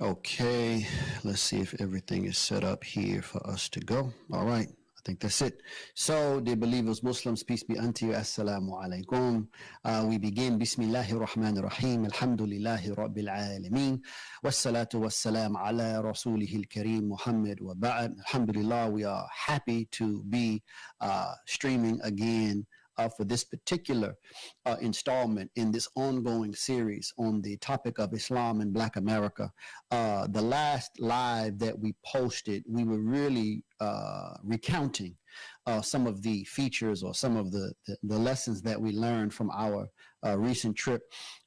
Okay, let's see if everything is set up here for us to go. All right, I think that's it. So, dear believers, Muslims, peace be unto you. Assalamu alaikum. We begin. Bismillahir Rahmanir Rahim. Alhamdulillahi Rabbil Alameen. Wassalatu wassalam ala Rasulihil Kareem Muhammad wa ba'd. Alhamdulillah, we are happy to be streaming again for this particular installment in this ongoing series on the topic of Islam in Black America. The last live that we posted, we were really recounting some of the features or some of the lessons that we learned from our recent trip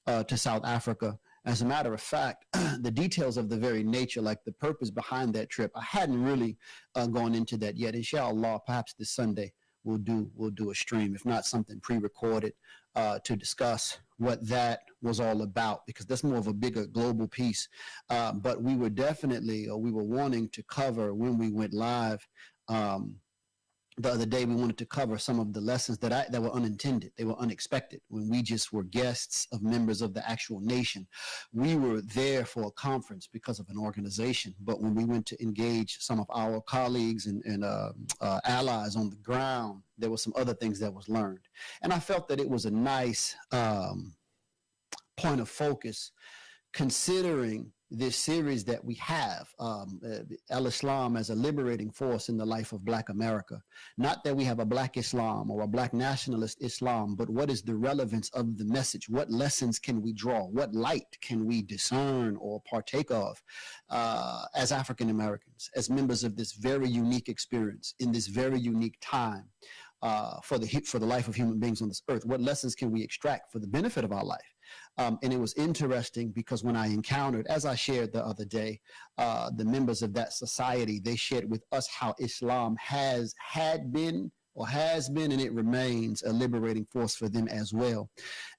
to South Africa. As a matter of fact, the details of the very nature, like the purpose behind that trip, I hadn't really gone into that yet. Inshallah, perhaps this Sunday we'll do a stream, if not something pre-recorded, to discuss what that was all about, because that's more of a bigger global piece. But we were definitely, or we were wanting to cover when we went live the other day, we wanted to cover some of the lessons that were unintended. They were unexpected when we just were guests of members of the actual nation. We were there for a conference because of an organization, but when we went to engage some of our colleagues and allies on the ground, there were some other things that was learned. And I felt that it was a nice point of focus, considering this series that we have, Al-Islam as a liberating force in the life of Black America. Not that we have a Black Islam or a Black nationalist Islam, but what is the relevance of the message? What lessons can we draw? What light can we discern or partake of as African Americans, as members of this very unique experience in this very unique time for the life of human beings on this earth? What lessons can we extract for the benefit of our life? And it was interesting because when I encountered, as I shared the other day, the members of that society, they shared with us how Islam had been, and it remains a liberating force for them as well.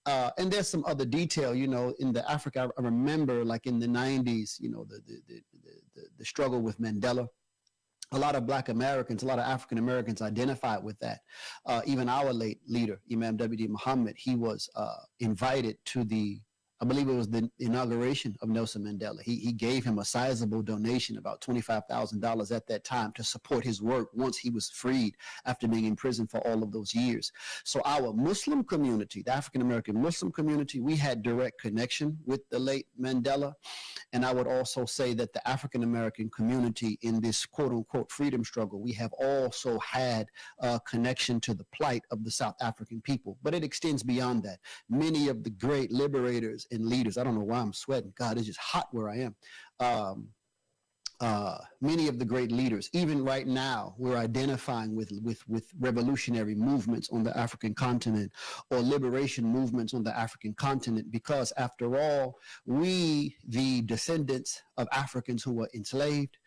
And there's some other detail, in the Africa. I remember, like in the 90s, the struggle with Mandela. A lot of Black Americans, a lot of African Americans identified with that. Even our late leader, Imam W.D. Muhammad, he was invited to I believe it was the inauguration of Nelson Mandela. He gave him a sizable donation, about $25,000 at that time, to support his work once he was freed after being in prison for all of those years. So our Muslim community, the African American Muslim community, we had direct connection with the late Mandela. And I would also say that the African American community in this quote unquote freedom struggle, we have also had a connection to the plight of the South African people. But it extends beyond that. Many of the great liberators and leaders, I don't know why I'm sweating. God, it's just hot where I am. Many of the great leaders, even right now, we're identifying with revolutionary movements on the African continent or liberation movements on the African continent, because after all, we, the descendants of Africans who were enslaved,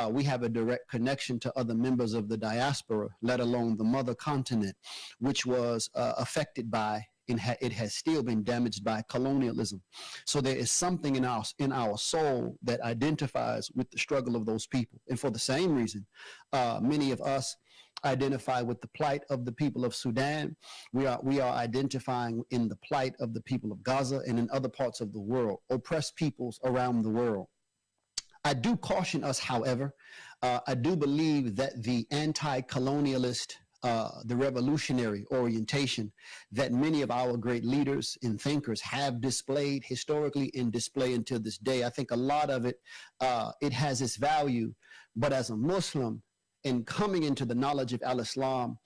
we have a direct connection to other members of the diaspora, let alone the mother continent, which was affected by, it has still been damaged by colonialism. So there is something in our soul that identifies with the struggle of those people. And for the same reason, many of us identify with the plight of the people of Sudan. We are identifying in the plight of the people of Gaza and in other parts of the world, oppressed peoples around the world. I do caution us, however, I do believe that the anti-colonialist, the revolutionary orientation that many of our great leaders and thinkers have displayed historically and display until this day, I think a lot of it, it has its value. But as a Muslim, in coming into the knowledge of Al-Islam,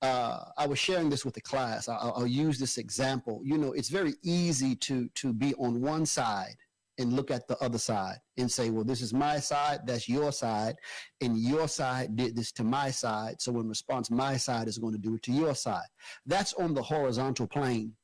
I was sharing this with the class. I'll use this example. It's very easy to be on one side and look at the other side and say, well, this is my side, that's your side, and your side did this to my side, so in response, my side is going to do it to your side. That's on the horizontal plane.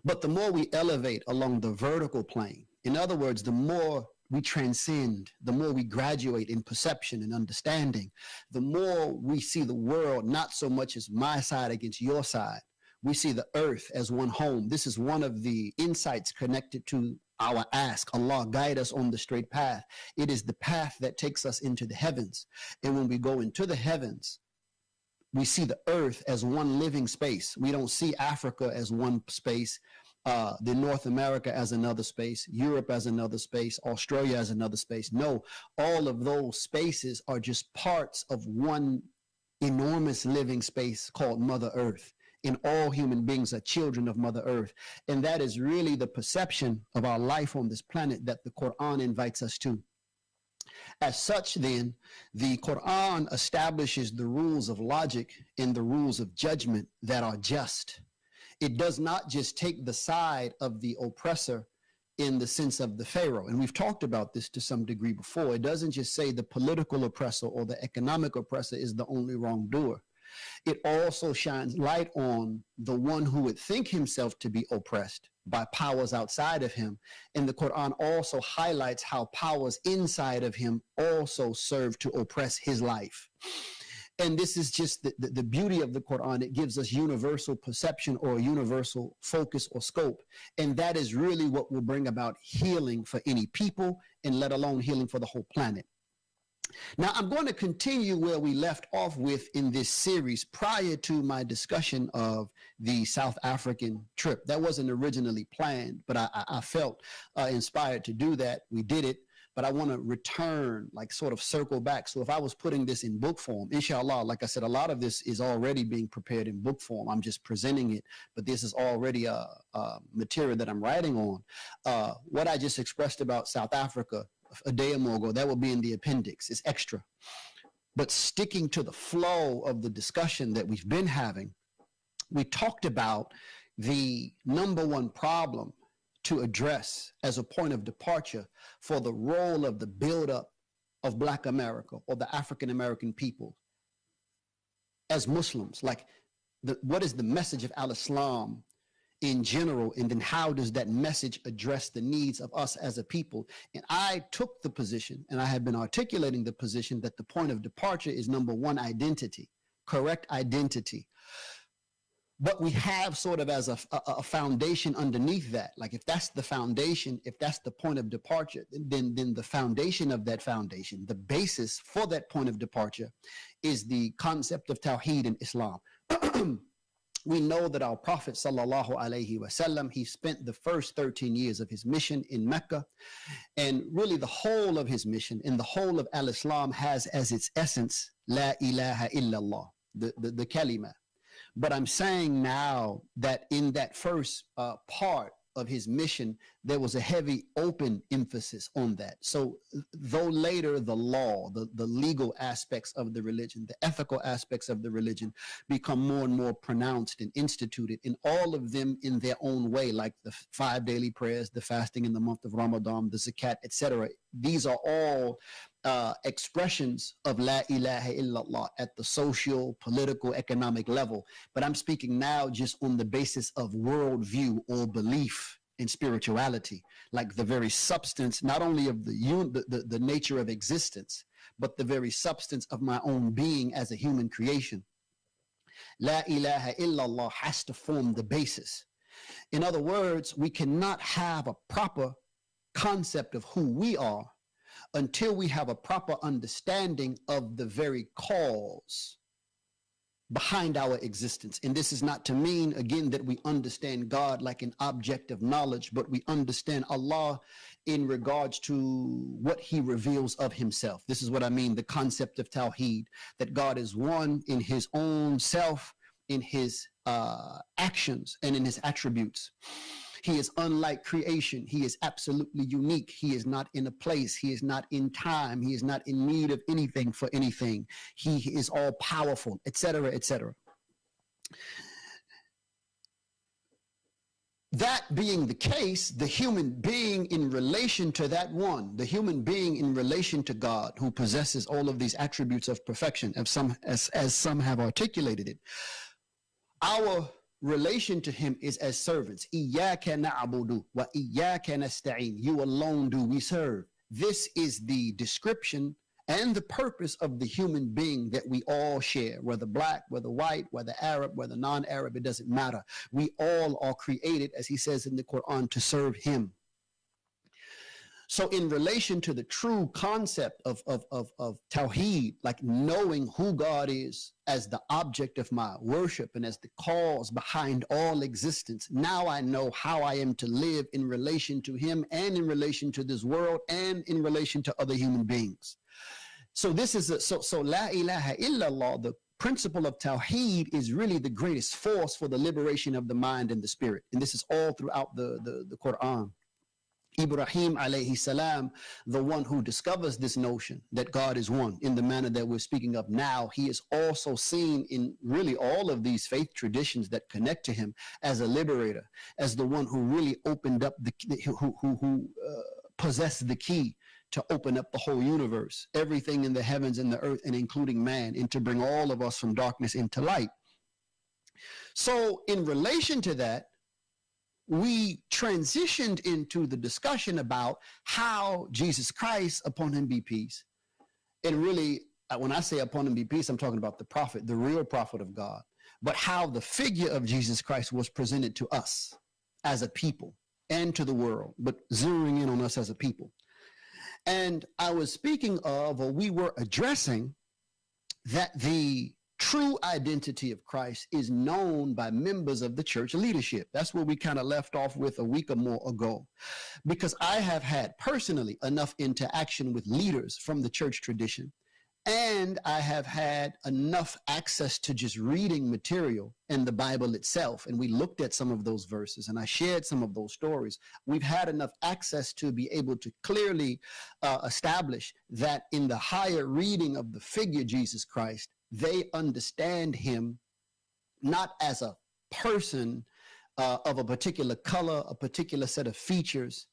But the more we elevate along the vertical plane, in other words, the more we transcend, the more we graduate in perception and understanding, the more we see the world not so much as my side against your side. We see the earth as one home. This is one of the insights connected to our ask. Allah, guide us on the straight path. It is the path that takes us into the heavens. And when we go into the heavens, we see the earth as one living space. We don't see Africa as one space the North America as another space, Europe as another space, Australia as another space. No, all of those spaces are just parts of one enormous living space called Mother Earth. And all human beings are children of Mother Earth. And that is really the perception of our life on this planet that the Quran invites us to. As such, then, the Quran establishes the rules of logic and the rules of judgment that are just. It does not just take the side of the oppressor in the sense of the Pharaoh. And we've talked about this to some degree before. It doesn't just say the political oppressor or the economic oppressor is the only wrongdoer. It also shines light on the one who would think himself to be oppressed by powers outside of him. And the Quran also highlights how powers inside of him also serve to oppress his life. And this is just the beauty of the Quran. It gives us universal perception or universal focus or scope. And that is really what will bring about healing for any people, and let alone healing for the whole planet. Now, I'm going to continue where we left off with in this series prior to my discussion of the South African trip. That wasn't originally planned, but I felt inspired to do that. We did it, but I want to return, like sort of circle back. So if I was putting this in book form, inshallah, like I said, a lot of this is already being prepared in book form. I'm just presenting it, but this is already a material that I'm writing on. What I just expressed about South Africa a day or more ago, that will be in the appendix. It's extra. But sticking to the flow of the discussion that we've been having, we talked about the number one problem to address as a point of departure for the role of the buildup of Black America or the African American people as Muslims. Like, what is the message of al-Islam in general, and then how does that message address the needs of us as a people? And I took the position, and I have been articulating the position, that the point of departure is number one, identity, correct identity. But we have sort of as a foundation underneath that. Like, if that's the foundation, if that's the point of departure, then the foundation of that foundation, the basis for that point of departure, is the concept of Tawheed in Islam. We know that our Prophet sallallahu alaihi wasallam, he spent the first 13 years of his mission in Mecca, and really the whole of his mission and the whole of al-Islam has as its essence La ilaha illallah, the kalima. But I'm saying now that in that first part of his mission, there was a heavy open emphasis on that. So though later the law, the legal aspects of the religion, the ethical aspects of the religion become more and more pronounced and instituted, in all of them in their own way, like the 5 daily prayers, the fasting in the month of Ramadan, the zakat, etc. These are all expressions of La ilaha illallah at the social, political, economic level. But I'm speaking now just on the basis of worldview or belief in spirituality, like the very substance, not only of the nature of existence, but the very substance of my own being as a human creation. La ilaha illallah has to form the basis. In other words, we cannot have a proper concept of who we are until we have a proper understanding of the very cause behind our existence. And this is not to mean, again, that we understand God like an object of knowledge, but we understand Allah in regards to what he reveals of himself. This is what I mean, the concept of Tawheed, that God is one in his own self, in his actions, and in his attributes. He is unlike creation. He is absolutely unique. He is not in a place. He is not in time. He is not in need of anything for anything. He is all powerful, etc., etc. That being the case, the human being in relation to that one, the human being in relation to God, who possesses all of these attributes of perfection, as some have articulated it, our relation to him is as servants. Iyyaka na'budu wa iyyaka nasta'in. You alone do we serve. This is the description and the purpose of the human being that we all share, whether black, whether white, whether Arab, whether non-Arab, it doesn't matter. We all are created, as he says in the Quran, to serve him. So in relation to the true concept of Tawheed, like knowing who God is as the object of my worship and as the cause behind all existence, now I know how I am to live in relation to him and in relation to this world and in relation to other human beings. So this is so La ilaha illallah, the principle of Tawheed, is really the greatest force for the liberation of the mind and the spirit. And this is all throughout the Quran. Ibrahim alayhi salam, the one who discovers this notion that God is one in the manner that we're speaking of now, he is also seen in really all of these faith traditions that connect to him as a liberator, as the one who really opened up who possessed the key to open up the whole universe, everything in the heavens and the earth, and including man, and to bring all of us from darkness into light. So in relation to that, we transitioned into the discussion about how Jesus Christ, upon him be peace, and really, when I say upon him be peace, I'm talking about the prophet, the real prophet of God, but how the figure of Jesus Christ was presented to us as a people and to the world, but zeroing in on us as a people. And I was speaking of, or we were addressing, that the true identity of Christ is known by members of the church leadership. That's where we kind of left off with a week or more ago, because I have had personally enough interaction with leaders from the church tradition, and I have had enough access to just reading material in the Bible itself. And we looked at some of those verses and I shared some of those stories. We've had enough access to be able to clearly establish that in the higher reading of the figure Jesus Christ, they understand him not as a person of a particular color, a particular set of features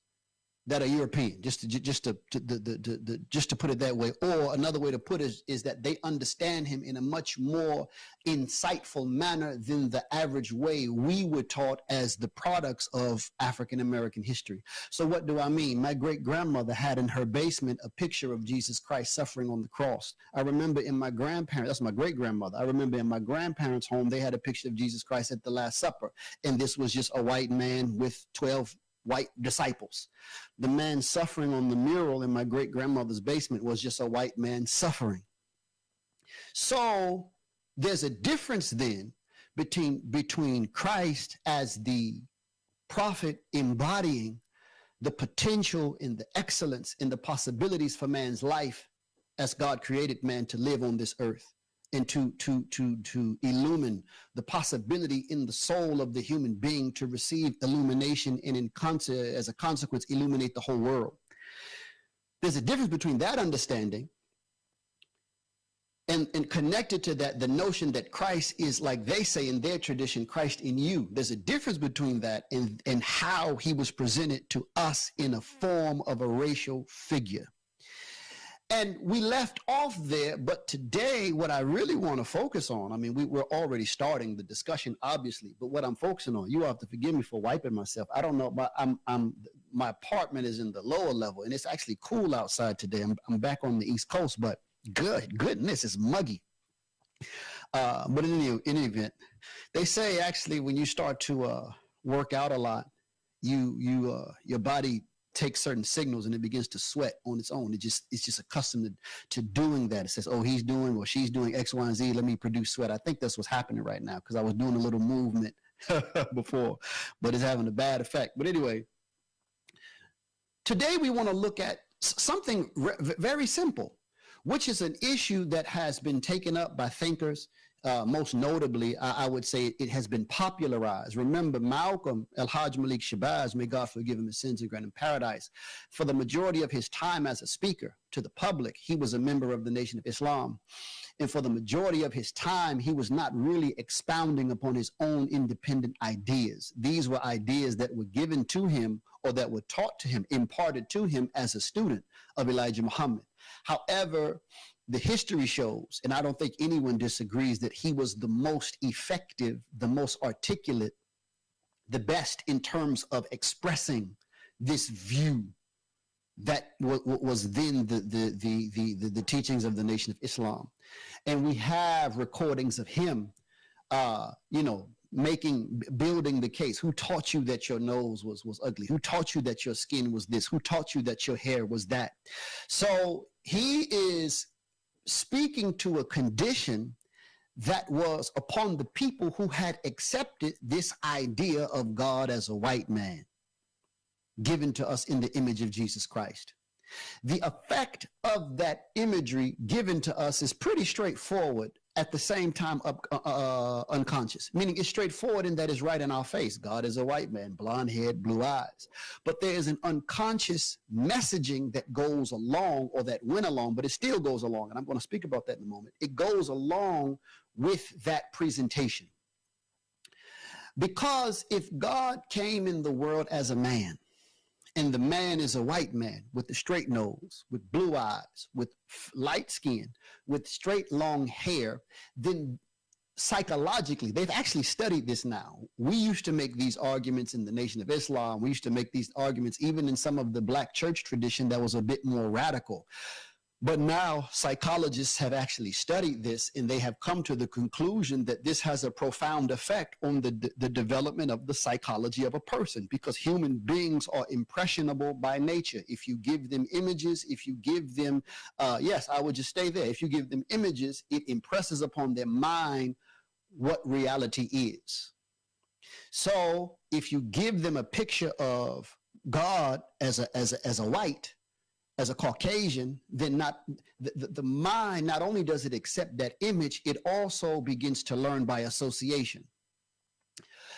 that are European, just to put it that way. Or another way to put it is that they understand him in a much more insightful manner than the average way we were taught as the products of African American history. So what do I mean? My great grandmother had in her basement a picture of Jesus Christ suffering on the cross. I remember in my grandparents, that's my great grandmother, I remember in my grandparents' home, they had a picture of Jesus Christ at the Last Supper. And this was just a white man with 12 white disciples. The man suffering on the mural in my great grandmother's basement was just a white man suffering. So there's a difference then between Christ as the prophet embodying the potential and the excellence and the possibilities for man's life as God created man to live on this earth, and to illumine the possibility in the soul of the human being to receive illumination and as a consequence illuminate the whole world. There's a difference between that understanding and connected to that, the notion that Christ is, like they say in their tradition, Christ in you. There's a difference between that and how he was presented to us in a form of a racial figure. And we left off there, but today what I really want to focus on, I mean, we're already starting the discussion, obviously, but what I'm focusing on, you have to forgive me for wiping myself. I don't know, but my apartment is in the lower level, and it's actually cool outside today. I'm back on the East Coast, but goodness, it's muggy. But in any event, they say actually when you start to work out a lot, your body takes certain signals and it begins to sweat on its own. It's just accustomed to doing that. It says, oh, he's doing or she's doing X, Y, and Z. Let me produce sweat. I think that's what's happening right now because I was doing a little movement before, but it's having a bad effect. But anyway, today we want to look at something very simple, which is an issue that has been taken up by thinkers. Most notably, I would say it has been popularized. Remember, Malcolm El-Hajj Malik Shabazz, may God forgive him his sins and grant him paradise. For the majority of his time as a speaker to the public, he was a member of the Nation of Islam. And for the majority of his time, he was not really expounding upon his own independent ideas. These were ideas that were given to him or that were taught to him, imparted to him as a student of Elijah Muhammad. However, the history shows, and I don't think anyone disagrees, that he was the most effective, the most articulate, the best in terms of expressing this view that was then the teachings of the Nation of Islam. And we have recordings of him, building the case? Who taught you that your nose was ugly? Who taught you that your skin was this? Who taught you that your hair was that? So he is speaking to a condition that was upon the people who had accepted this idea of God as a white man, given to us in the image of Jesus Christ. The effect of that imagery given to us is pretty straightforward, at the same time unconscious, meaning it's straightforward in that it's right in our face. God is a white man, blonde head, blue eyes. But there is an unconscious messaging that goes along, or that went along, but it still goes along. And I'm going to speak about that in a moment. It goes along with that presentation. Because if God came in the world as a man, and the man is a white man with a straight nose, with blue eyes, with light skin, with straight long hair, then psychologically, they've actually studied this now. We used to make these arguments in the Nation of Islam. We used to make these arguments even in some of the black church tradition that was a bit more radical. But now psychologists have actually studied this, and they have come to the conclusion that this has a profound effect on the development of the psychology of a person, because human beings are impressionable by nature. If you give them images, if you give them, yes, I would just stay there. If you give them images, it impresses upon their mind what reality is. So if you give them a picture of God as a white, as a Caucasian, then the mind, not only does it accept that image, it also begins to learn by association.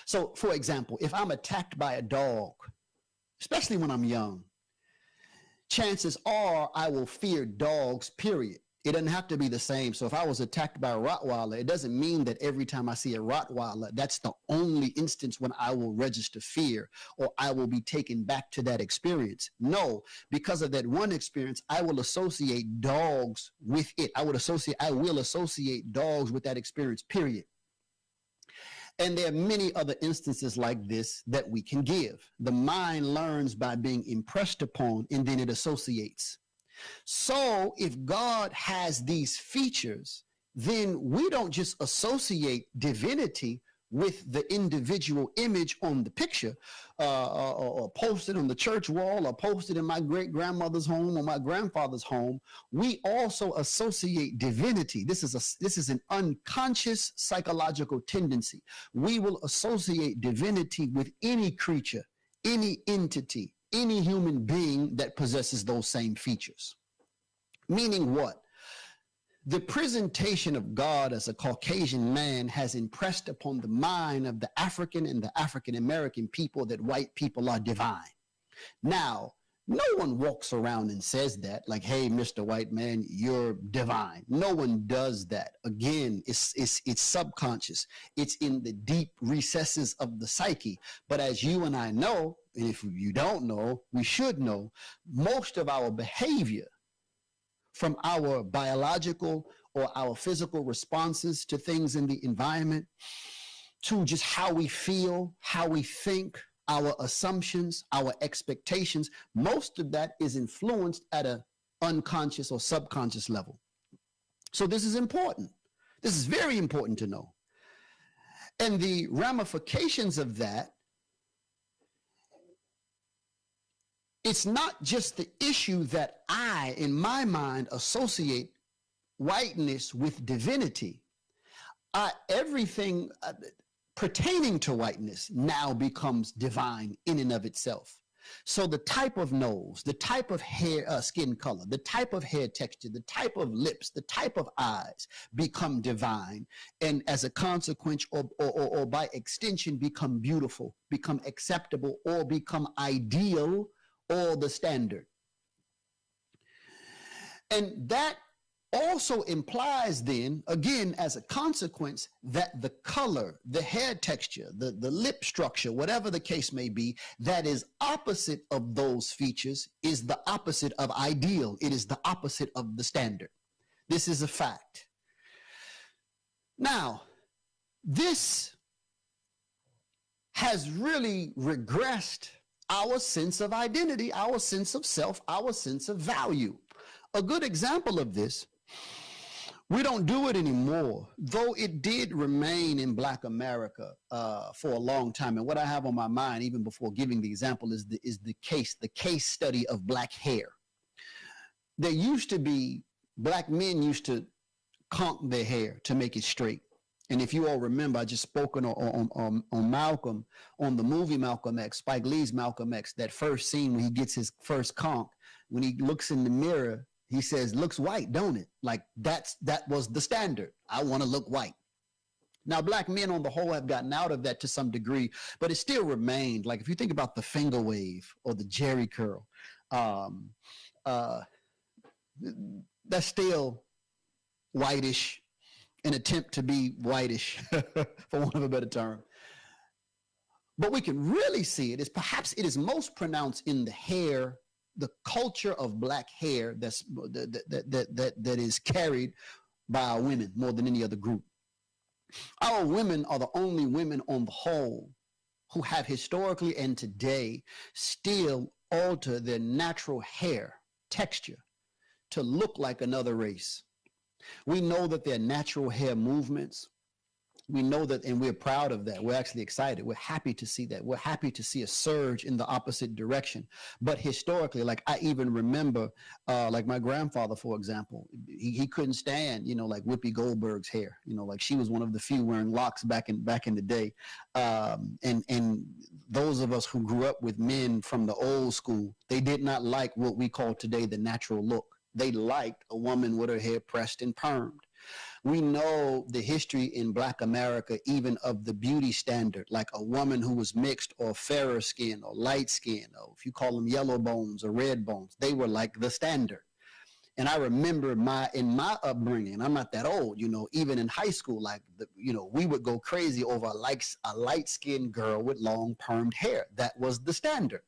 So, for example, if I'm attacked by a dog, especially when I'm young, chances are I will fear dogs, period. It doesn't have to be the same. So if I was attacked by a Rottweiler, it doesn't mean that every time I see a Rottweiler, that's the only instance when I will register fear or I will be taken back to that experience. No, because of that one experience, I will associate dogs with it. I will associate dogs with that experience, period. And there are many other instances like this that we can give. The mind learns by being impressed upon, and then it associates. So if God has these features, then we don't just associate divinity with the individual image on the picture, or posted on the church wall, or posted in my great-grandmother's home or my grandfather's home. We also associate divinity. This is an unconscious psychological tendency. We will associate divinity with any creature, any entity, any human being that possesses those same features. Meaning what? The presentation of God as a Caucasian man has impressed upon the mind of the African and the African American people that white people are divine. Now, no one walks around and says that, like, hey, Mr. White Man, you're divine. No one does that. Again, it's subconscious. It's in the deep recesses of the psyche. But as you and I know, and if you don't know, we should know, most of our behavior, from our biological or our physical responses to things in the environment, to just how we feel, how we think, our assumptions, our expectations, most of that is influenced at an unconscious or subconscious level. So this is important. This is very important to know. And the ramifications of that, it's not just the issue that I, in my mind, associate whiteness with divinity. Everything pertaining to whiteness now becomes divine in and of itself. So the type of nose, the type of hair, skin color, the type of hair texture, the type of lips, the type of eyes become divine, and as a consequence or by extension become beautiful, become acceptable, or become ideal, or the standard. And that also implies then, again, as a consequence, that the color, the hair texture, the lip structure, whatever the case may be, that is opposite of those features is the opposite of ideal. It is the opposite of the standard. This is a fact. Now, this has really regressed our sense of identity, our sense of self, our sense of value. A good example of this We don't do it anymore, though it did remain in Black America for a long time. And what I have on my mind, even before giving the example, is the case study of black hair. There used to be black men used to conk their hair to make it straight. And if you all remember, I just spoken on Malcolm, on the movie Malcolm X, Spike Lee's Malcolm X, that first scene when he gets his first conk, when he looks in the mirror, he says, looks white, don't it? Like that was the standard. I want to look white. Now, black men on the whole have gotten out of that to some degree, but it still remained. Like if you think about the finger wave or the Jerry curl, that's still whitish, an attempt to be whitish, for want of a better term. But we can really see it is perhaps it is most pronounced in the hair, the culture of black hair that is carried by our women more than any other group. Our women are the only women on the whole who have historically and today still alter their natural hair texture to look like another race. We know that their natural hair movements, we know that, and we're proud of that. We're actually excited. We're happy to see that. We're happy to see a surge in the opposite direction. But historically, like I even remember, like my grandfather, for example, he couldn't stand, like Whoopi Goldberg's hair. Like she was one of the few wearing locks back in the day. And those of us who grew up with men from the old school, they did not like what we call today the natural look. They liked a woman with her hair pressed and permed. We know the history in Black America, even of the beauty standard, like a woman who was mixed or fairer skin or light skin, or if you call them yellow bones or red bones, they were like the standard. And I remember in my upbringing, I'm not that old, even in high school, like, we would go crazy over a light-skinned girl with long permed hair. That was the standard.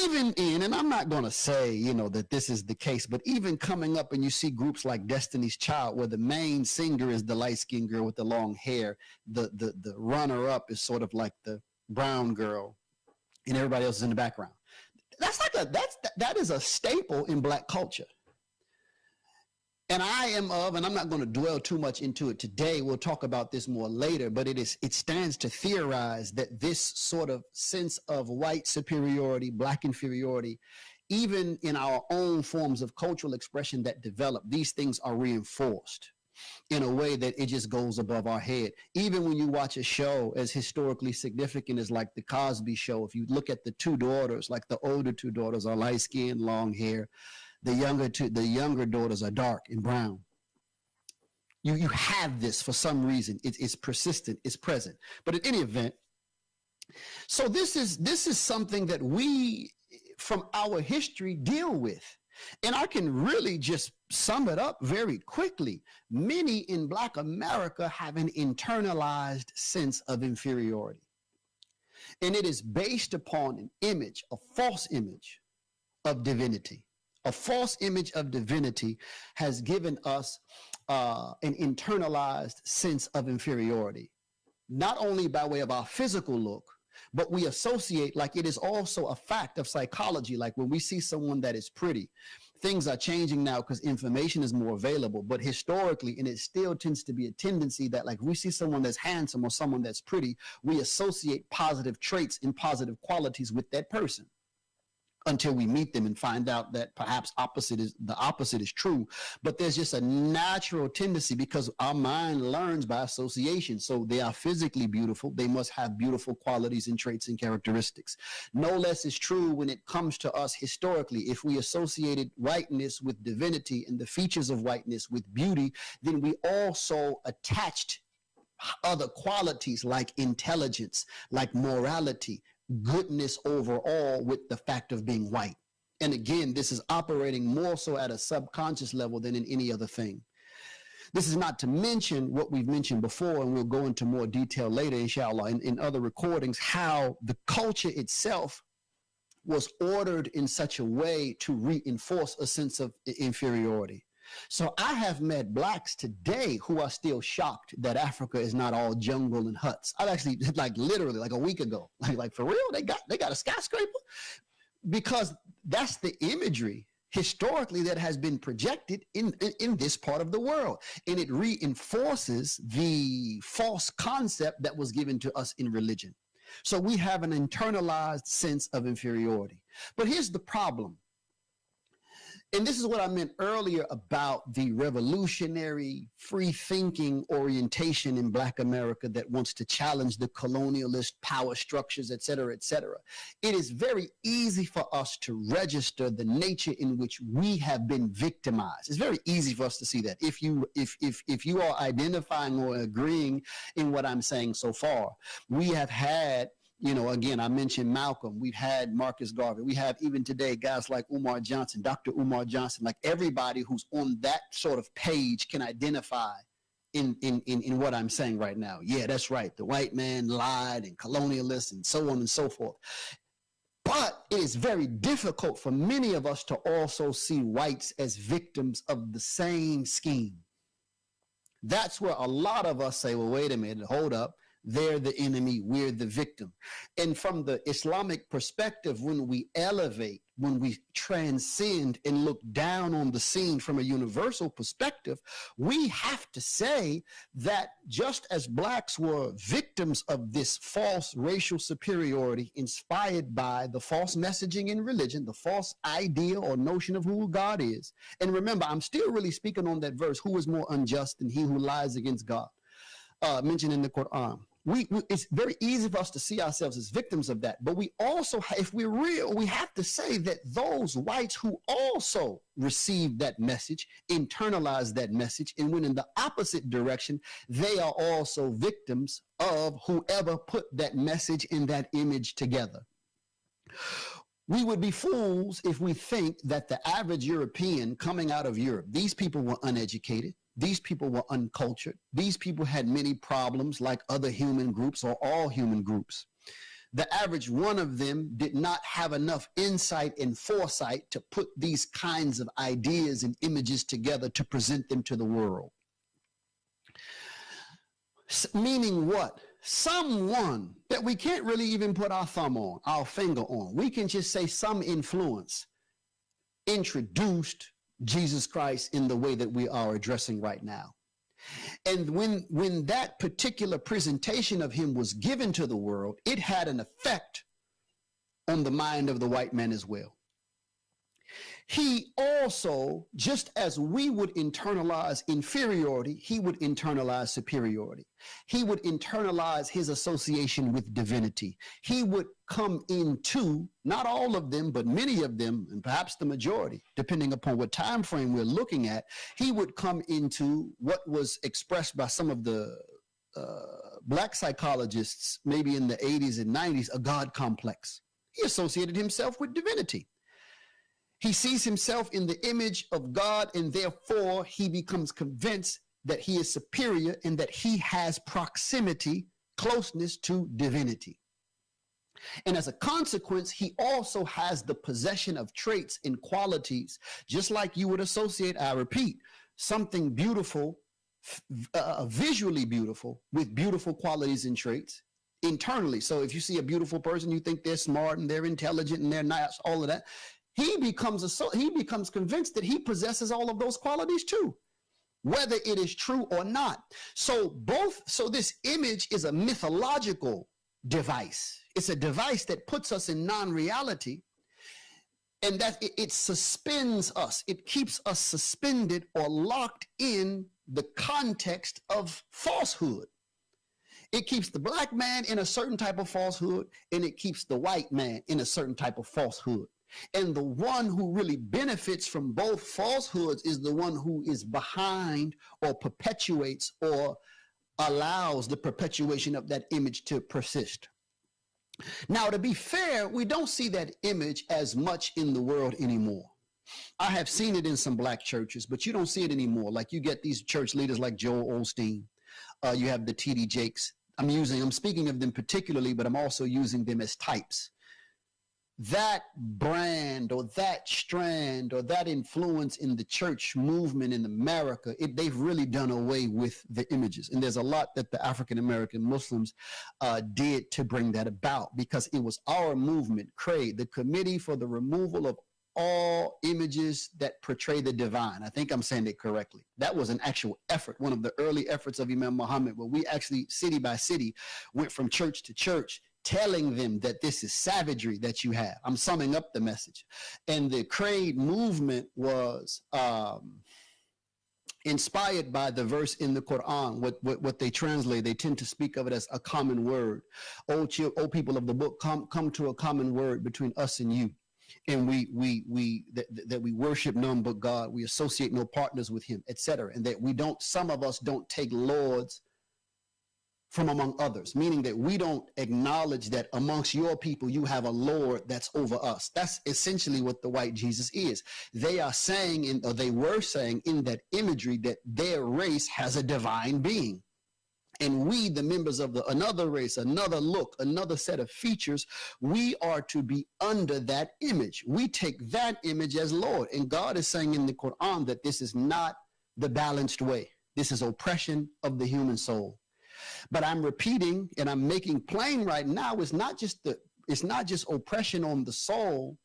Even and I'm not going to say, that this is the case, but even coming up and you see groups like Destiny's Child, where the main singer is the light-skinned girl with the long hair, the runner-up is sort of like the brown girl, and everybody else is in the background. That is a staple in Black culture. And and I'm not going to dwell too much into it today. We'll talk about this more later, but it stands to theorize that this sort of sense of white superiority, Black inferiority, even in our own forms of cultural expression that develop, these things are reinforced in a way that it just goes above our head. Even when you watch a show as historically significant as like the Cosby Show, if you look at the two daughters, like the older two daughters are light skinned, long hair. The younger daughters are dark and brown. You have this for some reason. It's persistent. It's present. But in any event, so this is something that we, from our history, deal with. And I can really just sum it up very quickly. Many in Black America have an internalized sense of inferiority. And it is based upon an image, a false image of divinity. A false image of divinity has given us an internalized sense of inferiority, not only by way of our physical look, but we associate, like it is also a fact of psychology, like when we see someone that is pretty. Things are changing now because information is more available, but historically, and it still tends to be a tendency that like we see someone that's handsome or someone that's pretty, we associate positive traits and positive qualities with that person, until we meet them and find out that perhaps the opposite is true. But there's just a natural tendency because our mind learns by association. So they are physically beautiful. They must have beautiful qualities and traits and characteristics. No less is true when it comes to us historically. If we associated whiteness with divinity and the features of whiteness with beauty, then we also attached other qualities like intelligence, like morality, goodness overall with the fact of being white. And again, this is operating more so at a subconscious level than in any other thing. This is not to mention what we've mentioned before, and we'll go into more detail later, inshallah, in other recordings, how the culture itself was ordered in such a way to reinforce a sense of inferiority. So I have met Blacks today who are still shocked that Africa is not all jungle and huts. I've actually, like literally like a week ago, like for real, they got a skyscraper, because that's the imagery historically that has been projected in this part of the world. And it reinforces the false concept that was given to us in religion. So we have an internalized sense of inferiority. But here's the problem. And this is what I meant earlier about the revolutionary, free-thinking orientation in Black America that wants to challenge the colonialist power structures, et cetera, et cetera. It is very easy for us to register the nature in which we have been victimized. It's very easy for us to see that. If you are identifying or agreeing in what I'm saying so far, we have had, you know, again, I mentioned Malcolm. We've had Marcus Garvey. We have even today guys like Umar Johnson, Dr. Umar Johnson, like everybody who's on that sort of page can identify in what I'm saying right now. Yeah, that's right. The white man lied and colonialists and so on and so forth. But it is very difficult for many of us to also see whites as victims of the same scheme. That's where a lot of us say, well, wait a minute, hold up. They're the enemy, we're the victim. And from the Islamic perspective, when we elevate, when we transcend and look down on the scene from a universal perspective, we have to say that just as blacks were victims of this false racial superiority inspired by the false messaging in religion, the false idea or notion of who God is. And remember, I'm still really speaking on that verse, who is more unjust than he who lies against God, mentioned in the Quran. It's very easy for us to see ourselves as victims of that. But we also, if we're real, we have to say that those whites who also received that message, internalized that message, and went in the opposite direction, they are also victims of whoever put that message and that image together. We would be fools if we think that the average European coming out of Europe, these people were uneducated. These people were uncultured. These people had many problems like other human groups or all human groups. The average one of them did not have enough insight and foresight to put these kinds of ideas and images together to present them to the world. Meaning what? Someone that we can't really even put our thumb on, our finger on. We can just say some influence introduced Jesus Christ in the way that we are addressing right now. And when that particular presentation of him was given to the world, it had an effect on the mind of the white man as well. He also, just as we would internalize inferiority, he would internalize superiority. He would internalize his association with divinity. He would come into, not all of them, but many of them, and perhaps the majority, depending upon what time frame we're looking at, he would come into what was expressed by some of the black psychologists, maybe in the 80s and 90s, a God complex. He associated himself with divinity. He sees himself in the image of God, and therefore he becomes convinced that he is superior and that he has proximity, closeness to divinity. And as a consequence, he also has the possession of traits and qualities, just like you would associate, I repeat, something beautiful, visually beautiful, with beautiful qualities and traits internally. So if you see a beautiful person, you think they're smart and they're intelligent and they're nice, all of that. He becomes convinced that he possesses all of those qualities too, whether it is true or not. So this image is a mythological device. It's a device that puts us in non-reality, and that it suspends us. It keeps us suspended or locked in the context of falsehood. It keeps the black man in a certain type of falsehood, and it keeps the white man in a certain type of falsehood. And the one who really benefits from both falsehoods is the one who is behind or perpetuates or allows the perpetuation of that image to persist. Now, to be fair, we don't see that image as much in the world anymore. I have seen it in some black churches, but you don't see it anymore. Like, you get these church leaders like Joel Osteen. You have the T.D. Jakes. I'm speaking of them particularly, but I'm also using them as types. That brand or that strand or that influence in the church movement in America, they've really done away with the images. And there's a lot that the African-American Muslims did to bring that about, because it was our movement, CRAE, the Committee for the Removal of all images that portray the divine. I think I'm saying it correctly. That was an actual effort, one of the early efforts of Imam Muhammad, where we actually, city by city, went from church to church, telling them that this is savagery that you have. I'm summing up the message. And the Crade movement was inspired by the verse in the Quran. What they translate, they tend to speak of it as a common word. O people of the book, come to a common word between us and you. And that we worship none but God, we associate no partners with him, etc. And that some of us don't take lords from among others, meaning that we don't acknowledge that amongst your people you have a Lord that's over us. That's essentially what the white Jesus is. They are saying, or they were saying in that imagery, that their race has a divine being. And we, the members of another race, another look, another set of features, we are to be under that image. We take that image as Lord. And God is saying in the Quran that this is not the balanced way. This is oppression of the human soul. But I'm repeating and I'm making plain right now, it's not just oppression on the soul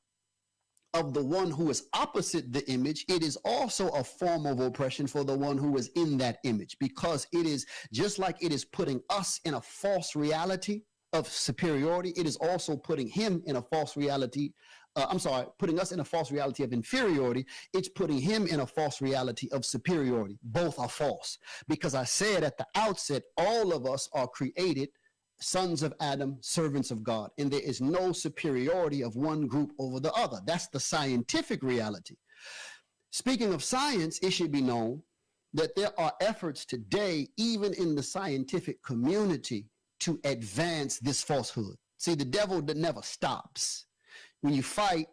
of the one who is opposite the image. It is also a form of oppression for the one who is in that image, because it is just like it is putting us in a false reality of superiority. It is also putting him in a false reality. Putting us in a false reality of inferiority. It's putting him in a false reality of superiority. Both are false, because I said at the outset, all of us are created sons of Adam, servants of God, and there is no superiority of one group over the other. That's the scientific reality. Speaking of science, it should be known that there are efforts today, even in the scientific community, to advance this falsehood. See, the devil that never stops. When you fight,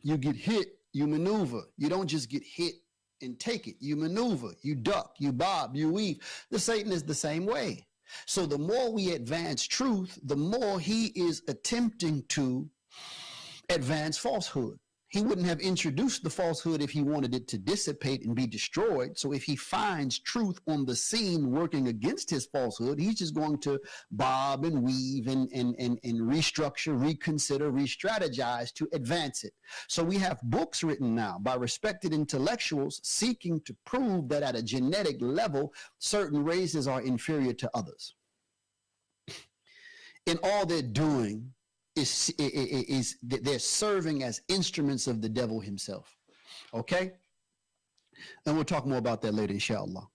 you get hit, you maneuver. You don't just get hit and take it. You maneuver, you duck, you bob, you weave. The Satan is the same way. So the more we advance truth, the more he is attempting to advance falsehood. He wouldn't have introduced the falsehood if he wanted it to dissipate and be destroyed. So if he finds truth on the scene working against his falsehood, he's just going to bob and weave and restructure, reconsider, re-strategize to advance it. So we have books written now by respected intellectuals seeking to prove that at a genetic level, certain races are inferior to others. And all they're doing is they're serving as instruments of the devil himself. Okay? And we'll talk more about that later, inshallah.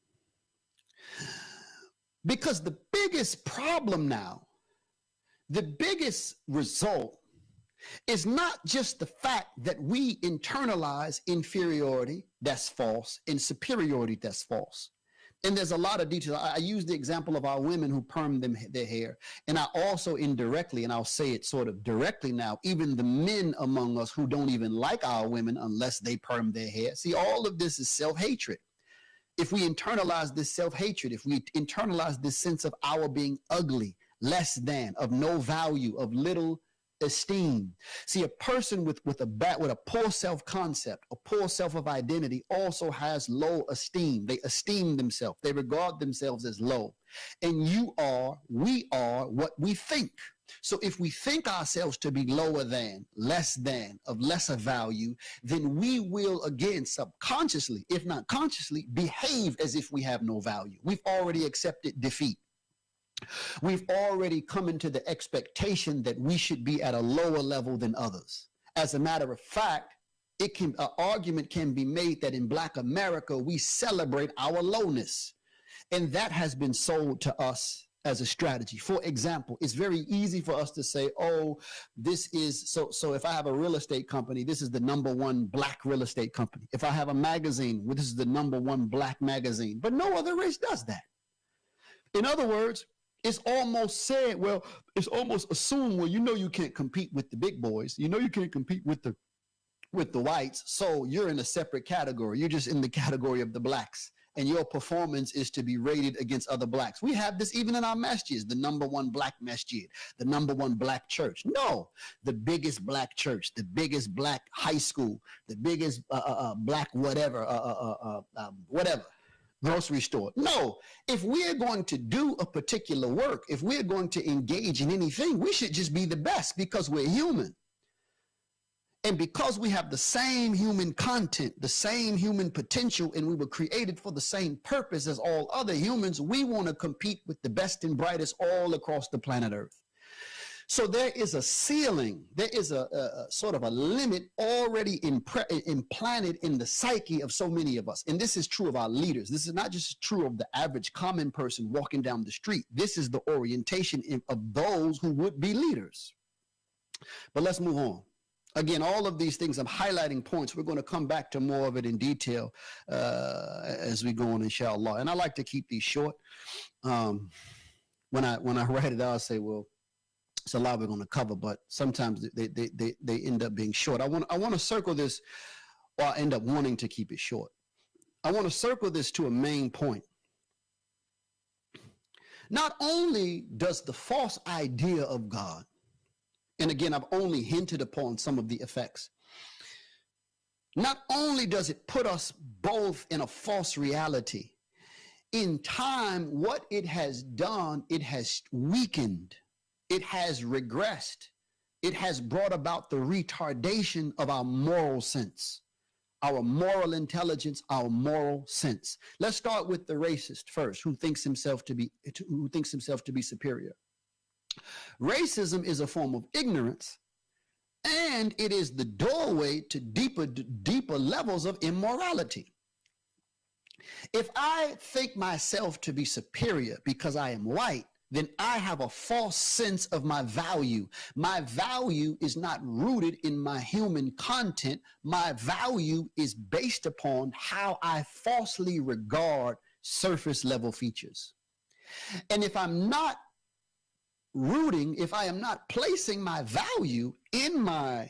Because the biggest problem now, the biggest result is not just the fact that we internalize inferiority, that's false, and superiority, that's false. And there's a lot of detail. I use the example of our women who perm their hair. And I also indirectly, and I'll say it sort of directly now, even the men among us who don't even like our women unless they perm their hair. See, all of this is self-hatred. If we internalize this self-hatred, if we internalize this sense of our being ugly, less than, of no value, of little esteem. See, a person with a poor self-concept, a poor self of identity, also has low esteem. They esteem themselves. They regard themselves as low. And we are what we think. So if we think ourselves to be lower than, less than, of lesser value, then we will again subconsciously, if not consciously, behave as if we have no value. We've already accepted defeat. We've already come into the expectation that we should be at a lower level than others. As a matter of fact, an argument can be made that in Black America, we celebrate our lowness. And that has been sold to us as a strategy. For example, it's very easy for us to say, oh, this is, so if I have a real estate company, this is the #1 Black real estate company. If I have a magazine, well, this is the #1 Black magazine. But no other race does that. In other words, it's almost said, well, it's almost assumed, well, you know you can't compete with the big boys. You know you can't compete with the whites, so you're in a separate category. You're just in the category of the blacks, and your performance is to be rated against other blacks. We have this even in our masjids, the #1 Black masjid, the #1 Black church. No, the biggest Black church, the biggest Black high school, the biggest Black whatever, whatever. Grocery store. No, if we're going to do a particular work, if we're going to engage in anything, we should just be the best because we're human. And because we have the same human content, the same human potential, and we were created for the same purpose as all other humans, we want to compete with the best and brightest all across the planet Earth. So there is a ceiling, there is a sort of a limit already implanted in the psyche of so many of us. And this is true of our leaders. This is not just true of the average common person walking down the street. This is the orientation of those who would be leaders. But let's move on. Again, all of these things, I'm highlighting points. We're going to come back to more of it in detail as we go on, inshallah. And I like to keep these short. When I write it out, I say, well, it's a lot we're going to cover, but sometimes they end up being short. I want to circle this, or I end up wanting to keep it short. I want to circle this to a main point. Not only does the false idea of God, and again, I've only hinted upon some of the effects. Not only does it put us both in a false reality, in time, what it has done, it has weakened, it has regressed, it has brought about the retardation of our moral sense, our moral intelligence, our moral sense. Let's start with the racist first, who thinks himself to be superior. Racism is a form of ignorance, and it is the doorway to deeper levels of immorality. If I think myself to be superior because I am white, then I have a false sense of my value. My value is not rooted in my human content. My value is based upon how I falsely regard surface level features. And if I'm not if I am not placing my value in my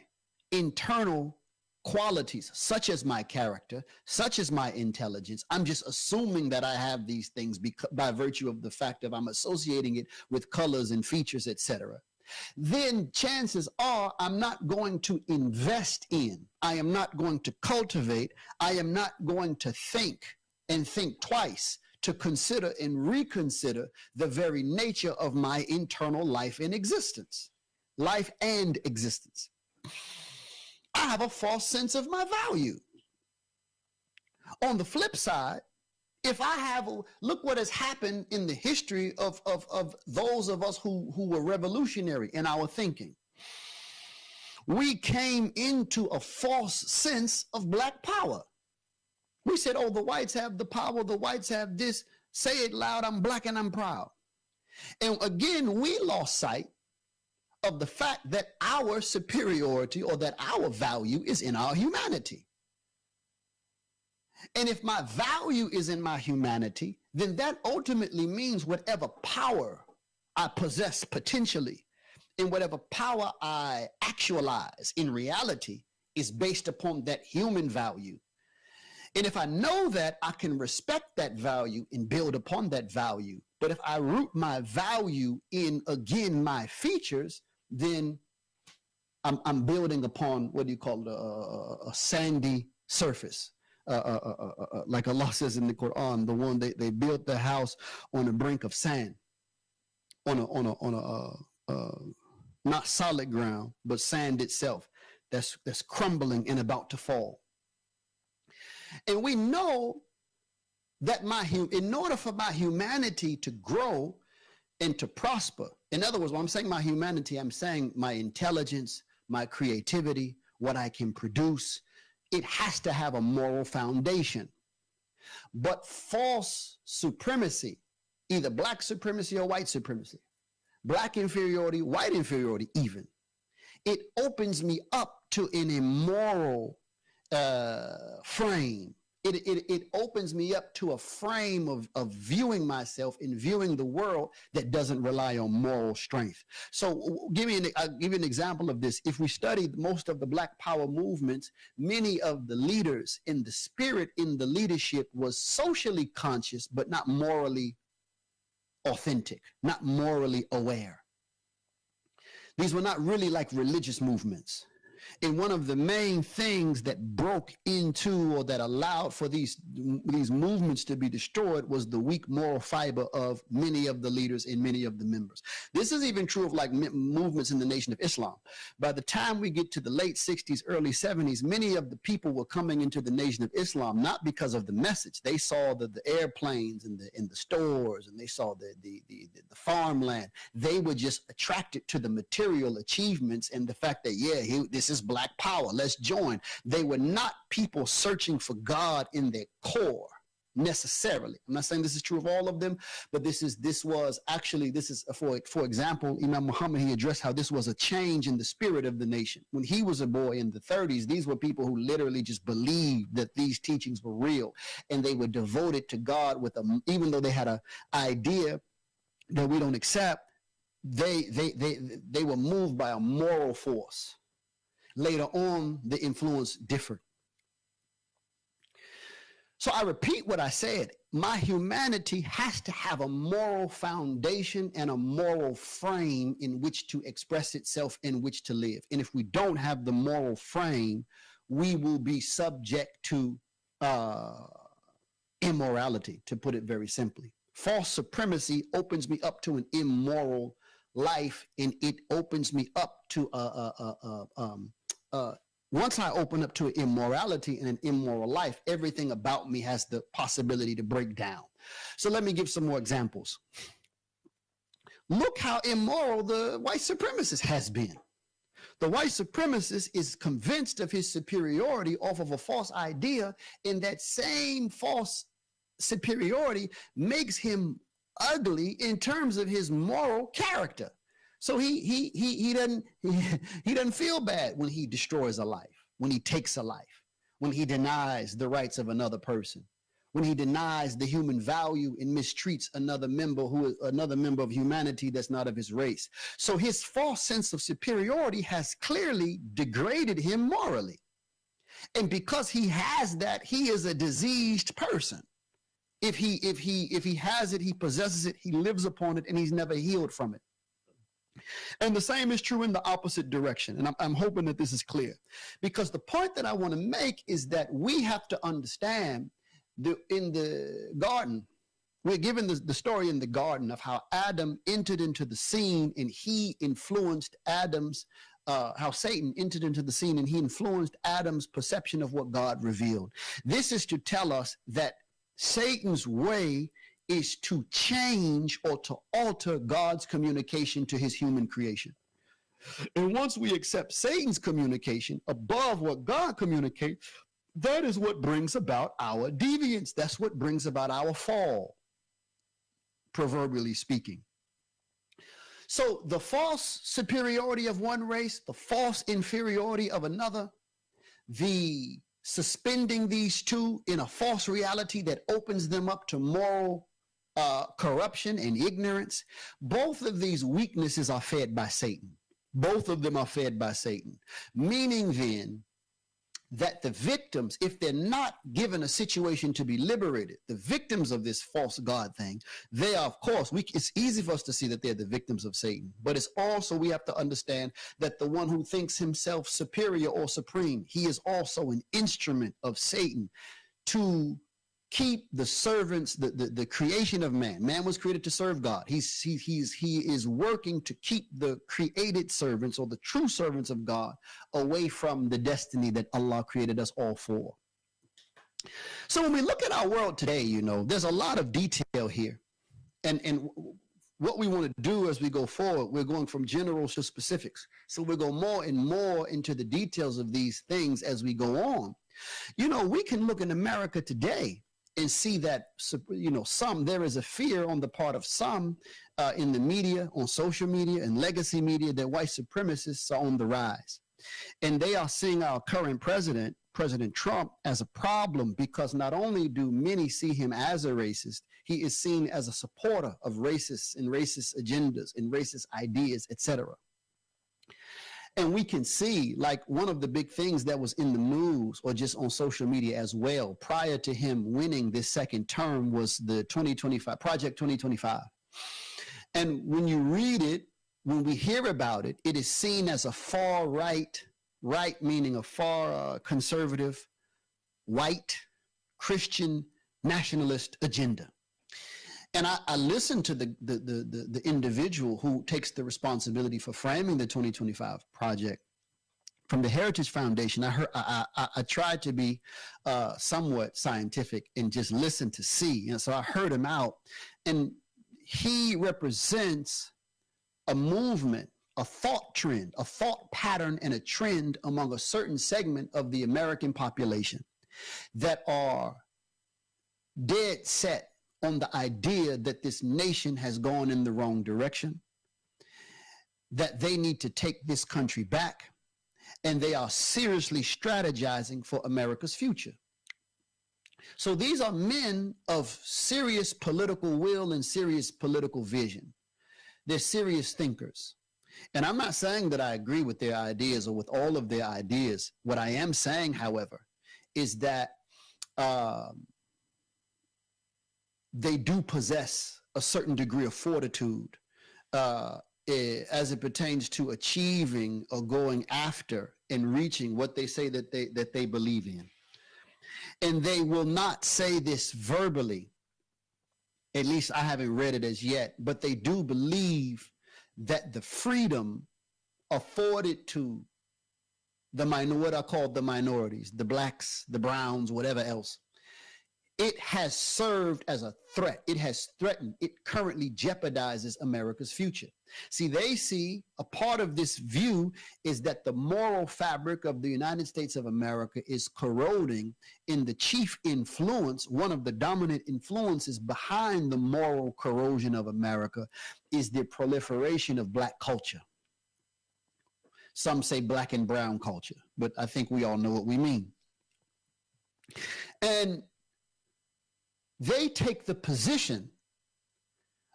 internal qualities, such as my character, such as my intelligence, I'm just assuming that I have these things by virtue of the fact that I'm associating it with colors and features, etc. Then chances are I'm not going to invest in, I am not going to cultivate, I am not going to think and think twice to consider and reconsider the very nature of my internal life and existence. Life and existence. I have a false sense of my value. On the flip side, if I have, look what has happened in the history of those of us who were revolutionary in our thinking. We came into a false sense of black power. We said, oh, the whites have the power, the whites have this. Say it loud, I'm black and I'm proud. And again, we lost sight of the fact that our superiority or that our value is in our humanity. And if my value is in my humanity, then that ultimately means whatever power I possess potentially and whatever power I actualize in reality is based upon that human value. And if I know that, I can respect that value and build upon that value. But if I root my value in, again, my features, then I'm building upon, what do you call it, a sandy surface. Like Allah says in the Quran, the one they built the house on the brink of sand, on a not solid ground, but sand itself that's crumbling and about to fall. And we know that in order for my humanity to grow and to prosper, in other words, when I'm saying my humanity, I'm saying my intelligence, my creativity, what I can produce, it has to have a moral foundation. But false supremacy, either black supremacy or white supremacy, black inferiority, white inferiority even, it opens me up to an immoral frame. It opens me up to a frame of viewing myself and viewing the world that doesn't rely on moral strength. So I'll give you an example of this. If we studied most of the Black Power movements, many of the leaders in the spirit in the leadership was socially conscious, but not morally authentic, not morally aware. These were not really like religious movements. And one of the main things that broke into or that allowed for these movements to be destroyed was the weak moral fiber of many of the leaders and many of the members. This is even true of like movements in the Nation of Islam. By the time we get to the late 60s, early 70s, many of the people were coming into the Nation of Islam not because of the message. They saw the airplanes and the stores, and they saw the farmland. They were just attracted to the material achievements and the fact that, yeah, this is black power, let's join. They were not people searching for God in their core necessarily. I'm not saying this is true of all of them, but this is for example, Imam Muhammad, he addressed how this was a change in the spirit of the nation. When he was a boy in the 30s, these were people who literally just believed that these teachings were real, and they were devoted to God even though they had an idea that we don't accept, they were moved by a moral force. Later on, the influence differed. So I repeat what I said. My humanity has to have a moral foundation and a moral frame in which to express itself, in which to live. And if we don't have the moral frame, we will be subject to immorality, to put it very simply. False supremacy opens me up to an immoral life, and it opens me up to once I open up to immorality and an immoral life, everything about me has the possibility to break down. So let me give some more examples. Look how immoral the white supremacist has been. The white supremacist is convinced of his superiority off of a false idea, and that same false superiority makes him ugly in terms of his moral character. So he doesn't feel bad when he destroys a life, when he takes a life, when he denies the rights of another person, when he denies the human value and mistreats another member of humanity that's not of his race. So his false sense of superiority has clearly degraded him morally. And because he has that, he is a diseased person. If he has it, he possesses it, he lives upon it, and he's never healed from it. And the same is true in the opposite direction. And I'm hoping that this is clear, because the point that I want to make is that we have to understand in the garden, we're given the story in the garden of how Adam entered into the scene and he influenced how Satan entered into the scene and he influenced Adam's perception of what God revealed. This is to tell us that Satan's way is to change or to alter God's communication to his human creation. And once we accept Satan's communication above what God communicates, that is what brings about our deviance. That's what brings about our fall, proverbially speaking. So the false superiority of one race, the false inferiority of another, the suspending these two in a false reality that opens them up to moral corruption and ignorance, both of these weaknesses are fed by Satan. Both of them are fed by Satan. Meaning then that the victims, if they're not given a situation to be liberated, the victims of this false God thing, they are, of course, it's easy for us to see that they're the victims of Satan. But it's also, we have to understand that the one who thinks himself superior or supreme, he is also an instrument of Satan to keep the servants, the creation of man. Man was created to serve God. He is working to keep the created servants or the true servants of God away from the destiny that Allah created us all for. So when we look at our world today, there's a lot of detail here. And what we want to do as we go forward, we're going from generals to specifics. So we go more and more into the details of these things as we go on. We can look in America today and see that, there is a fear on the part of some in the media, on social media and legacy media, that white supremacists are on the rise. And they are seeing our current president, President Trump, as a problem, because not only do many see him as a racist, he is seen as a supporter of racists and racist agendas and racist ideas, etc. And we can see, like, one of the big things that was in the news or just on social media as well prior to him winning this second term was the 2025 Project 2025. And when you read it, when we hear about it, it is seen as a far right meaning a far conservative, white, Christian, nationalist agenda. And I listened to the individual who takes the responsibility for framing the 2025 project from the Heritage Foundation. I tried to be somewhat scientific and just listen to see. And so I heard him out, and he represents a movement, a thought trend, a thought pattern, and a trend among a certain segment of the American population that are dead set on the idea that this nation has gone in the wrong direction, that they need to take this country back, and they are seriously strategizing for America's future. So these are men of serious political will and serious political vision. They're serious thinkers. And I'm not saying that I agree with their ideas or with all of their ideas. What I am saying, however, is that they do possess a certain degree of fortitude as it pertains to achieving or going after and reaching what they say that they believe in. And they will not say this verbally. At least I haven't read it as yet, but they do believe that the freedom afforded to what I call the minorities, the blacks, the browns, whatever else, it has served as a threat. It has threatened. It currently jeopardizes America's future. See, they see a part of this view is that the moral fabric of the United States of America is corroding, in the chief influence, one of the dominant influences behind the moral corrosion of America is the proliferation of black culture. Some say black and brown culture, but I think we all know what we mean. And they take the position,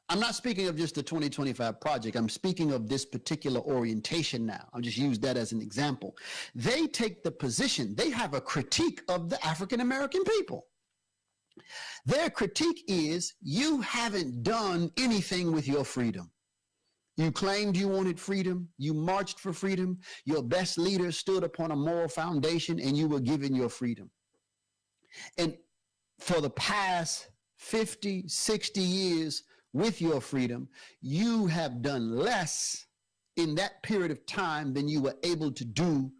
I'm not speaking of just the 2025 project, I'm speaking of this particular orientation now. I'll just use that as an example. They take the position, they have a critique of the African American people. Their critique is, you haven't done anything with your freedom. You claimed you wanted freedom, you marched for freedom, your best leader stood upon a moral foundation, and you were given your freedom. And for the past 50, 60 years with your freedom, you have done less in that period of time than you were able to do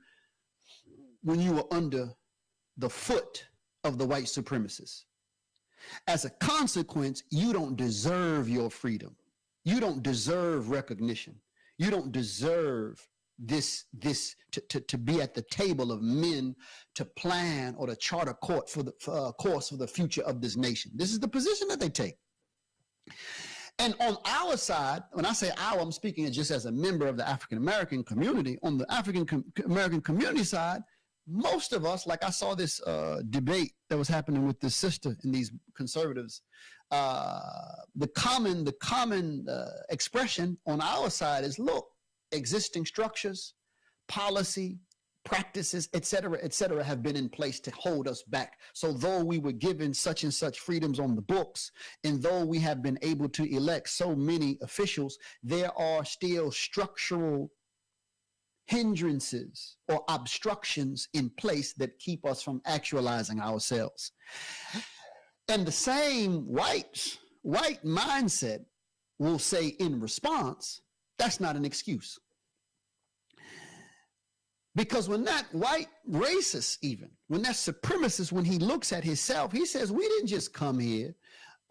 when you were under the foot of the white supremacists. As a consequence, you don't deserve your freedom. You don't deserve recognition. You don't deserve to be at the table of men to plan or to chart a course for the future of this nation. This is the position that they take. And on our side, when I say our, I'm speaking just as a member of the African American community. On the African American community side, most of us, like I saw this debate that was happening with this sister and these conservatives. The common expression on our side is, look, existing structures, policy, practices, et cetera, have been in place to hold us back. So though we were given such and such freedoms on the books, and though we have been able to elect so many officials, there are still structural hindrances or obstructions in place that keep us from actualizing ourselves. And the same white mindset will say in response, that's not an excuse. Because when that white racist, even when that supremacist, when he looks at himself, he says, we didn't just come here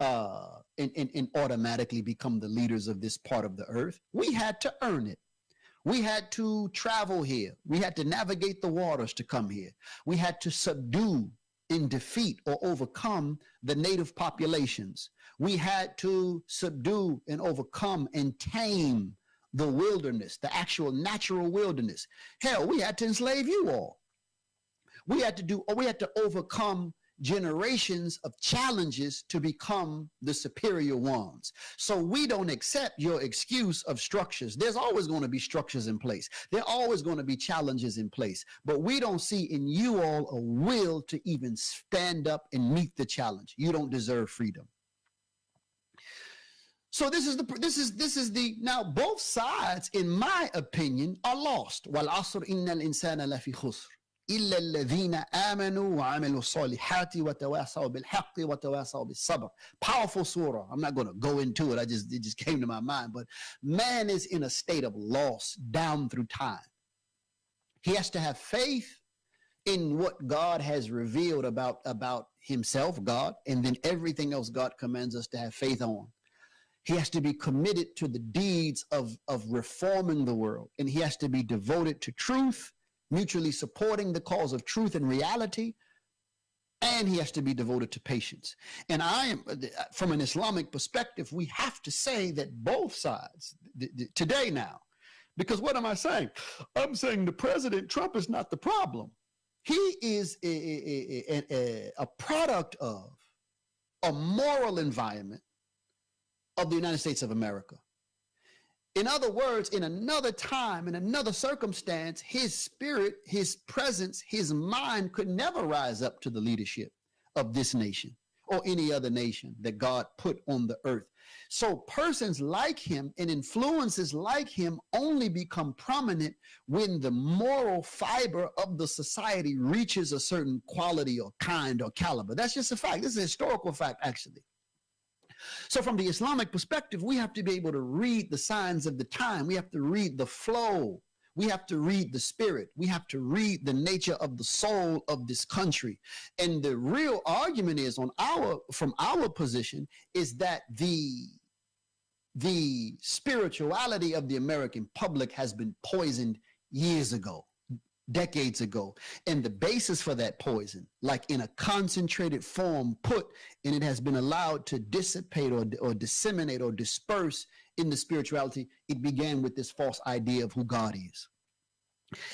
and automatically become the leaders of this part of the earth. We had to earn it. We had to travel here. We had to navigate the waters to come here. We had to subdue and defeat or overcome the native populations. We had to subdue and overcome and tame the wilderness, the actual natural wilderness. Hell, we had to enslave you all. We had to overcome generations of challenges to become the superior ones. So we don't accept your excuse of structures. There's always going to be structures in place. There are always going to be challenges in place, but we don't see in you all a will to even stand up and meet the challenge. You don't deserve freedom. So this is the now both sides, in my opinion, are lost. Wal asr innal insana lafi khusr. إلا الذين آمنوا وعملوا الصالحات وتواصوا بالحق وتواصوا بالصبر. Powerful surah. I'm not going to go into it. It just came to my mind. But man is in a state of loss down through time. He has to have faith in what God has revealed about himself, God, and then everything else God commands us to have faith on. He has to be committed to the deeds of reforming the world, and he has to be devoted to truth, mutually supporting the cause of truth and reality, and he has to be devoted to patience. And from an Islamic perspective, we have to say that both sides, today now, because what am I saying? I'm saying the President Trump is not the problem. He is a product of a moral environment of the United States of America. In other words, in another time, in another circumstance, his spirit, his presence, his mind could never rise up to the leadership of this nation or any other nation that God put on the earth. So persons like him and influences like him only become prominent when the moral fiber of the society reaches a certain quality or kind or caliber. That's just a fact. This is a historical fact, actually. So from the Islamic perspective, we have to be able to read the signs of the time. We have to read the flow. We have to read the spirit. We have to read the nature of the soul of this country. And the real argument is from our position is that the spirituality of the American public has been poisoned years ago, decades ago. And the basis for that poison, like in a concentrated form put, and it has been allowed to dissipate or disseminate or disperse in the spirituality, it began with this false idea of who God is.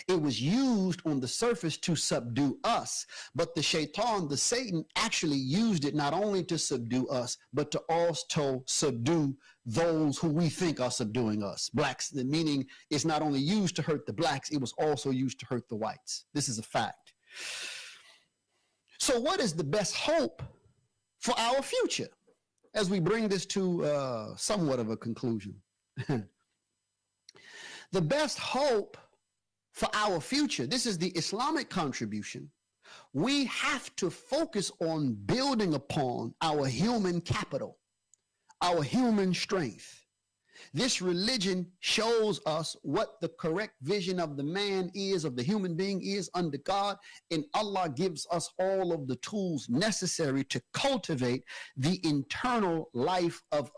It was used on the surface to subdue us, but the shaitan, the Satan, actually used it not only to subdue us, but to also subdue those who we think are subduing us. Blacks, the meaning is not only used to hurt the blacks, it was also used to hurt the whites. This is a fact. So what is the best hope for our future as we bring this to somewhat of a conclusion? The best hope for our future, this is the Islamic contribution. We have to focus on building upon our human capital, our human strength. This religion shows us what the correct vision of the man is, of the human being is under God, and Allah gives us all of the tools necessary to cultivate the internal life of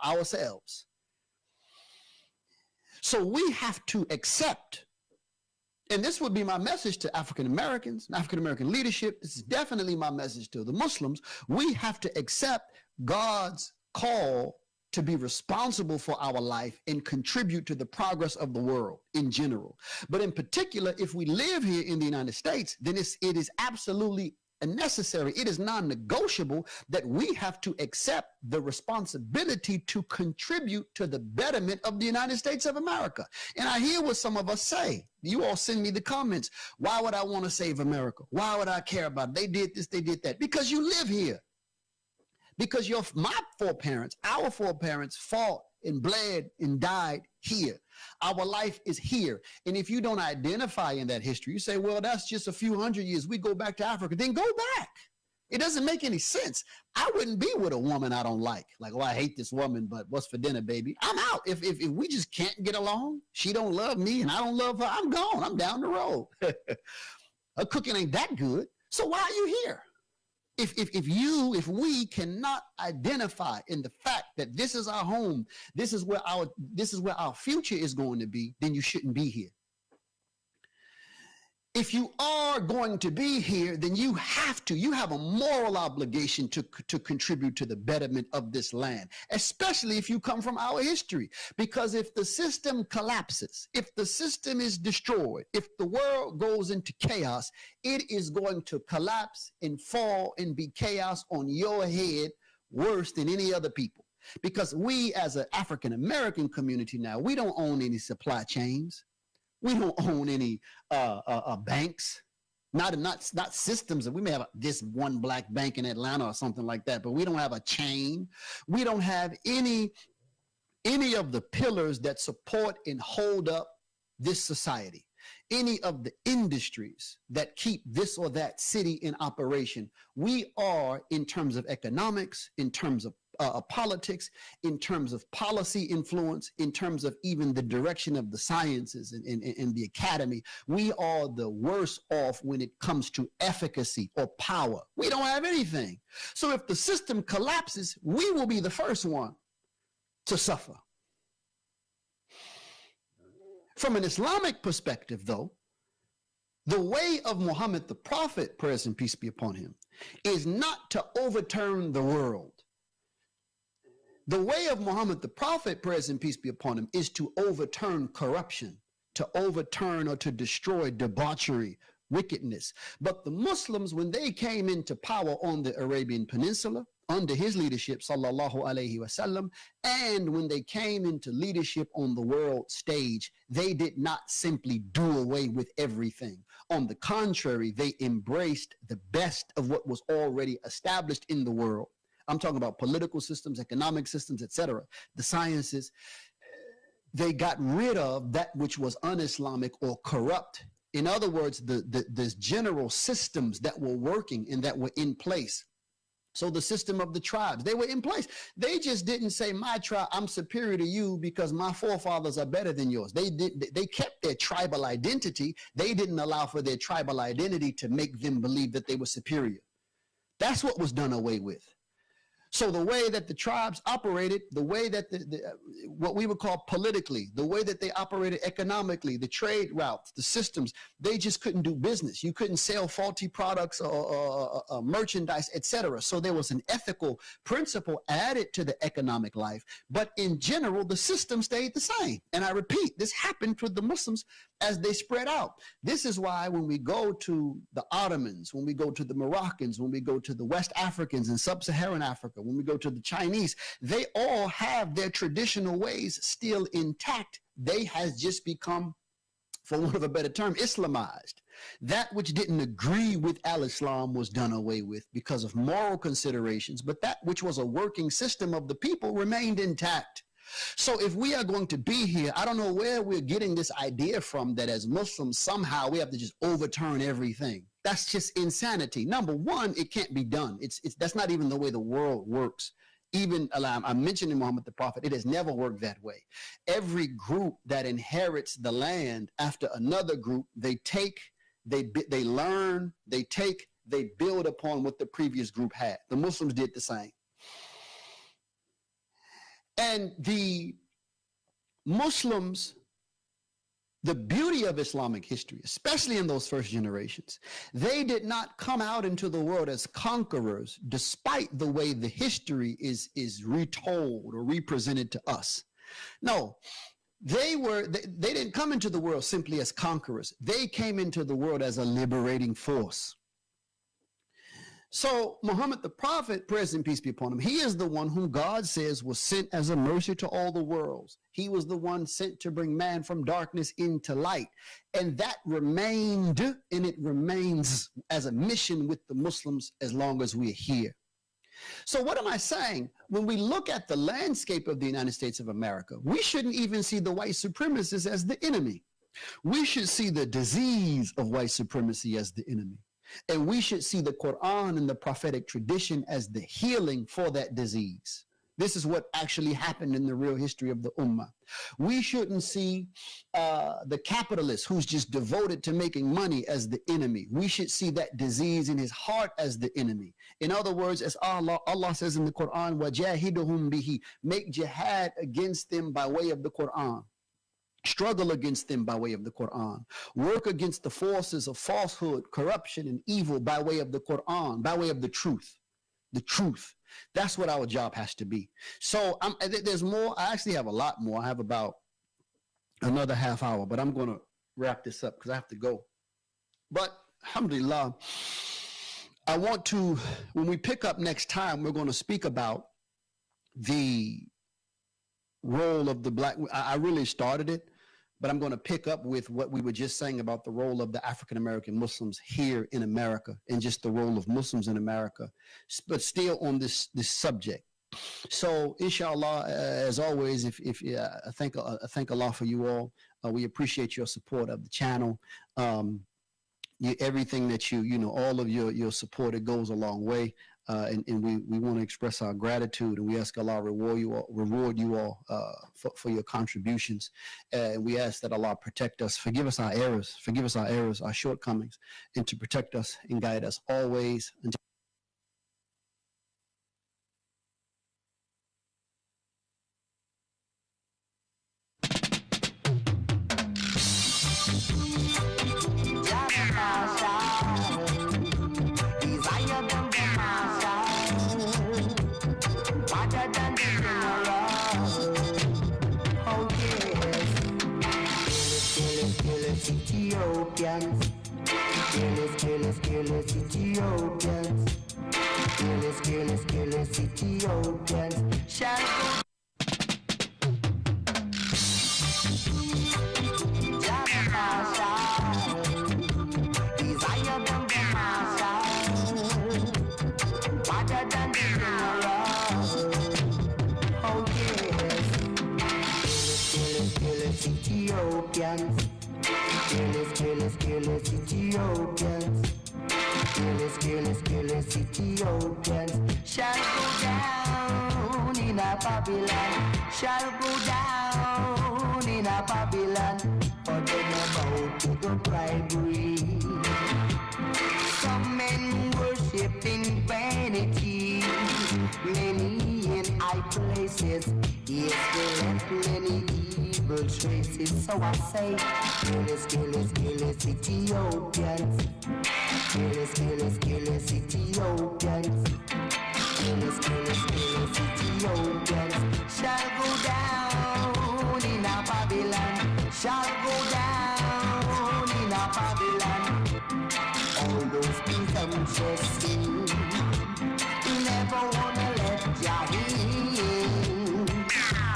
ourselves. So we have to accept, and this would be my message to African Americans, African American leadership. This is definitely my message to the Muslims. We have to accept God's call to be responsible for our life and contribute to the progress of the world in general. But in particular, if we live here in the United States, then it is absolutely necessary. It is non-negotiable that we have to accept the responsibility to contribute to the betterment of the United States of America. And I hear what some of us say. You all send me the comments. Why would I want to save America? Why would I care about it? They did this, they did that. Because you live here. Because my foreparents, our foreparents fought and bled and died here. Our life is here. And if you don't identify in that history, you say, well, that's just a few hundred years. We go back to Africa. Then go back. It doesn't make any sense. I wouldn't be with a woman I don't like. Like, oh, I hate this woman, but what's for dinner, baby? I'm out. If we just can't get along, she don't love me and I don't love her, I'm gone. I'm down the road. Her cooking ain't that good. So why are you here? If we cannot identify in the fact that this is our home, this is where our future is going to be, then you shouldn't be here. If you are going to be here, then you have a moral obligation to contribute to the betterment of this land, especially if you come from our history. Because if the system collapses, if the system is destroyed, if the world goes into chaos, it is going to collapse and fall and be chaos on your head worse than any other people. Because we as an African American community now, we don't own any supply chains. We don't own any banks, not systems. We may have this one black bank in Atlanta or something like that, but we don't have a chain. We don't have any of the pillars that support and hold up this society. any of the industries that keep this or that city in operation. We are, in terms of economics, in terms of politics, in terms of policy influence, in terms of even the direction of the sciences and the academy, we are the worst off when it comes to efficacy or power. We don't have anything. So if the system collapses, we will be the first one to suffer. From an Islamic perspective, though, the way of Muhammad the Prophet, praise and peace be upon him, is not to overturn the world. The way of Muhammad the Prophet, praise and peace be upon him, is to overturn corruption, to overturn or to destroy debauchery, wickedness. But the Muslims, when they came into power on the Arabian Peninsula, under his leadership, sallallahu alaihi wasallam, and when they came into leadership on the world stage, they did not simply do away with everything. On the contrary, they embraced the best of what was already established in the world. I'm talking about political systems, economic systems, etc., the sciences. They got rid of that which was un-Islamic or corrupt. In other words, the general systems that were working and that were in place. So the system of the tribes, they were in place. They just didn't say, my tribe, I'm superior to you because my forefathers are better than yours. They kept their tribal identity. They didn't allow for their tribal identity to make them believe that they were superior. That's what was done away with. So the way that the tribes operated, the way that what we would call politically, the way that they operated economically, the trade routes, the systems, they just couldn't do business. You couldn't sell faulty products or merchandise, etc. So there was an ethical principle added to the economic life. But in general, the system stayed the same. And I repeat, this happened with the Muslims as they spread out. This is why when we go to the Ottomans, when we go to the Moroccans, when we go to the West Africans and Sub-Saharan Africa, when we go to the Chinese, they all have their traditional ways still intact. They has just become, for want of a better term, Islamized. That which didn't agree with al-Islam was done away with because of moral considerations, but that which was a working system of the people remained intact. So if we are going to be here, I don't know where we're getting this idea from that as Muslims, somehow we have to just overturn everything. That's just insanity. Number one, it can't be done. That's not even the way the world works. Even I'm mentioning Muhammad the Prophet, it has never worked that way. Every group that inherits the land after another group, they learn, they build upon what the previous group had. The Muslims did the same. And the Muslims, the beauty of Islamic history, especially in those first generations, they did not come out into the world as conquerors, despite the way the history is retold or represented to us. No, they didn't come into the world simply as conquerors. They came into the world as a liberating force. So Muhammad the Prophet, praise and peace be upon him, he is the one whom God says was sent as a mercy to all the worlds. He was the one sent to bring man from darkness into light. And that remained, and it remains as a mission with the Muslims as long as we're here. So what am I saying? When we look at the landscape of the United States of America, we shouldn't even see the white supremacists as the enemy. We should see the disease of white supremacy as the enemy. And we should see the Quran and the prophetic tradition as the healing for that disease. This is what actually happened in the real history of the Ummah. We shouldn't see the capitalist who's just devoted to making money as the enemy. We should see that disease in his heart as the enemy. In other words, as Allah says in the Quran, وَجَاهِدُهُمْ بِهِ, make jihad against them by way of the Quran. Struggle against them by way of the Quran. Work against the forces of falsehood, corruption, and evil by way of the Quran, by way of the truth. The truth. That's what our job has to be. So there's more. I actually have a lot more. I have about another half hour, but I'm going to wrap this up because I have to go. But alhamdulillah, I want to, when we pick up next time, we're going to speak about the role of the black. I really started it, but I'm going to pick up with what we were just saying about the role of the African-American Muslims here in America and just the role of Muslims in America, but still on this subject. So inshallah, as always, I thank Allah for you all. We appreciate your support of the channel. Everything that all of your support, it goes a long way. And we want to express our gratitude, and we ask Allah reward you all for your contributions. And we ask that Allah protect us, forgive us our errors, our shortcomings, and to protect us and guide us always until Ethiopians, careless Ethiopians, careless Ethiopians shall go. Ethiopians, careless Ethiopians, careless Ethiopians shall go down in a Babylon, shall go down in a Babylon, for them about to go bribery. Some men worshiping vanity, many in high places, yes, they left many evil traces. So I say, careless Ethiopians, careless Ethiopians, careless Ethiopians shall go down in a Babylon, shall go down in a Babylon. All those presumptuous sins, you never wanna let ya in.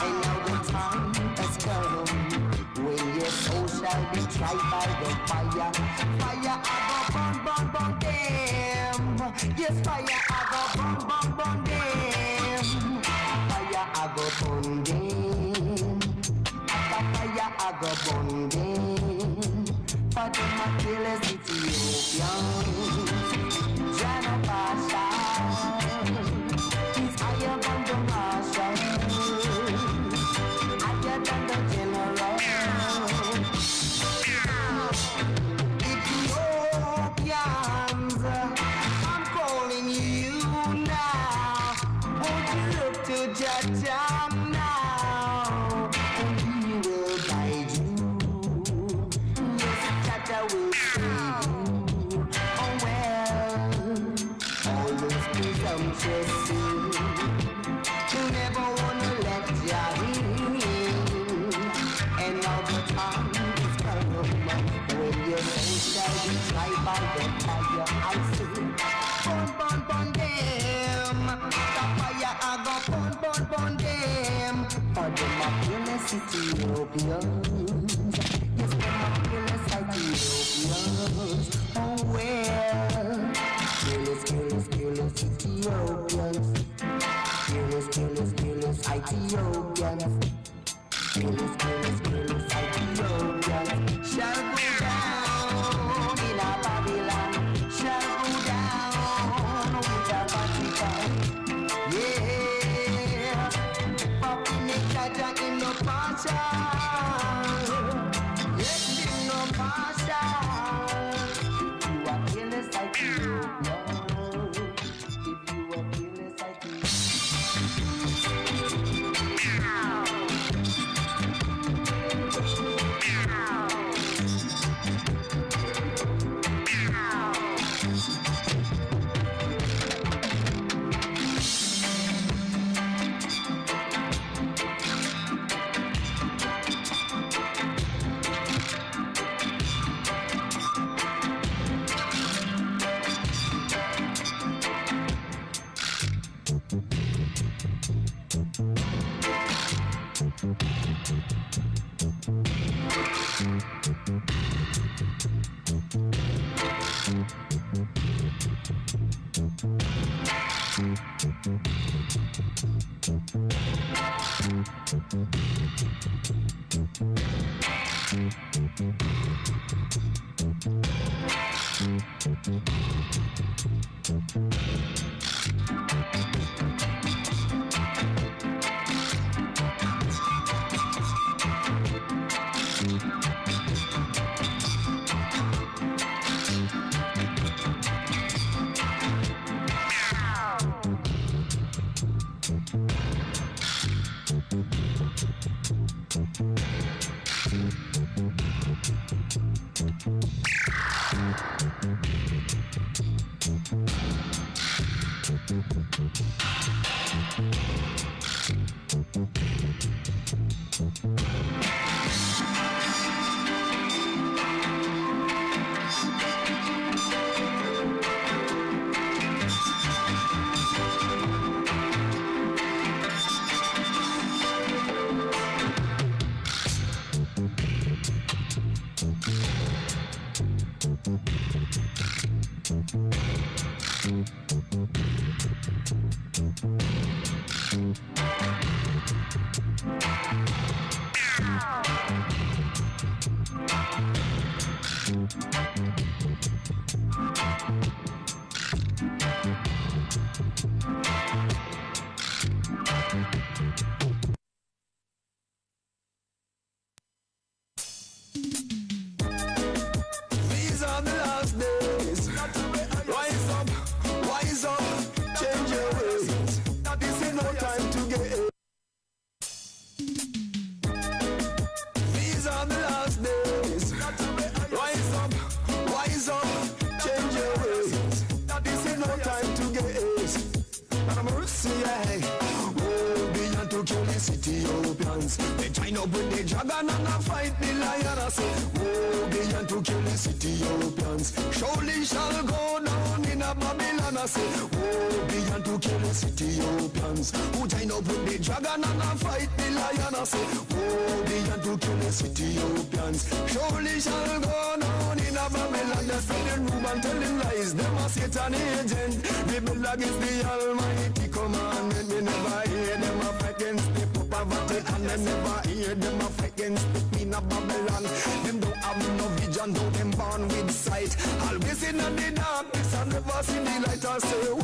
And now the time has come when your soul shall be tried by the fire. Fire I go burn them. Yes, fire I go burn them. Fire I go burn them. Fire I go burn them. For them a careless Ethiopians, Jana Pasha is higher than the marshal, higher than the general. Ethiopians, I'm calling you now. Won't you look to Jah now, and he will guide you. Yes, Jah will save you. Oh well, all those presumptuous sins, you never wanna let Jah in. And now the time is come when your soul shall be tried by the fire. I say, burn them. The fire I go burn them. For them are careless Ethiopians. Yes, them are careless Ethiopians. Oh well, careless Ethiopians. Careless Ethiopians. Careless Ethiopians shall go down in a Babylon, shall go down with a Vatican. Yeah, Papi make Jaja in no passion. Yes, in no passion. You are careless Ethiopians. If you are careless Ethiopians. These are the last days. Rise up, change your ways. This is no time to get. These are the last days. Rise up, change your ways. This is no time to get. And mercy, oh, beyond to kill the Ethiopians. They join up with the dragon and I fight the lion. I say, oh, beyond to kill the Ethiopians. Surely shall go down in a Babylon. I say, oh, beyond to kill the Ethiopians. Who join up with the dragon and I fight the lion. I say, oh, beyond to kill the Ethiopians. Surely shall go down in a Babylon. They spread the room and telling lies. Them a Satan agent. Rebel against the Almighty commandment. We never hear them a fight against the poverty. And they never hear them a fight against the queen of Babylon. Them don't have no vision, though them born with sight. Always in the darkness and never see the light. I say, oh,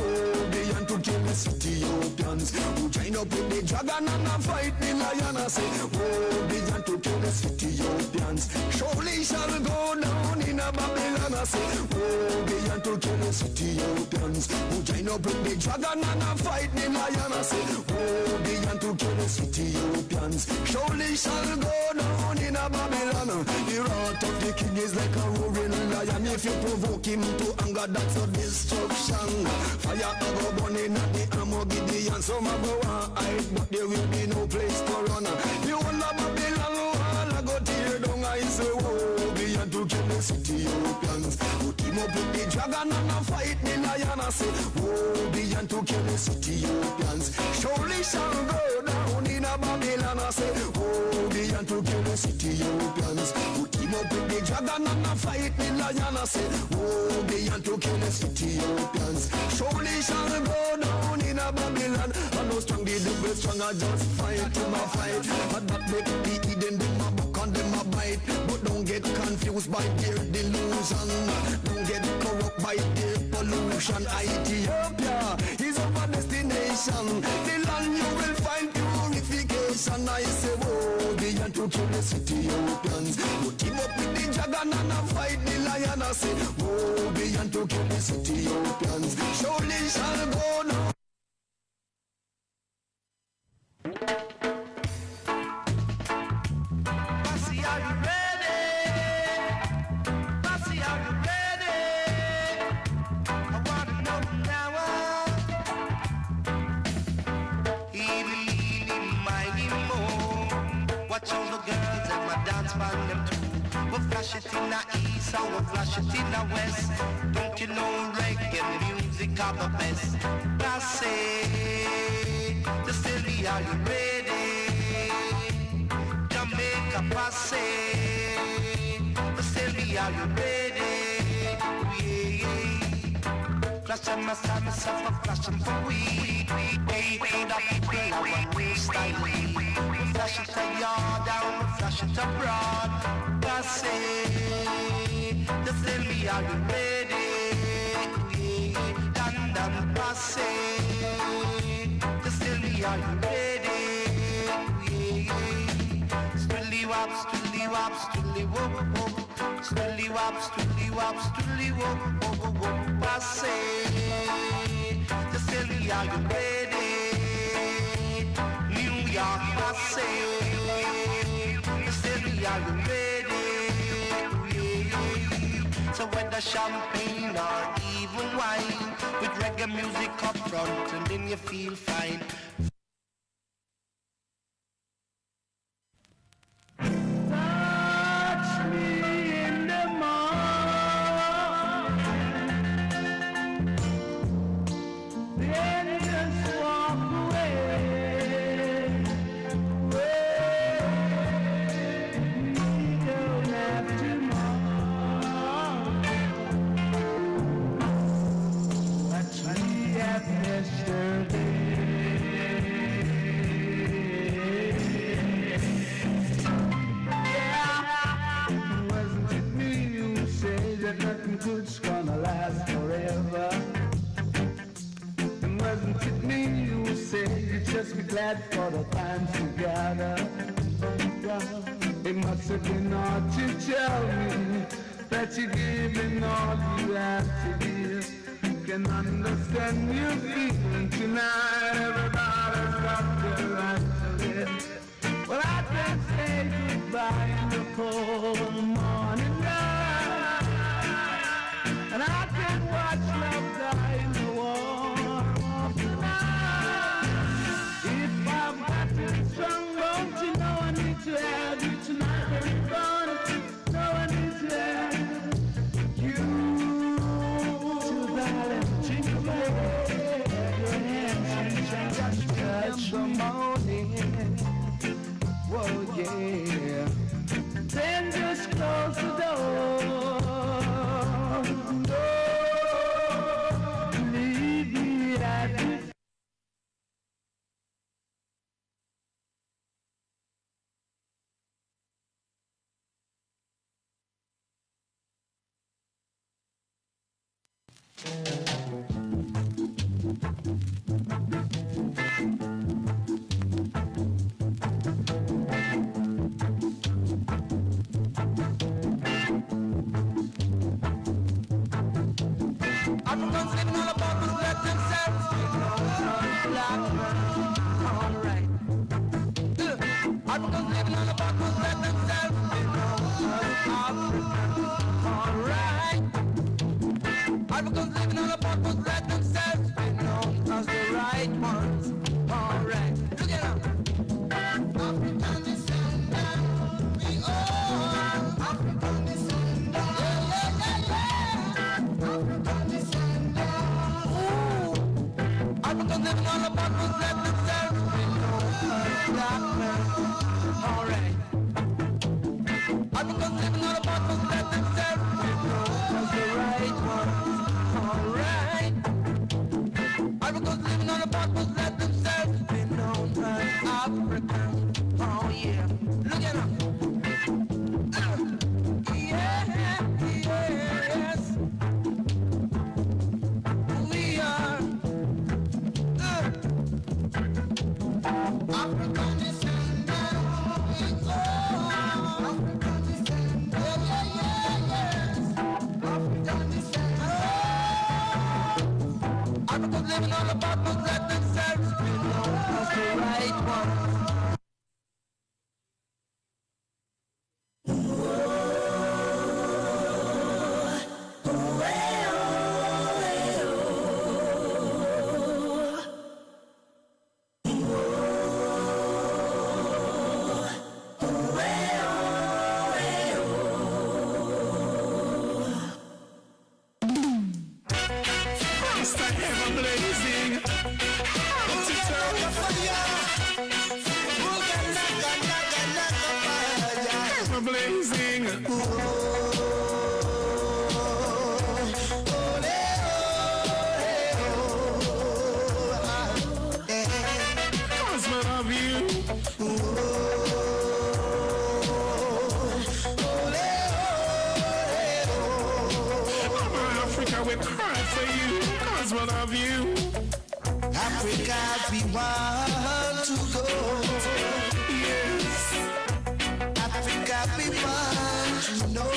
beyond to kill the Ethiopians. Who join up with the dragon and a fight the lion. I say, oh, beyond to kill the Ethiopians. Surely shall go down in a Babylon. I say, oh, beyond to kill the Ethiopians. Who join up with the dragon and a fight the lion. I say, oh, beyond to kill the Ethiopians. Surely shall go down in a Babylon. The wrath of the king is like a roaring lion. If you provoke him to anger, that's a destruction. Fire go burning at the Armageddon. Some a go and hide, but there will be no place to run. The whole of Babylon wall a go tear down. I say, oh, beyond to kill the Ethiopians. Put him up with the dragon and a fight the lion. I say, oh, beyond to kill the Ethiopians. Surely shall go down in a Babylon. I say, oh, beyond to kill the Ethiopians. Put him up with the dragon and a fight the lion. I say, oh, beyond to kill the Ethiopians. Surely shall go down in a Babylon. I know strong the devil strong, I just fight to my fight. But that make the hidden them a buck and them a bite. But don't get confused by their delusion. Don't get corrupt by their pollution. Ethiopia is our destination. The land you will find purification. I say, oh, beyond to kill the Ethiopians. Put him up with the dragon and a fight the lion. I say, oh, beyond to kill the Ethiopians. Surely shall go down. Passy, are you ready? Passy, are you ready? I want to know now. Mighty more. Watch all the girls and my dance band them too. We'll flash it in the east and we'll flash it in the west. Don't you know reggae music are the best? I say, just tell me, are you ready? Jamaica passe. Just tell me, are you ready? Yeah. Flash and my style, myself a flash and for we. Hey, the people I want we style. Flash it a yard down, flash it abroad. passe. Just tell me, are you ready? London passe. Just tell me, are you ready? Strilly wop, strilly wop, strilly wop wop. Strilly wop, strilly wop, strilly wop wop wop. Passe. Just tell me, are you ready? New York passe. Just tell me, are you ready? So whether champagne or even wine, with reggae music up front, and then you feel fine. Touch me in the morning, then just walk away. You don't have tomorrow. Touch me at yesterday. Wasn't it me who said that nothing good's gonna last forever? And wasn't it me who said you'd just be glad for the times together? It must have been hard to tell me that you're giving all you have to give. Can understand you feeling tonight. Everybody's got their right to live. Well, I can say goodbye in the cold morning light, and I can watch love die in the warm of the night. If I've got to be strong, don't you know I need to have you tonight? When you're gone, know I need to have you. To that and drink away your hands and touch the morning. Whoa, yeah. Then just close the door. No, leave me at the Africans living all about us, let themselves be known. Black man, alright. Africans living all about us, let themselves be known. African, alright. Africans living all about us, let themselves be known as the right ones. Alright. Look at them. African descendant, we all African descendant. Yeah, yeah, yeah, yeah. African descendant. Ooh. Africans living all about us, let themselves be known as black men. Alright. Africans living all about us, let themselves be known as the right ones. Alright. Africans living all about us, let themselves be known as African. Oh yeah. Look at them. Yeah, yes. We are African descendants. We go. African descendants. Yeah, yeah, yeah. Africa, we cry for you, cause we love you. Africa, we want to go. Yes, Africa, we want to know.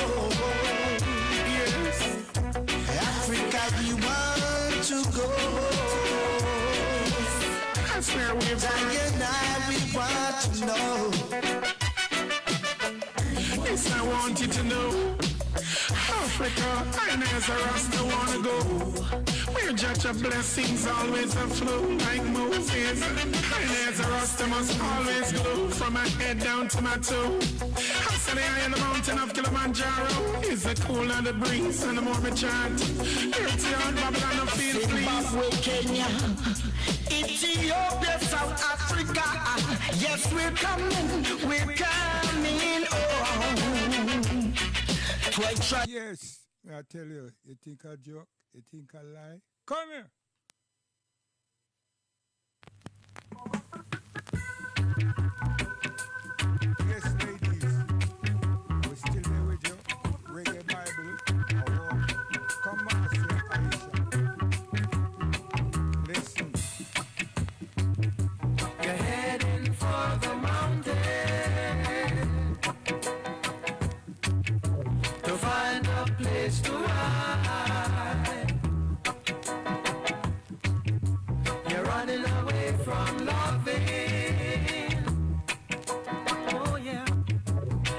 yes. Africa, we want to go. That's where we're from. And I, we want to know. Yes, I want you to know. Africa, I as a Rasta wanna go. Where judge of blessings always a flow like Moses. I as a Rasta must always glow from my head down to my toe. I said the high on the mountain of Kilimanjaro is the cool of the breeze and the more we chant. Dirty on Babylon of field please. Zimbabwe, Kenya, Ethiopia, South Africa. Yes, we're coming, oh. Try. Yes, I tell you, you think I joke, you think I lie. Come here. Yes, ladies, we're still there with you. Reggae Bible, our come on, say Aisha. Listen. You're heading for the mountain to find a place to hide. You're running away from loving. Oh yeah,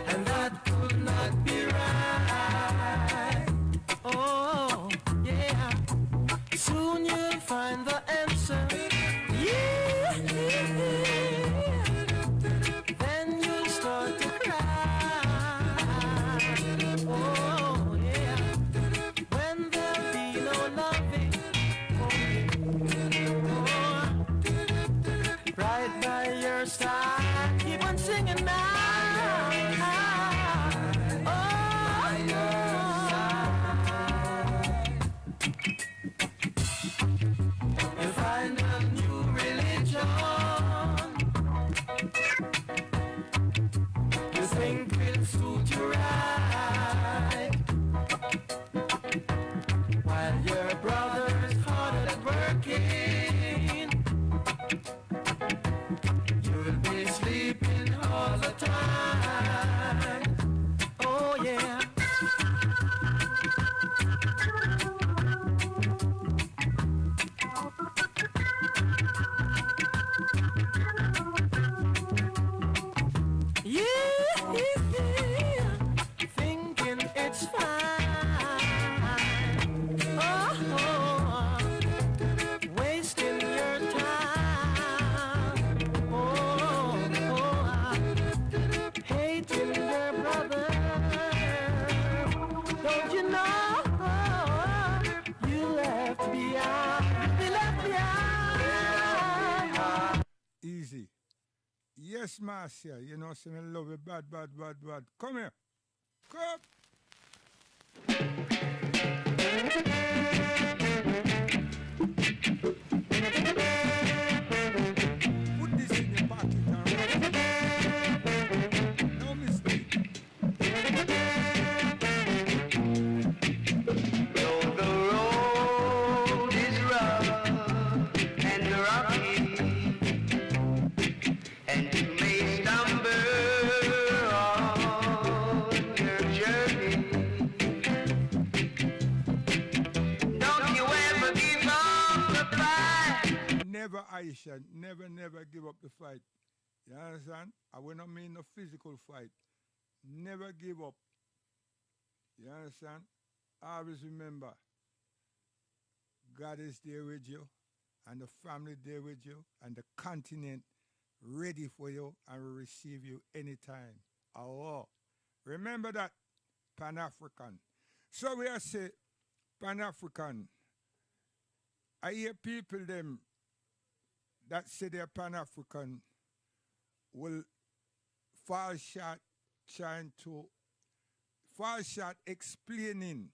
and that could not be right. Oh yeah, soon you'll find the answer. Yeah, then you'll start to cry. Oh yeah, when there'll be no loving. Oh, right by your side, keep on singing now. You'll find a new religion. You think will suit you right, while your brother's hard at working. You'll be sleeping all the time. Oh yeah. Yeah, thinking it's fine. Oh, wasting your time. Oh, hating your brother. Don't you know you left behind? You left behind. Easy. Yes, Marcia, you know, say I love you bad. Come here. Come. Put this in your pocket and run. No mistake. Though the road is rough and rocky, and you may stumble on your journey, don't you ever give up the fight. Never, Aisha, never give up the fight. You understand? I will not mean no physical fight. Never give up. You understand? Always remember, God is there with you, and the family there with you, and the continent ready for you and will receive you anytime. Allah. Remember that, Pan-African. So we are say, Pan-African. I hear people them that say they're Pan-African will fall short explaining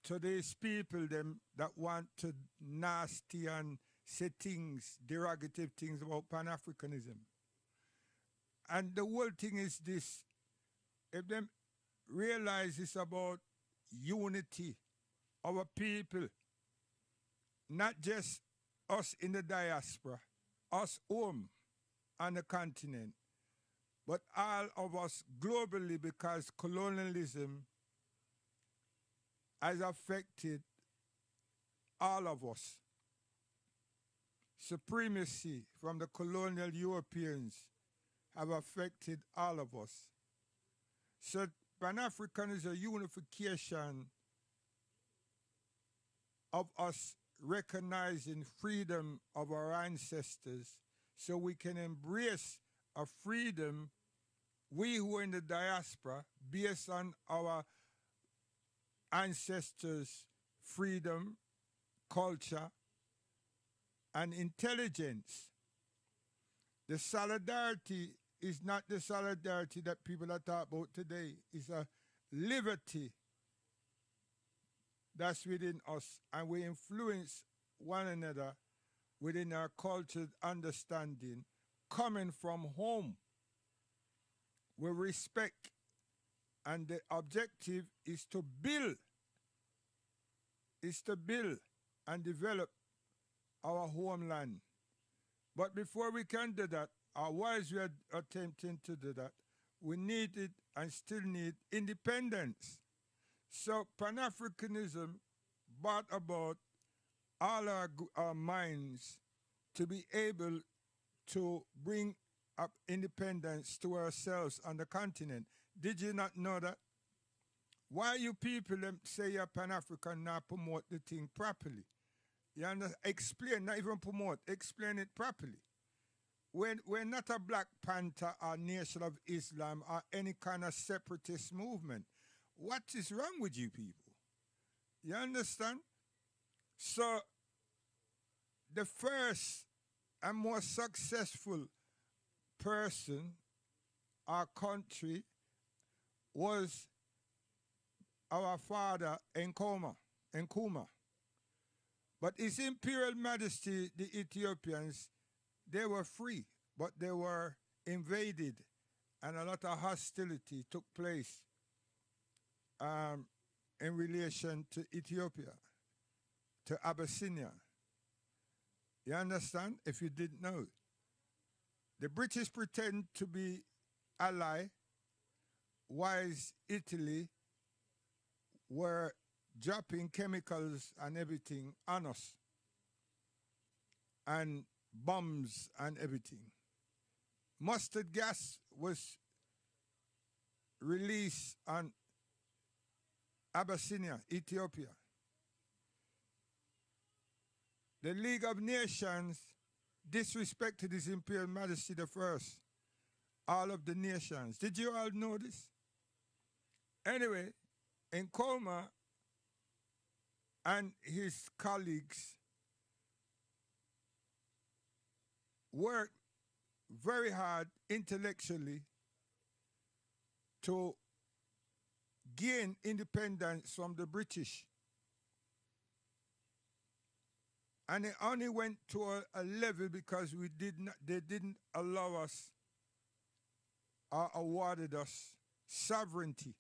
to these people them that want to nasty and say things, derogative things about Pan-Africanism. And the whole thing is this: if them realize it's about unity our people, not just us in the diaspora, us home on the continent, but all of us globally, because colonialism has affected all of us. Supremacy from the colonial Europeans have affected all of us. So Pan-African is a unification of us recognizing freedom of our ancestors so we can embrace a freedom, we who are in the diaspora, based on our ancestors' freedom, culture, and intelligence. The solidarity is not the solidarity that people are talking about today. It's a liberty that's within us, and we influence one another within our cultured understanding coming from home. We respect, and the objective is to build and develop our homeland. But before we can do that, or whilst we are attempting to do that, we needed and still need independence. So Pan-Africanism brought about all our minds to be able to bring up independence to ourselves on the continent. Did you not know that? Why you people say you're Pan-African not promote the thing properly? You understand? Explain, not even promote, explain it properly. We're not a Black Panther or Nation of Islam or any kind of separatist movement. What is wrong with you people? You understand? So the first and most successful person or country was our father Nkrumah. But His Imperial Majesty, the Ethiopians, they were free, but they were invaded, and a lot of hostility took place in relation to Ethiopia, to Abyssinia. You understand? If you didn't know. The British pretend to be ally, whilst Italy were dropping chemicals and everything on us, and bombs and everything. Mustard gas was released on Abyssinia, Ethiopia. The League of Nations disrespected His Imperial Majesty the First, all of the nations. Did you all know this? Anyway, Nkrumah and his colleagues worked very hard intellectually to gain independence from the British. And it only went to a level because they didn't allow us or awarded us sovereignty.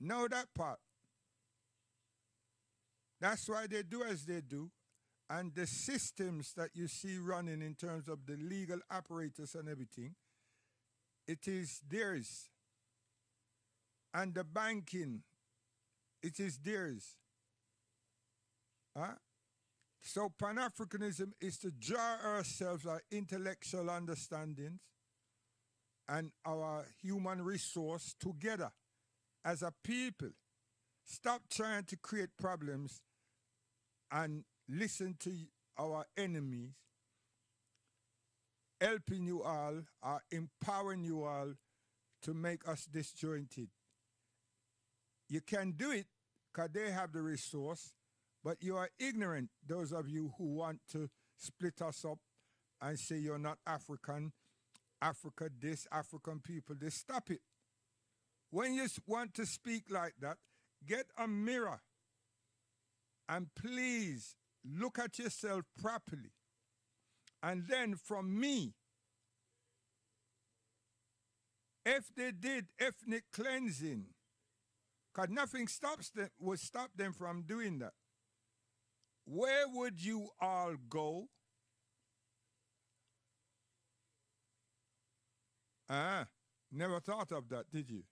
Know that part. That's why they do as they do. And the systems that you see running in terms of the legal apparatus and everything, it is theirs. And the banking, it is theirs. Huh? So Pan-Africanism is to draw ourselves, our intellectual understandings and our human resource together as a people. Stop trying to create problems and listen to our enemies, helping you all or empowering you all to make us disjointed. You can do it because they have the resource, but you are ignorant, those of you who want to split us up and say you're not African, Africa this, African people this. Stop it. When you want to speak like that, get a mirror and please look at yourself properly. And then from me, if they did ethnic cleansing Because nothing would stop them from doing that. Where would you all go? Never thought of that, did you?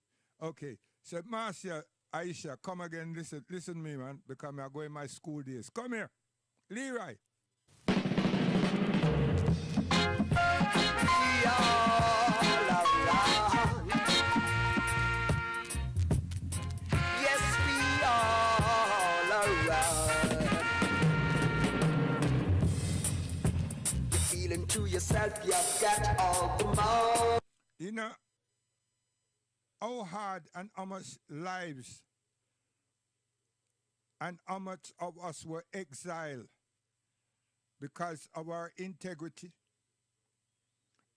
Okay. So, Marcia, Aisha, come again. Listen to me, man, because I'm going my school days. Come here. Leroy. We all around. Yes, we all around. You're feeling to yourself, you've got all the more. You know how hard and how much lives and how much of us were exiled because of our integrity.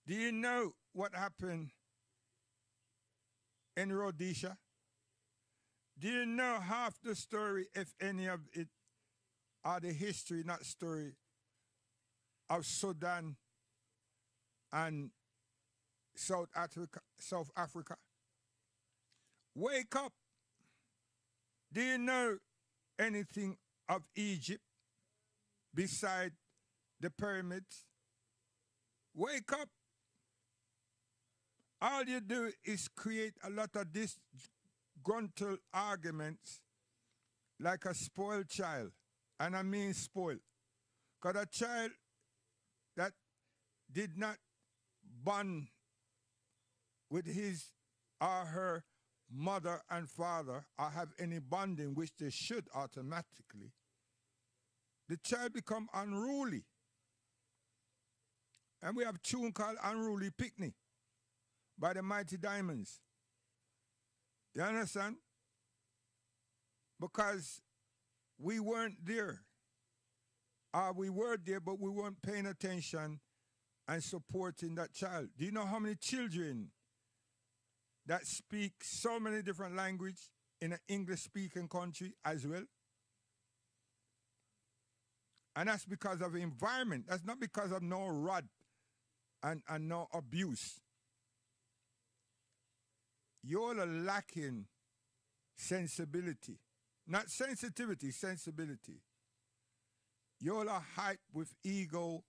Do you know what happened in Rhodesia? Do you know half the story, if any of it, or the history, not story, of Sudan and South Africa? Wake up. Do you know anything of Egypt beside the pyramids? Wake up. All you do is create a lot of disgruntled arguments like a spoiled child. And I mean spoiled. Because a child that did not bond with his or her mother and father or have any bonding, which they should automatically, the child become unruly. And we have a tune called Unruly Picnic by the Mighty Diamonds. You understand? Because we weren't there. Or we were there, but we weren't paying attention and supporting that child. Do you know how many children that speak so many different languages in an English-speaking country as well? And that's because of the environment. That's not because of no rod and no abuse. You're lacking sensibility. Not sensitivity, sensibility. You're hyped with ego,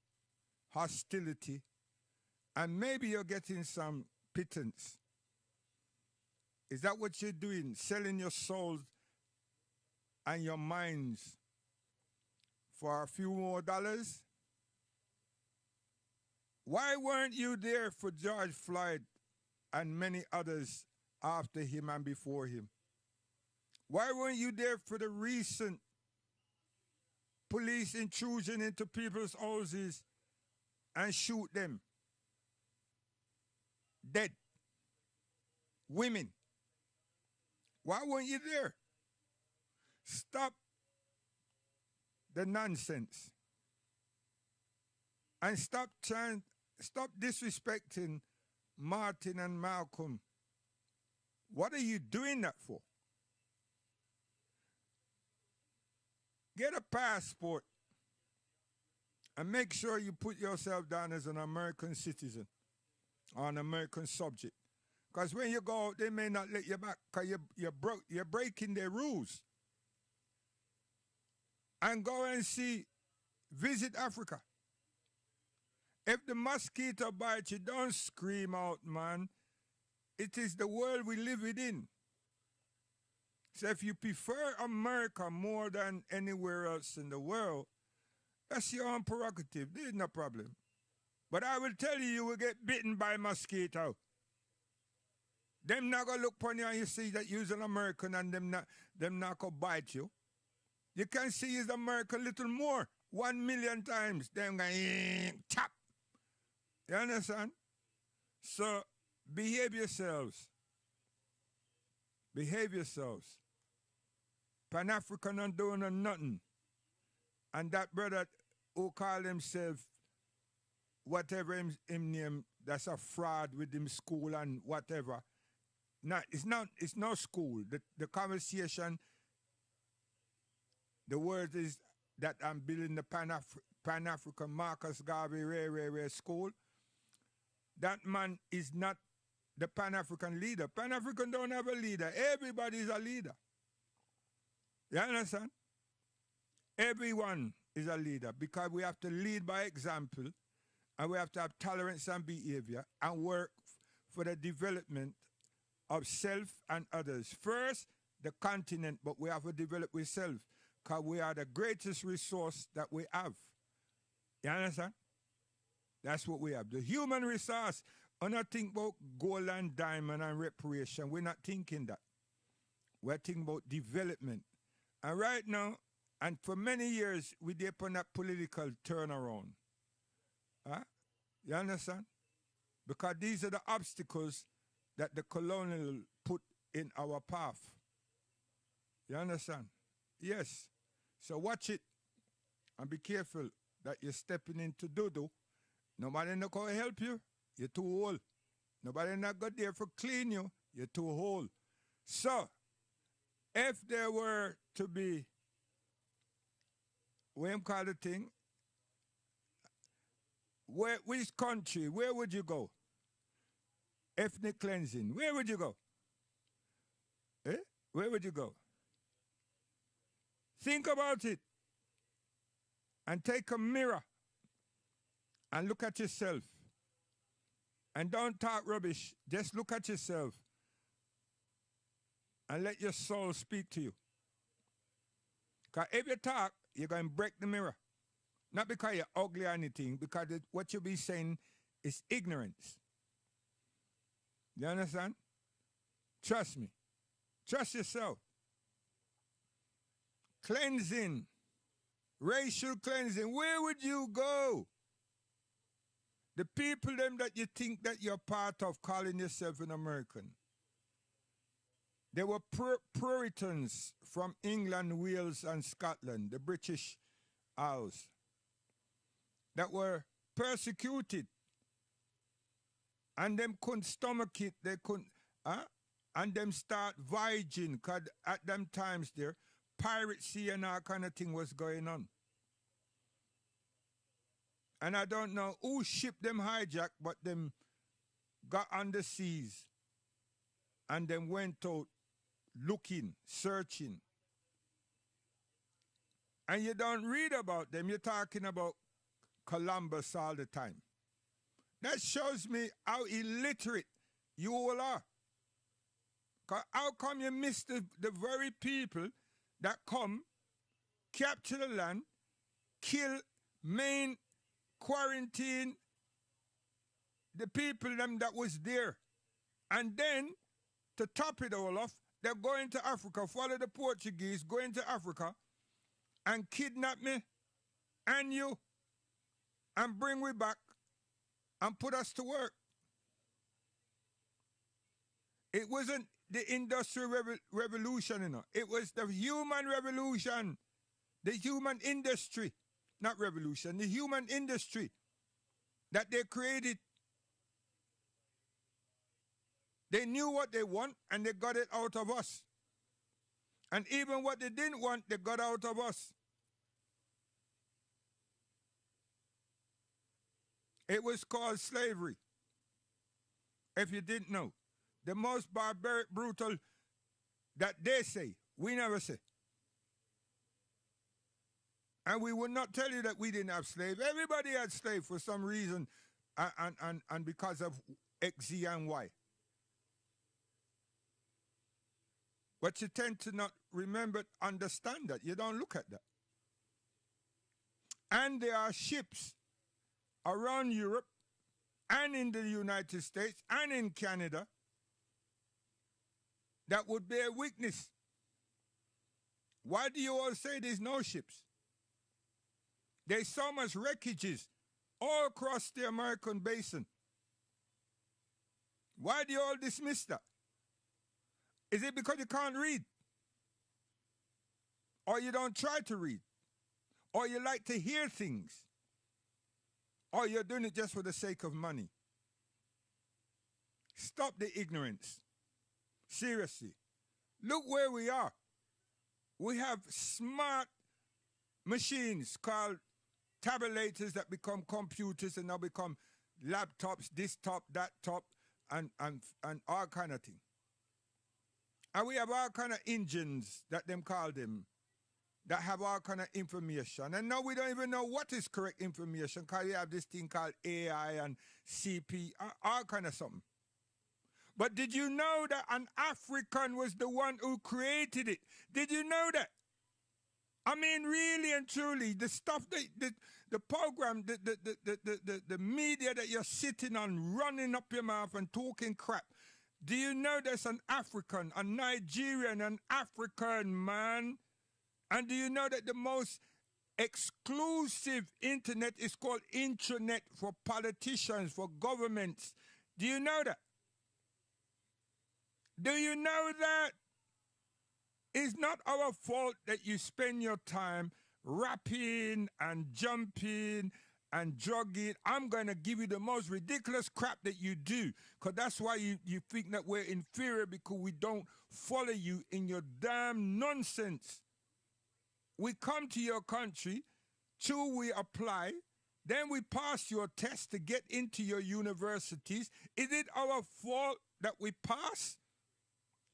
hostility, and maybe you're getting some pittance. Is that what you're doing? Selling your souls and your minds for a few more dollars? Why weren't you there for George Floyd and many others after him and before him? Why weren't you there for the recent police intrusion into people's houses and shoot them dead? Women. Why weren't you there? Stop the nonsense. And stop disrespecting Martin and Malcolm. What are you doing that for? Get a passport and make sure you put yourself down as an American citizen or an American subject. Because when you go out, they may not let you back because you're breaking their rules. And go and visit Africa. If the mosquito bites you, don't scream out, man. It is the world we live within. So if you prefer America more than anywhere else in the world, that's your own prerogative. There's no problem. But I will tell you, you will get bitten by a mosquito. Them not gonna look upon you and you see that you're an American and them not gonna bite you. You can see you're American a little more, 1 million times. Them gonna chop. You understand? So behave yourselves. Behave yourselves. Pan-African and doing nothing. And that brother who call himself whatever him name, that's a fraud with him school and whatever. It's no school. The conversation, the word is that I'm building the Pan-African Marcus Garvey Rare School. That man is not the Pan-African leader. Pan-African don't have a leader. Everybody is a leader. You understand? Everyone is a leader because we have to lead by example and we have to have tolerance and behavior and work for the development of self and others. First, the continent, but we have to develop with self because we are the greatest resource that we have. You understand? That's what we have. The human resource. I'm not thinking about gold and diamond and reparation. We're not thinking that. We're thinking about development. And right now, and for many years, we did upon that political turnaround. Huh? You understand? Because these are the obstacles that the colonial put in our path. You understand? Yes. So watch it and be careful that you're stepping into doo-doo. Nobody not going to help you. You're too old. Nobody not got there for clean you. You're too old. So, if there were to be, what you call the thing, which country, where would you go? Ethnic cleansing, where would you go? Eh? Where would you go? Think about it. And take a mirror and look at yourself. And don't talk rubbish. Just look at yourself. And let your soul speak to you. Because if you talk, you're going to break the mirror. Not because you're ugly or anything, because what you'll be saying is ignorance. You understand? Trust me. Trust yourself. Cleansing. Racial cleansing. Where would you go? The people them that you think that you're part of calling yourself an American. They were Puritans from England, Wales, and Scotland, the British Isles, that were persecuted. And them couldn't stomach it, they couldn't, and them start voyaging, because at them times there, piracy and all kind of thing was going on. And I don't know who shipped them hijack, but them got on the seas and then went out looking, searching. And you don't read about them. You're talking about Columbus all the time. That shows me how illiterate you all are. How come you miss the very people that come, capture the land, kill, maim, quarantine the people them that was there, and then to top it all off, they're going to Africa, follow the Portuguese, going to Africa and kidnap me and you and bring we back and put us to work. It wasn't the Industrial Revolution, you know. It was the human revolution, the human industry. Not revolution, the human industry that they created. They knew what they want and they got it out of us. And even what they didn't want, they got out of us. It was called slavery. If you didn't know. The most barbaric, brutal that they say, we never say. And we would not tell you that we didn't have slaves. Everybody had slaves for some reason and because of X, Z, and Y. But you tend to not remember, understand that. You don't look at that. And there are ships around Europe and in the United States and in Canada that would bear witness. Why do you all say there's no ships? There's so much wreckages all across the American basin. Why do you all dismiss that? Is it because you can't read? Or you don't try to read? Or you like to hear things? Or you're doing it just for the sake of money? Stop the ignorance. Seriously. Look where we are. We have smart machines called tabulators that become computers and now become laptops, this top, that top, and all kind of thing. And we have all kind of engines that them call them, that have all kind of information. And now we don't even know what is correct information because you have this thing called AI and CP, all kind of something. But did you know that an African was the one who created it? Did you know that? I mean, really and truly, the stuff that the program, the media that you're sitting on, running up your mouth and talking crap. Do you know there's an African, a Nigerian, an African man? And do you know that the most exclusive internet is called intranet for politicians, for governments? Do you know that? Do you know that? It's not our fault that you spend your time rapping and jumping and drugging. I'm going to give you the most ridiculous crap that you do, because that's why you think that we're inferior, because we don't follow you in your damn nonsense. We come to your country, we apply, then we pass your test to get into your universities. Is it our fault that we pass?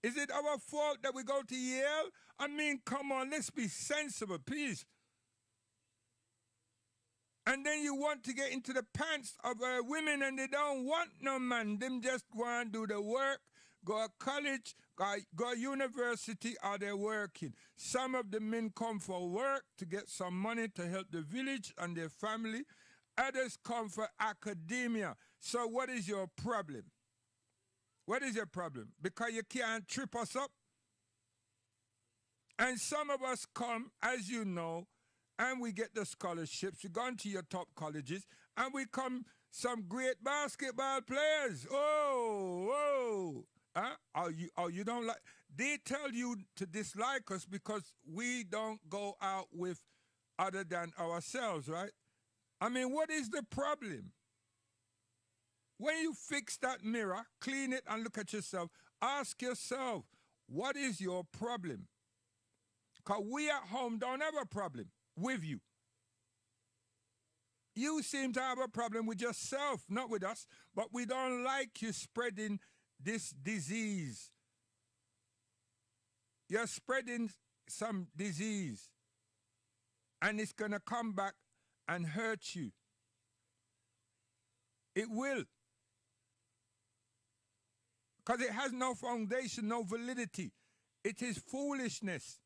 Is it our fault that we go to Yale? I mean, come on, let's be sensible, please. And then you want to get into the pants of women and they don't want no man. Them just want to do the work, go to college, go to university, or they're working. Some of the men come for work to get some money to help the village and their family. Others come for academia. So what is your problem? What is your problem? Because you can't trip us up? And some of us come, as you know, and we get the scholarships. We go into your top colleges, and we come some great basketball players. Oh. You don't like? They tell you to dislike us because we don't go out with other than ourselves, right? I mean, what is the problem? When you fix that mirror, clean it and look at yourself, ask yourself, what is your problem? Because we at home don't have a problem with you. You seem to have a problem with yourself, not with us, but we don't like you spreading this disease. You're spreading some disease, and it's going to come back and hurt you. It will. Because it has no foundation, no validity. It is foolishness.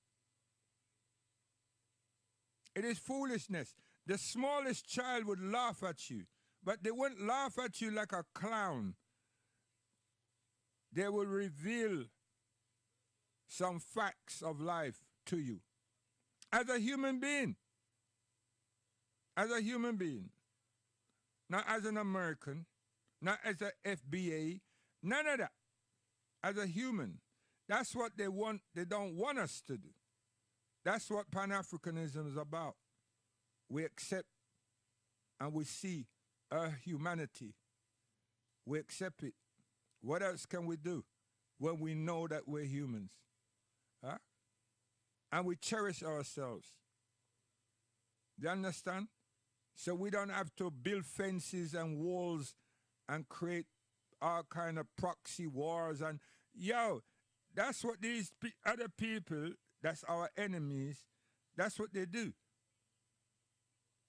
It is foolishness. The smallest child would laugh at you, but they won't laugh at you like a clown. They will reveal some facts of life to you. As a human being. As a human being. Not as an American. Not as a FBA. None of that. As a human. That's what they want. They don't want us to do. That's what Pan-Africanism is about. We accept and we see our humanity. We accept it. What else can we do when we know that we're humans? Huh? And we cherish ourselves. Do you understand? So we don't have to build fences and walls and create all kind of proxy wars. And, that's what these other people, that's our enemies, that's what they do.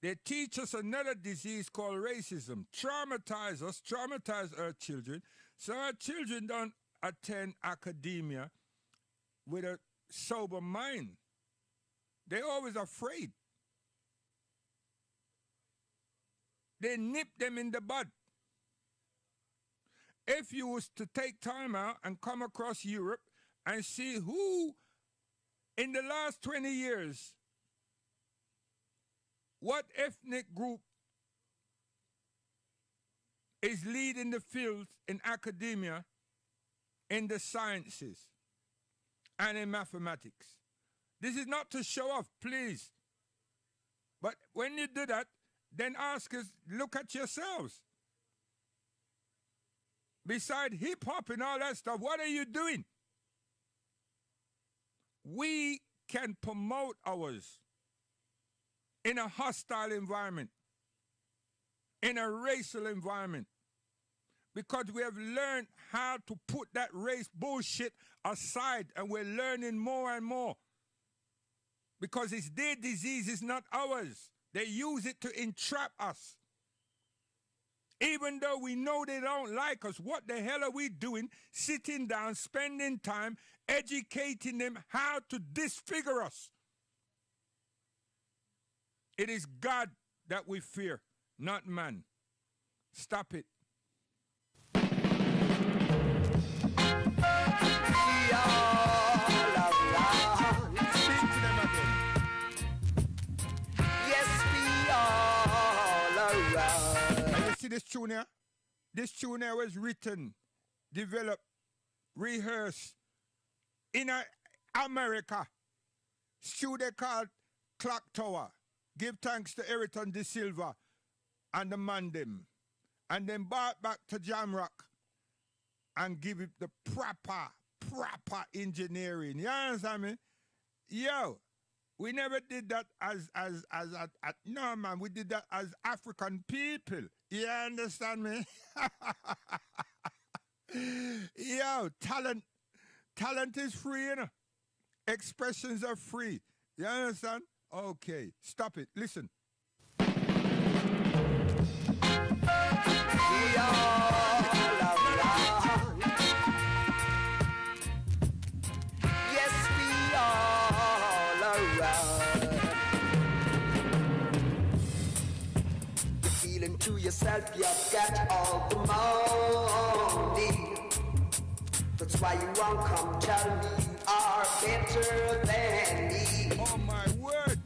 They teach us another disease called racism, traumatize us, traumatize our children, so our children don't attend academia with a sober mind. They're always afraid. They nip them in the bud. If you was to take time out and come across Europe and see who in the last 20 years, what ethnic group is leading the fields in academia, in the sciences, and in mathematics. This is not to show off, please. But when you do that, then ask us, look at yourselves. Beside hip-hop and all that stuff, what are you doing? We can promote ours in a hostile environment, in a racial environment, because we have learned how to put that race bullshit aside, and we're learning more and more. Because it's their disease, it's not ours. They use it to entrap us. Even though we know they don't like us, what the hell are we doing? Sitting down, spending time, educating them how to disfigure us. It is God that we fear, not man. Stop it. This tune here? This tune here was written, developed, rehearsed in America. Studio called Clock Tower. Give thanks to Ayrton De Silva and the man them. And then brought back to Jamrock and give it the proper engineering. You understand me? Yo, we never did that as no man, we did that as African people. You understand me? Yo, talent is free, you know. Expressions are free. You understand? Okay, stop it. Listen. To yourself, you've got all the money. That's why you won't come tell me you are better than me. Oh my word.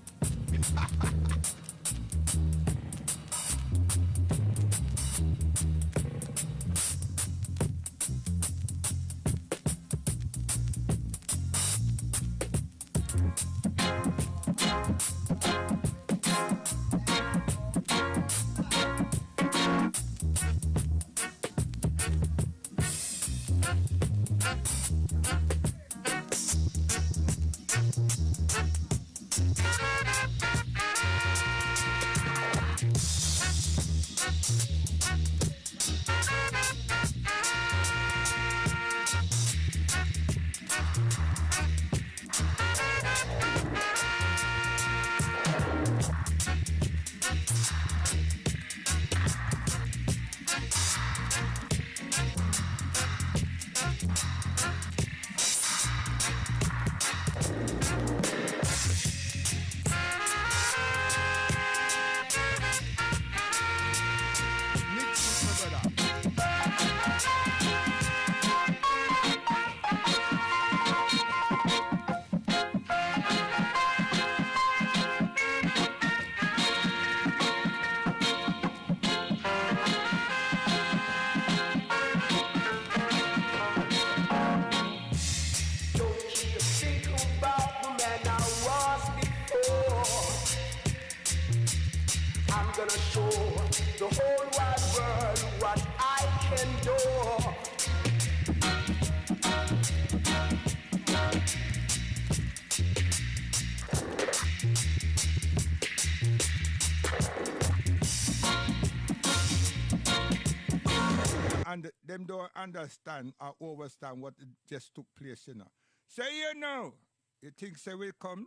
And them don't understand or overstand what just took place, you know. So you know, you think say we come?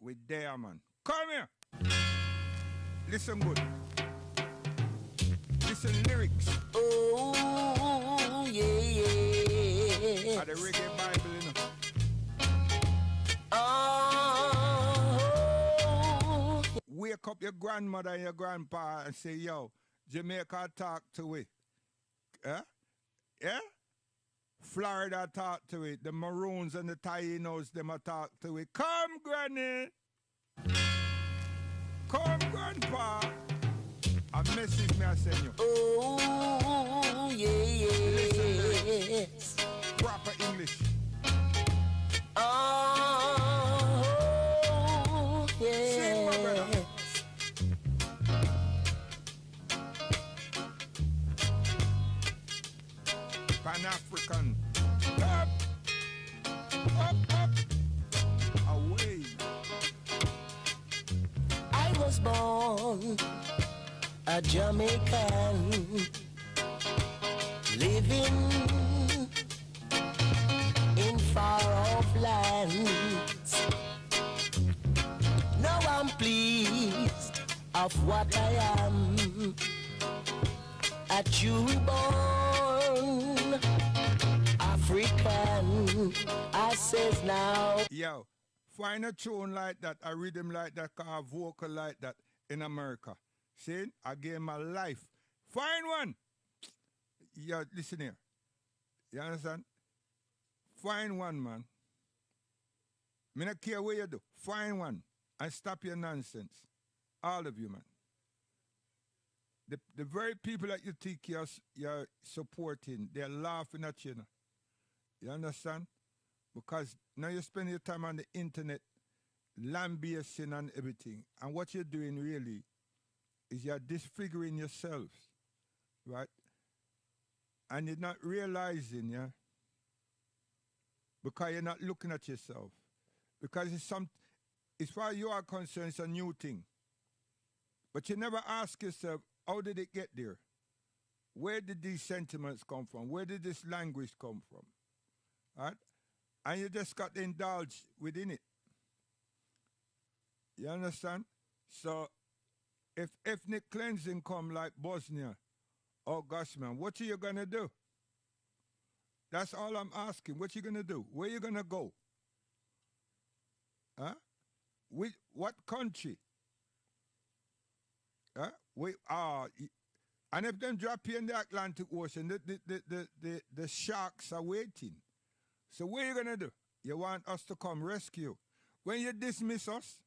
We there, man. Come here. Listen good. Listen lyrics. Oh, yeah. Are the reggae Bible, you know. Oh. Wake up your grandmother and your grandpa and say, yo, Jamaica talk to it. Yeah? Florida talk to it. The Maroons and the Tainos, them a talk to it. Come, Granny. Come, Grandpa. A message me I send you. Oh, yeah. Listen, proper English. Oh, yeah. Sing, my brother. Pan-African. Up, away. I was born a Jamaican, living in far-off lands. of what I am. A true born African, I says now. Yo, find a tune like that, a rhythm like that, a vocal like that in America. See, I gave my life. Find one. Yo, listen here. You understand? Find one, man. Me not care what you do. Find one and stop your nonsense. All of you, man. The very people that you think you're supporting, they're laughing at you now. You understand? Because now you spend your time on the internet, lambasting and everything. And what you're doing really is you're disfiguring yourselves, right? And you're not realizing, yeah? Because you're not looking at yourself. Because as far as you are concerned, it's a new thing. But you never ask yourself, how did it get there? Where did these sentiments come from? Where did this language come from? Right? And you just got to indulge within it. You understand? So if ethnic cleansing come like Bosnia, oh gosh, man, what are you going to do? That's all I'm asking. What you going to do? Where you going to go? Huh? What country? Huh? And if them drop you in the Atlantic Ocean, the sharks are waiting. So what are you going to do? You want us to come rescue. When you dismiss us,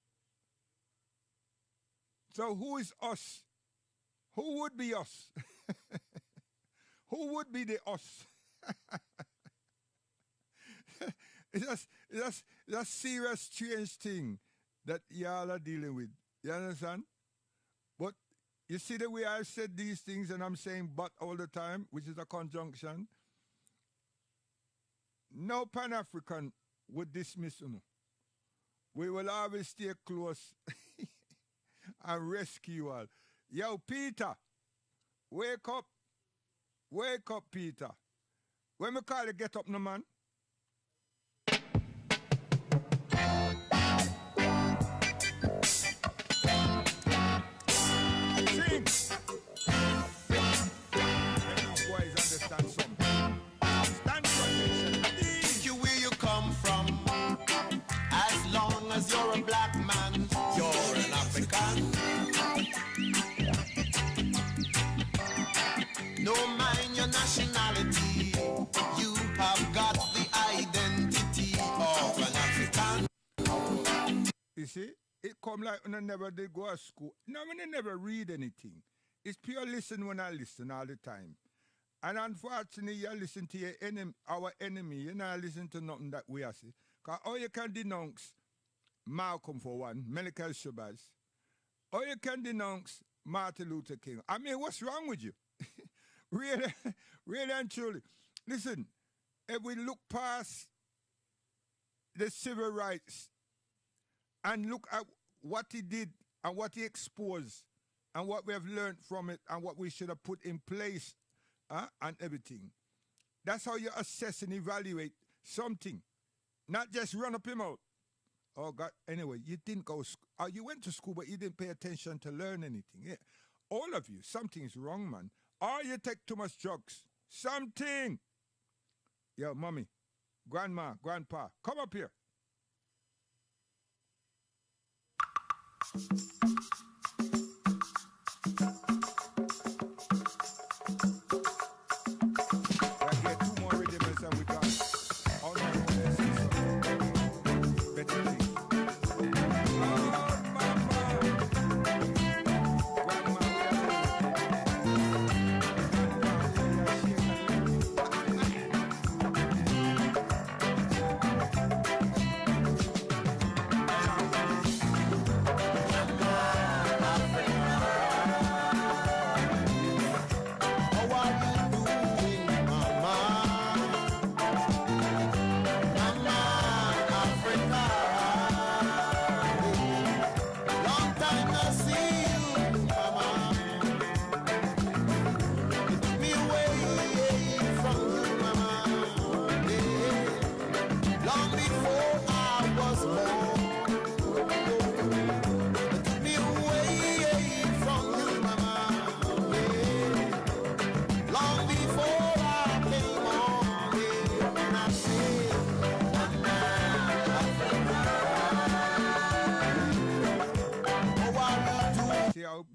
so who is us? Who would be us? Who would be the us? It's a serious, strange thing that y'all are dealing with. You understand? But you see the way I said these things and I'm saying but all the time, which is a conjunction. No Pan-African would dismiss you. We will always stay close and rescue you all. Yo, Peter, wake up. Wake up, Peter. When we call you, get up, no man. Sing. Boys understand something. Stand for attention. Think you where you come from. As long as you're a black man, you're an African. No mind your nationality, you have got the identity of an African. You see, it come like when I never did go to school. No, when I never read anything. It's pure listen when I listen all the time. And unfortunately, you listen to your enemy, our enemy. You not listen to nothing that we are saying. Because all you can denounce Malcolm for one, Malcolm Shabazz. Or you can denounce Martin Luther King. I mean, what's wrong with you? Really, really and truly. Listen, if we look past the civil rights and look at what he did and what he exposed and what we have learned from it and what we should have put in place and everything, that's how you assess and evaluate something. Not just run up him out. Oh, God. Anyway, you didn't go school. You went to school, but you didn't pay attention to learn anything. Yeah. All of you, something's wrong, man. Or you take too much drugs. Something. Yo, mommy, grandma, grandpa, come up here. Right here, two more rhythms and we got all my better things. Oh, mama. Grandma,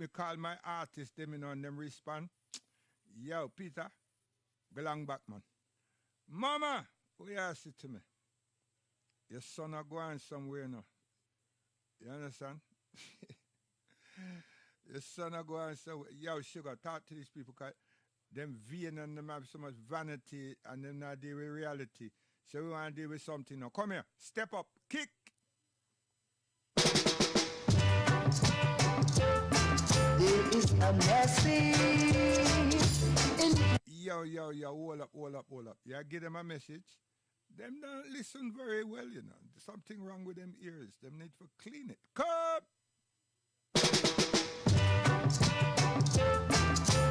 me call my artist, them, and them respond. Yo, Peter, go long back, man. Mama, what you say to me? Your son are going somewhere now. You understand? Your son are going somewhere. Yo, sugar, talk to these people, cause them vain and them have so much vanity and them not deal with reality. So we want to deal with something now. Come here, step up, kick. There is a message in Yo, hold up. Yeah, give them a message. Them don't listen very well, you know. There's something wrong with them ears. Them need to clean it. Come!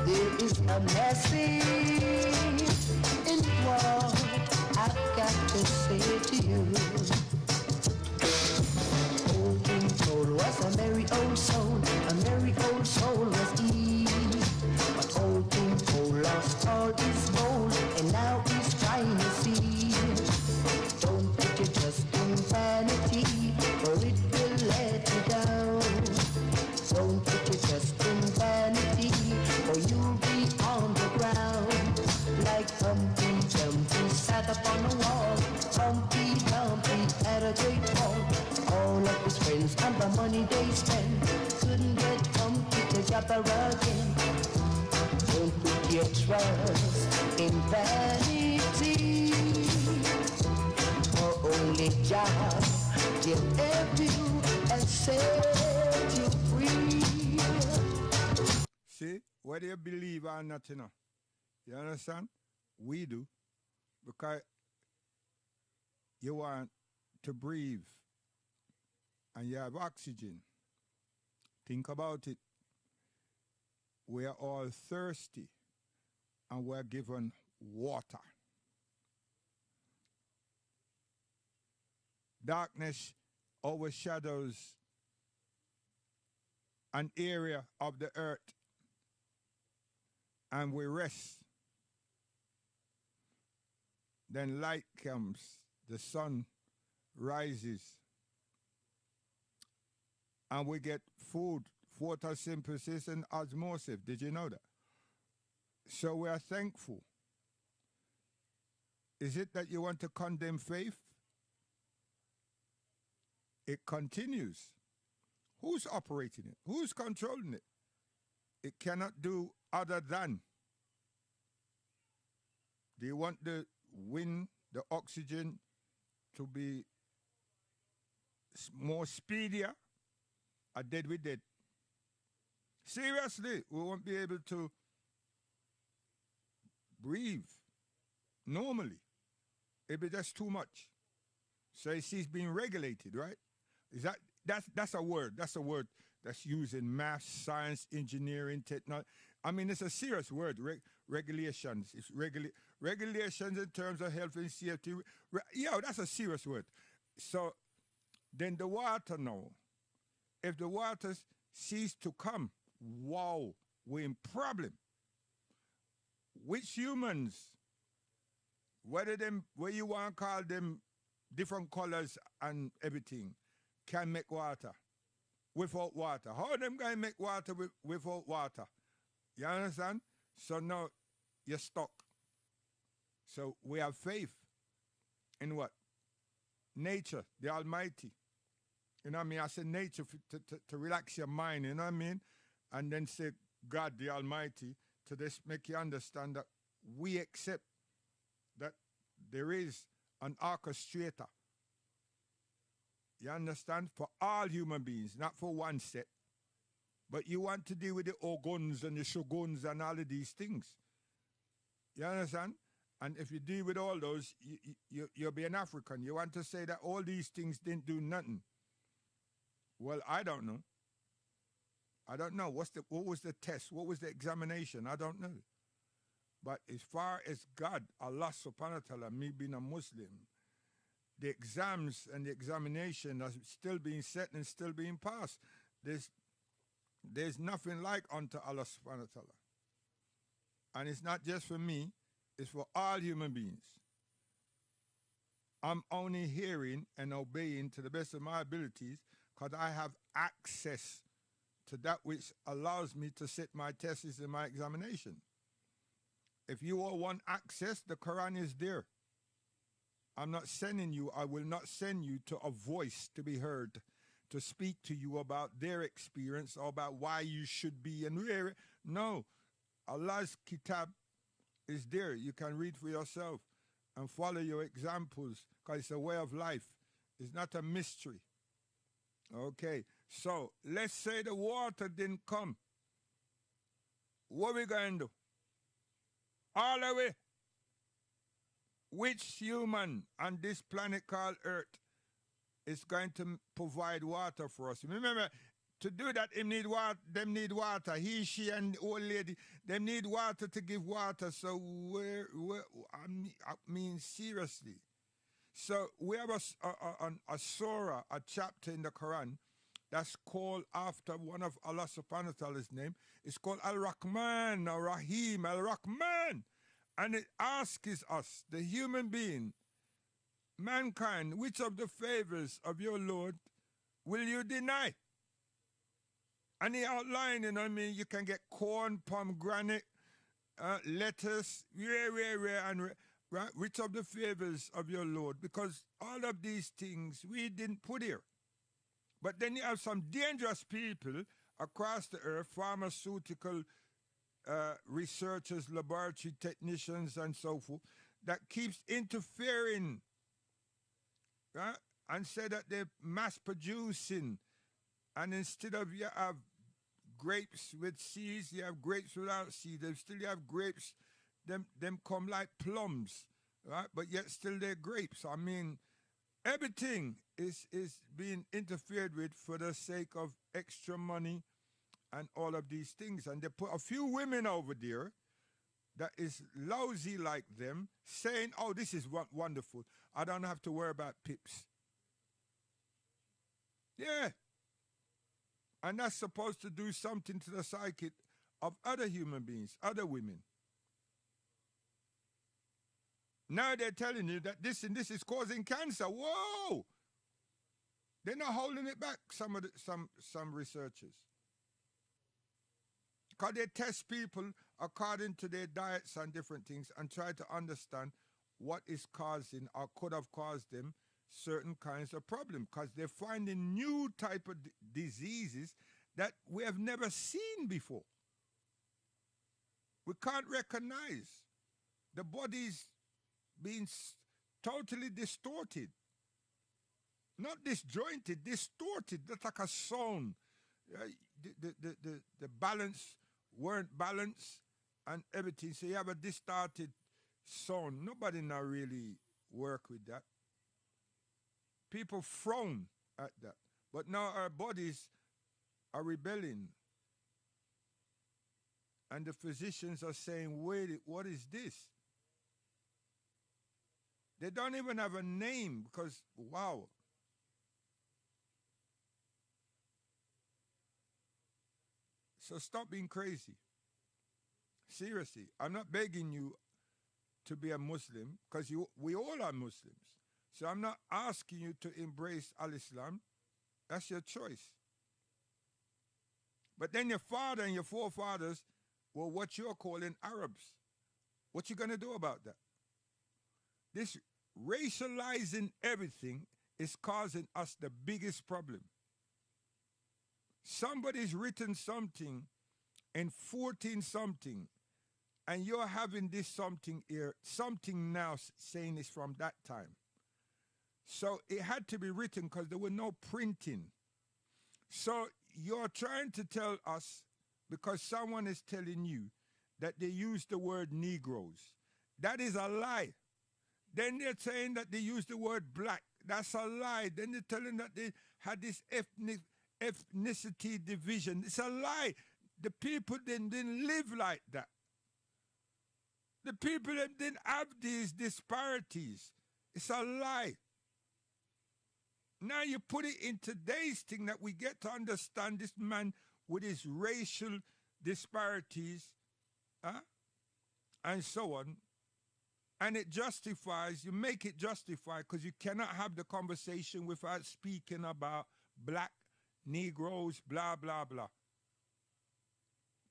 There is a message in what I've got to say to you. Old King Cole was a merry old soul. A merry old soul was he. But old King Cole lost all his gold, and now he's trying to see. Don't put your trust in vanity, or it will let you down. Don't put your trust in vanity, or you'll be on the ground. Like Humpty Dumpty sat upon a wall. Humpty Dumpty had a great fall. All of his friends and the money they spent couldn't get Humpty together again. Don't put your trust in vanity, for only Jah can help you and set you free. See, whether you believe or not, you know. You understand? We do. Because you want to breathe and you have oxygen. Think about it. We are all thirsty and we're given water. Darkness overshadows an area of the earth and we rest. Then light comes, the sun rises, and we get food, photosynthesis and osmosis. Did you know that? So we are thankful. Is it that you want to condemn faith? It continues. Who's operating it? Who's controlling it? It cannot do other than. Do you want the wind, the oxygen to be more speedier? Or dead we dead? Seriously, we won't be able to breathe normally. It'll be just too much. So it's being regulated, right? That's a word. That's a word that's used in math, science, engineering, technology. I mean, it's a serious word. Regulations. It's regulations in terms of health and safety. That's a serious word. So then the water now, if the waters cease to come, wow, we're in problem. Which humans, whether you want to call them different colors and everything, can make water without water? How them going to make water without water? You understand? So now you're stuck. So we have faith in what? Nature, the Almighty. You know what I mean? I say nature to relax your mind, you know what I mean? And then say God, the Almighty, to just make you understand that we accept that there is an orchestrator. You understand? For all human beings, not for one set. But you want to deal with the Oguns and the Shoguns and all of these things. You understand? And if you deal with all those, you'll be an African. You want to say that all these things didn't do nothing. Well, I don't know. I don't know. What was the test? What was the examination? I don't know. But as far as God, Allah subhanahu wa ta'ala, me being a Muslim, the exams and the examination are still being set and still being passed. There's nothing like unto Allah subhanahu wa ta'ala. And it's not just for me, it's for all human beings. I'm only hearing and obeying to the best of my abilities because I have access to that which allows me to set my tests in my examination. If you all want access, the Quran is there. I'm not sending you, I will not send you to a voice to be heard, to speak to you about their experience or about why you should be and where. No, Allah's kitab is there. You can read for yourself and follow your examples because it's a way of life. It's not a mystery. Okay, so let's say the water didn't come. What are we going to do? All the way. Which human on this planet called Earth is going to provide water for us? Remember, to do that, them need water. He, she, and the old lady, them need water to give water. So I mean, seriously. So we have a surah, a chapter in the Quran that's called after one of Allah subhanahu wa ta'ala's name. It's called Al-Rahman, or Rahim, Al-Rahman. And it asks us, the human being, mankind, which of the favors of your Lord will you deny? And he outlined, you can get corn, pomegranate, lettuce, and right, which of the favors of your Lord? Because all of these things we didn't put here. But then you have some dangerous people across the earth, pharmaceutical researchers, laboratory technicians, and so forth, that keeps interfering, right? And say that they're mass producing. And instead of you have grapes with seeds, you have grapes without seeds. They still have grapes, them come like plums, right? But yet still they're grapes. I mean, everything is being interfered with for the sake of extra money and all of these things. And they put a few women over there that is lousy like them, saying, oh, this is wonderful. I don't have to worry about pips. Yeah. And that's supposed to do something to the psyche of other human beings, other women. Now they're telling you that this and this is causing cancer. Whoa! They're not holding it back, some researchers. Because they test people according to their diets and different things and try to understand what is causing or could have caused them certain kinds of problems. Because they're finding new type of diseases that we have never seen before. We can't recognize. The body's being totally distorted. Not disjointed, distorted. That's like a sound. The balance weren't balanced and everything. So you have a distorted sound. Nobody now really work with that. People frown at that. But now our bodies are rebelling. And the physicians are saying, wait, what is this? They don't even have a name because, wow. So stop being crazy. Seriously, I'm not begging you to be a Muslim because we all are Muslims. So I'm not asking you to embrace Al-Islam. That's your choice. But then your father and your forefathers were what you're calling Arabs. What you going to do about that? This racializing everything is causing us the biggest problem. Somebody's written something in 14 something, and you're having this something here, something now saying it's from that time. So it had to be written because there were no printing. So you're trying to tell us, because someone is telling you that they use the word Negroes. That is a lie. Then they're saying that they use the word black. That's a lie. Then they're telling that they had this ethnicity division. It's a lie. The people didn't live like that. The people didn't have these disparities. It's a lie. Now you put it in today's thing that we get to understand this man with his racial disparities, and so on. And it justifies, you make it justify, because you cannot have the conversation without speaking about black, Negroes, blah, blah, blah.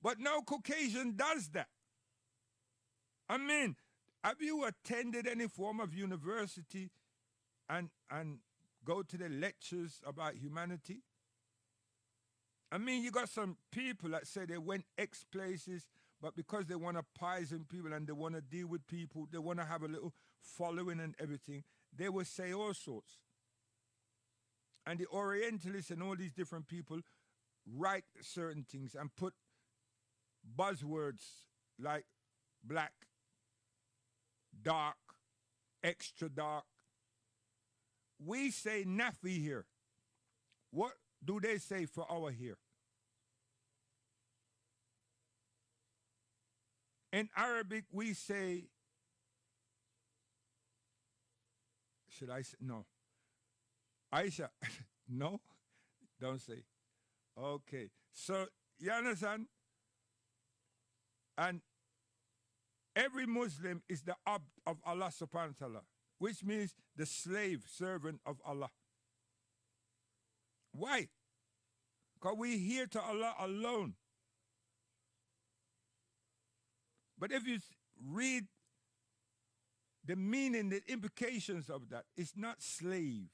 But no Caucasian does that. I mean, have you attended any form of university and go to the lectures about humanity? I mean, you got some people that say they went X places, but because they want to poison people and they want to deal with people, they want to have a little following and everything, they will say all sorts. And the Orientalists and all these different people write certain things and put buzzwords like black, dark, extra dark. We say Nafi here. What do they say for our here? In Arabic, we say, should I say, no. Aisha, no? Don't say. Okay. So, you understand? And every Muslim is the abd of Allah subhanahu wa ta'ala, which means the slave, servant of Allah. Why? Because we here to Allah alone. But if you read the meaning, the implications of that, it's not slaved.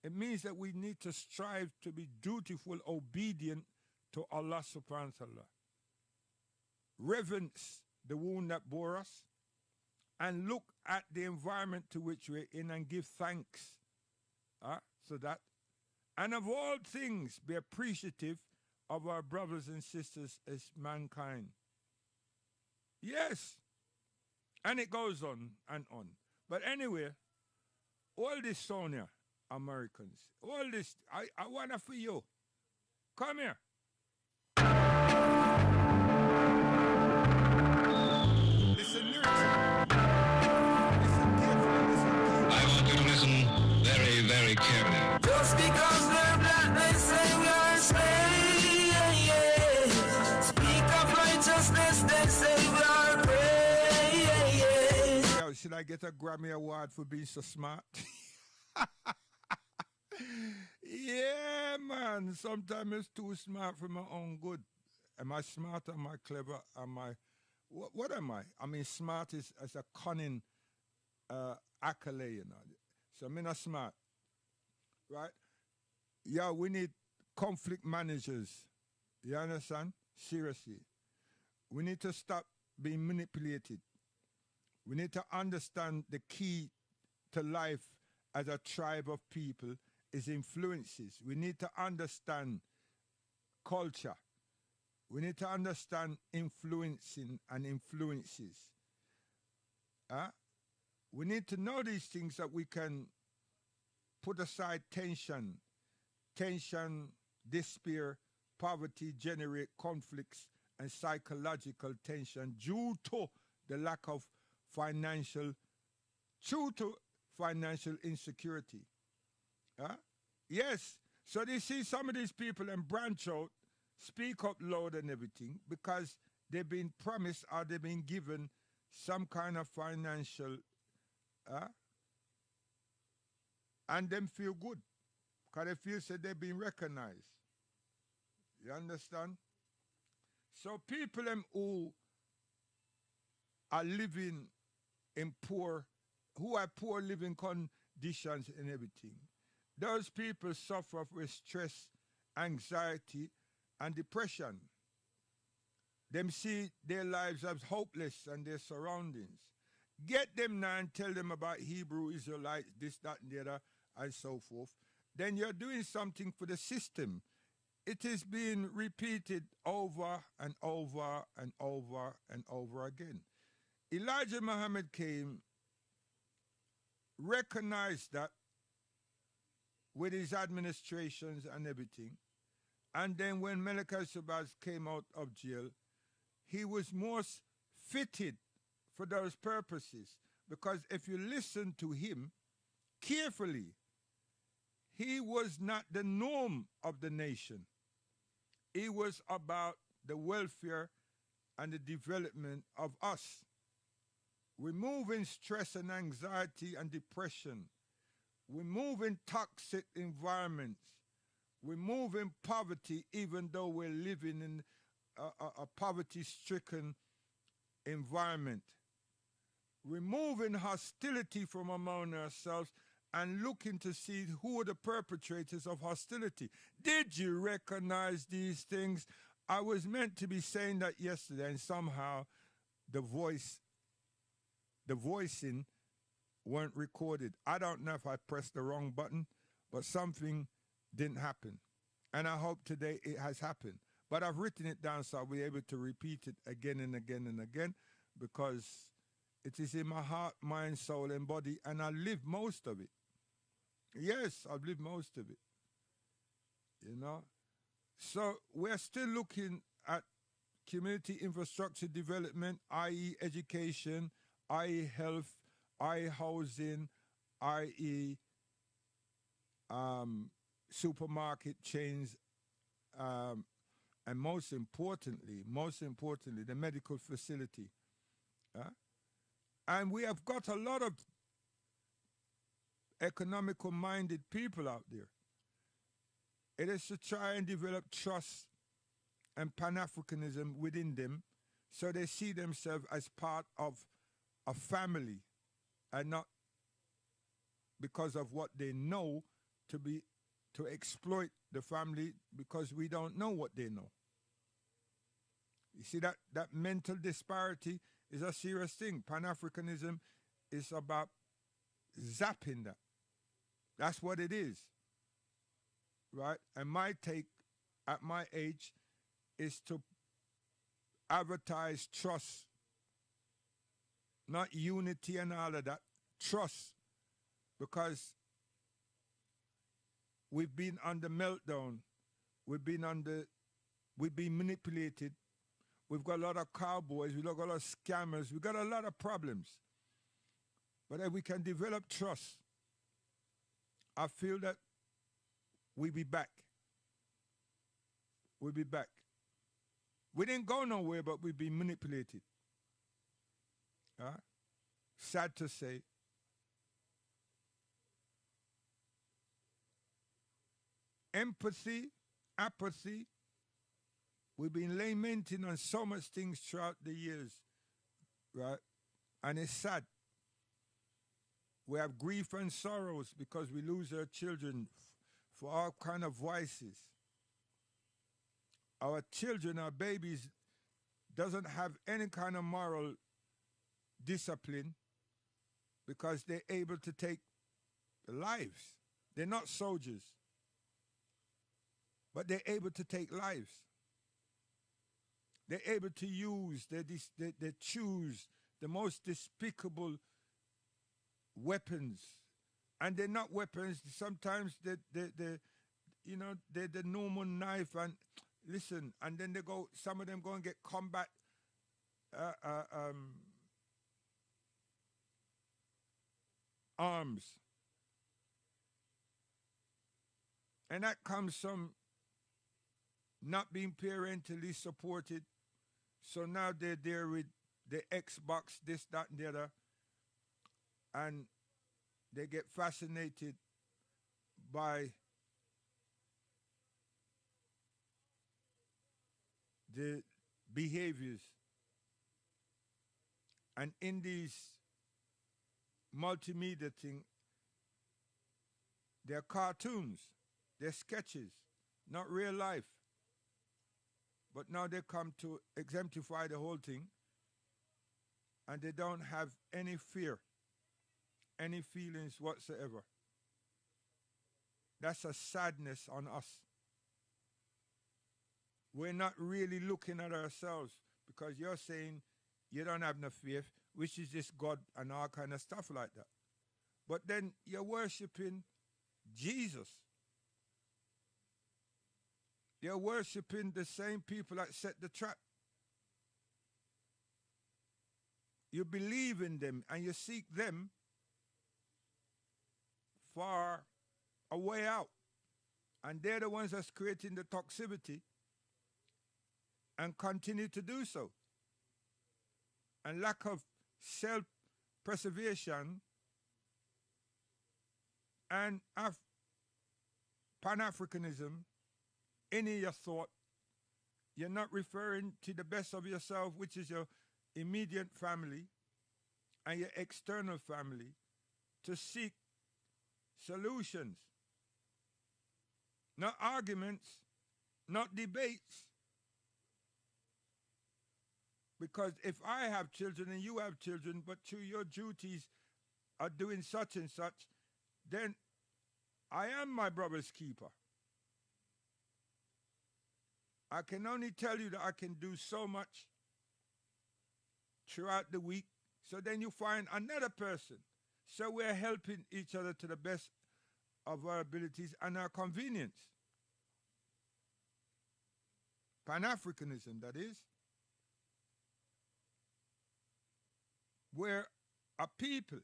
It means that we need to strive to be dutiful, obedient to Allah subhanahu wa ta'ala. Reverence the one that bore us and look at the environment to which we're in and give thanks. So that, and of all things, be appreciative of our brothers and sisters as mankind. Yes. And it goes on and on. But anyway, all this, Sonia, Americans, all this, I want to for you. Come here. Listen lyrics. Listen carefully, listen carefully. I want you to listen very, very carefully. Just because we're black, they say we are slaves. Speak of righteousness, they say we are praise. Yo, should I get a Grammy Award for being so smart? Yeah, man. Sometimes it's too smart for my own good. Am I smart? Am I clever? Am I... What am I? I mean, smart is as a cunning accolade, you know. So I'm not smart, right? Yeah, we need conflict managers. You understand? Seriously. We need to stop being manipulated. We need to understand the key to life as a tribe of people is influences. We need to understand culture. We need to understand influencing and influences. We need to know these things that we can put aside tension, despair, poverty generate conflicts and psychological tension due to the lack of financial insecurity. Yes, so they see some of these people and branch out, speak up loud and everything because they've been promised or they've been given some kind of financial, and them feel good because they feel that they've been recognized. You understand? So people who are living in who have poor living conditions and everything, those people suffer with stress, anxiety, and depression. Them see their lives as hopeless and their surroundings. Get them now and tell them about Hebrew Israelites, this, that, and the other, and so forth. Then you're doing something for the system. It is being repeated over and over and over and over again. Elijah Muhammad came, recognized that with his administrations and everything. And then when Malachi Shabazz came out of jail, he was most fitted for those purposes. Because if you listen to him carefully, he was not the norm of the nation. It was about the welfare and the development of us. Removing stress and anxiety and depression. Removing toxic environments. removing poverty, even though we're living in a poverty-stricken environment, removing hostility from among ourselves and looking to see who are the perpetrators of hostility. Did you recognize these things? I was meant to be saying that yesterday, and somehow the voicing weren't recorded. I don't know if I pressed the wrong button, but something didn't happen. And I hope today it has happened. But I've written it down so I'll be able to repeat it again and again and again, because it is in my heart, mind, soul, and body, and I live most of it. Yes, I've lived most of it. You know? So we're still looking at community infrastructure development, i.e. education, i.e. health, i.e. housing, i.e. Supermarket chains, and most importantly, the medical facility. And we have got a lot of economical-minded people out there. It is to try and develop trust and Pan-Africanism within them, so they see themselves as part of a family and not because of what they know to exploit the family, because we don't know what they know. You see, that mental disparity is a serious thing. Pan-Africanism is about zapping that. That's what it is, right? And my take at my age is to advertise trust, not unity and all of that, trust, because we've been under meltdown, we've been manipulated, we've got a lot of cowboys, we've got a lot of scammers, we've got a lot of problems. But if we can develop trust, I feel that we'll be back. We'll be back. We didn't go nowhere, but we've been manipulated. Sad to say. Empathy, apathy. We've been lamenting on so much things throughout the years, right? And it's sad. We have grief and sorrows because we lose our children for all kind of vices. Our children, our babies, doesn't have any kind of moral discipline because they're able to take lives. They're not soldiers, but they're able to take lives. They're able to use, they choose the most despicable weapons. And they're not weapons. Sometimes they're the normal knife, and listen, and then some of them go and get combat arms. And that comes from not being parentally supported. So now they're there with the Xbox, this, that, and the other, and they get fascinated by the behaviors. And in these multimedia thing, they're cartoons, they're sketches, not real life. But now they come to exemplify the whole thing, and they don't have any fear, any feelings whatsoever. That's a sadness on us. We're not really looking at ourselves, because you're saying you don't have no faith, which is just God and all kind of stuff like that. But then you're worshiping Jesus. You're worshiping the same people that set the trap. You believe in them and you seek them for a way out. And they're the ones that's creating the toxicity and continue to do so. And lack of self-preservation and Pan-Africanism any your thought, you're not referring to the best of yourself, which is your immediate family and your external family, to seek solutions. Not arguments, not debates. Because if I have children and you have children, but to your duties are doing such and such, then I am my brother's keeper. I can only tell you that I can do so much throughout the week. So then you find another person. So we're helping each other to the best of our abilities and our convenience. Pan-Africanism, that is. Where a people,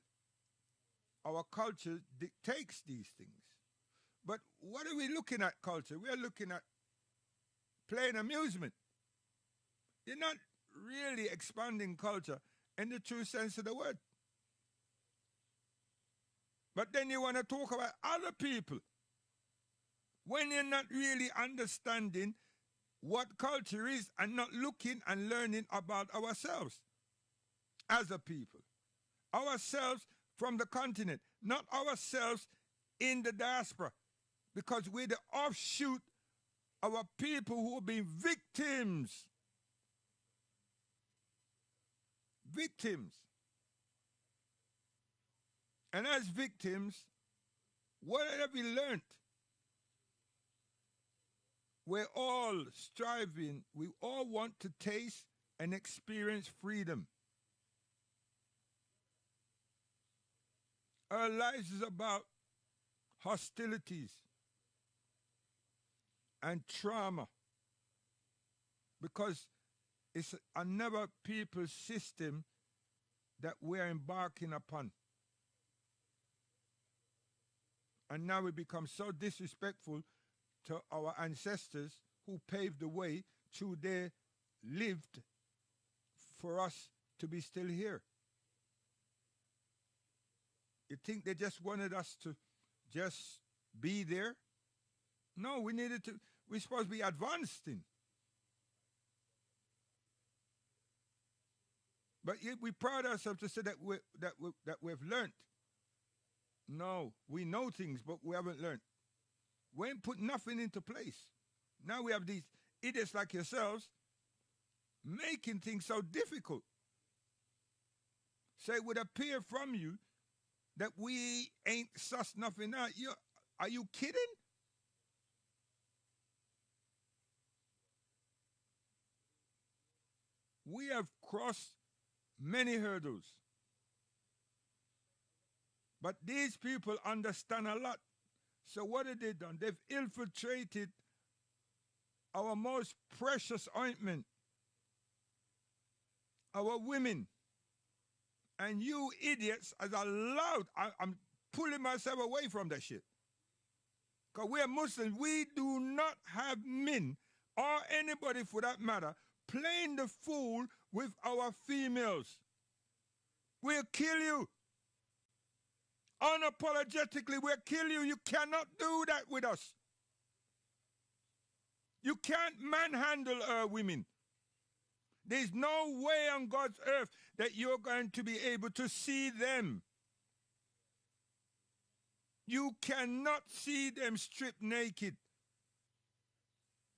our culture dictates these things. But what are we looking at, culture? We're looking at plain amusement. You're not really expanding culture in the true sense of the word. But then you want to talk about other people when you're not really understanding what culture is and not looking and learning about ourselves as a people. Ourselves from the continent, not ourselves in the diaspora, because we're the offshoot of a people who have been victims. Victims. And as victims, what have we learned? We're all striving, we all want to taste and experience freedom. Our lives is about hostilities and trauma, because it's another people's system that we're embarking upon. And now we become so disrespectful to our ancestors who paved the way through they lived for us to be still here. You think they just wanted us to just be there? No, we're supposed to be advancing. But yet we pride ourselves to say that we've learned. No, we know things, but we haven't learned. We ain't put nothing into place. Now we have these idiots like yourselves making things so difficult. So it would appear from you that we ain't sussed nothing out. Are you kidding? We have crossed many hurdles. But these people understand a lot. So what have they done? They've infiltrated our most precious ointment, our women. And you idiots are allowed, I'm pulling myself away from that shit. Because we're Muslims, we do not have men, or anybody for that matter, playing the fool with our females. We'll kill you. Unapologetically, we'll kill you. You cannot do that with us. You can't manhandle our women. There's no way on God's earth that you're going to be able to see them. You cannot see them stripped naked.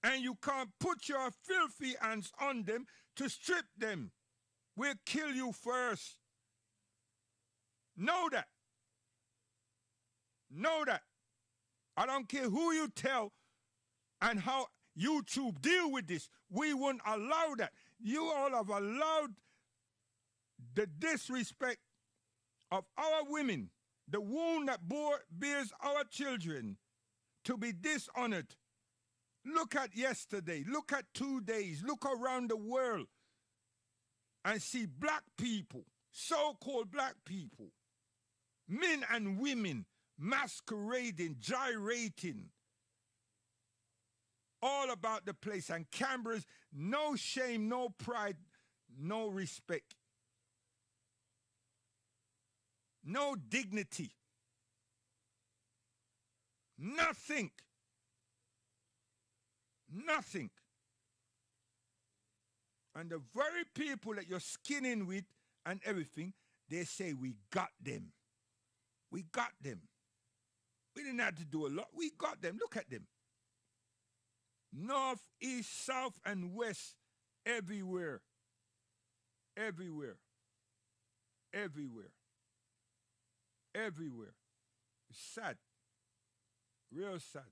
And you can't put your filthy hands on them to strip them. We'll kill you first. Know that. Know that. I don't care who you tell and how YouTube deal with this. We won't allow that. You all have allowed the disrespect of our women, the wound that bears our children, to be dishonored. Look at yesterday. Look at 2 days. Look around the world and see black people, so-called black people, men and women, masquerading, gyrating, all about the place. And Canberra's no shame, no pride, no respect, no dignity, nothing. Nothing. And the very people that you're skinning with and everything, they say, we got them. We got them. We didn't have to do a lot. We got them. Look at them. North, east, south, and west, everywhere. Everywhere. Everywhere. Everywhere. It's sad. Real sad.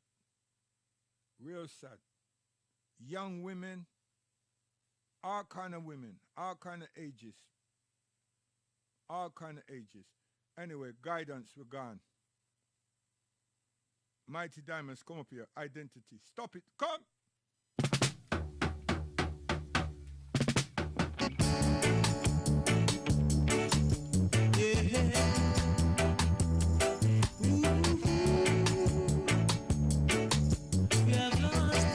Real sad. Young women, all kind of women, all kind of ages. All kind of ages. Anyway, guidance, we're gone. Mighty Diamonds, come up here. Identity. Stop it. Come.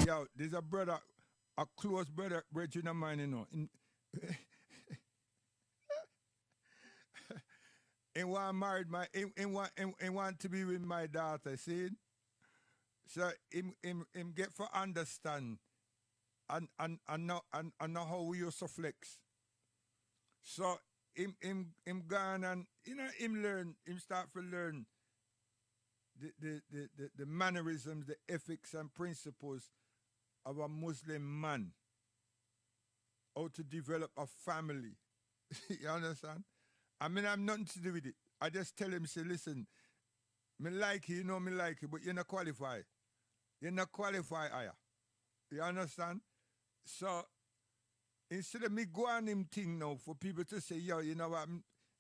Yo, there's a brother, a close brother, brethren of mine, you know. And one married and want to be with my daughter, see? So him get for understand and know how we used to flex. So him gone and him start to learn the mannerisms, the ethics and principles of a Muslim man. How to develop a family. You understand? I mean, I have nothing to do with it. I just tell him, say, listen, me like you, me like you, but you're not qualified. You're not qualified, Aya. You understand? So, instead of me go on him thing now for people to say, yo, you know what,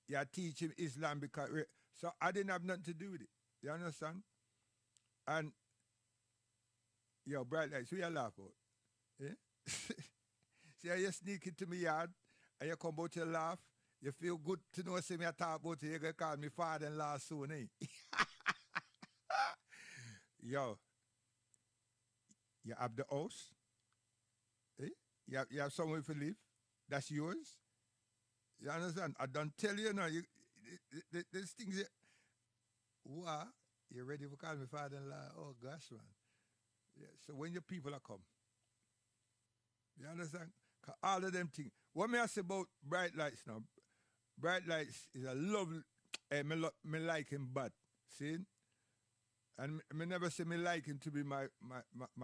you're teaching Islam because, so I didn't have nothing to do with it. You understand? And, yo, bright lights, who you laugh about? Yeah? See how you sneak into my yard and you come out to laugh? You feel good to know, see me I talk about you, you're going to call me father-in-law soon, eh? Yo, you have the house, eh? You have somewhere to live, that's yours. You understand? I don't tell you now, there's things, what? You ready to call me father-in-law? Oh, gosh, man. Yeah, so when your people are come, you understand? 'Cause all of them things. What may I say about Bright Lights now? Bright Lights is a lovely, me like him bad, see? And me never say me like him to be my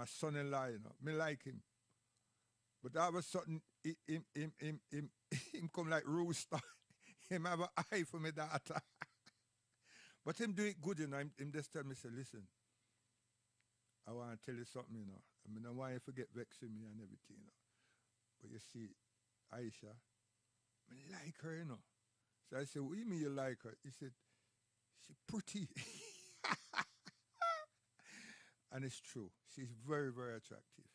son-in-law, you know. Me like him. But all of a sudden, him come like rooster. Him have an eye for me daughter. But him do it good, you know. Him just tell me, say, listen, I want to tell you something, you know. I mean, I want you to forget vexing me and everything, you know. But you see, Aisha, I like her, you know. So I said, what do you mean you like her? He said, she's pretty. And it's true. She's very, very attractive.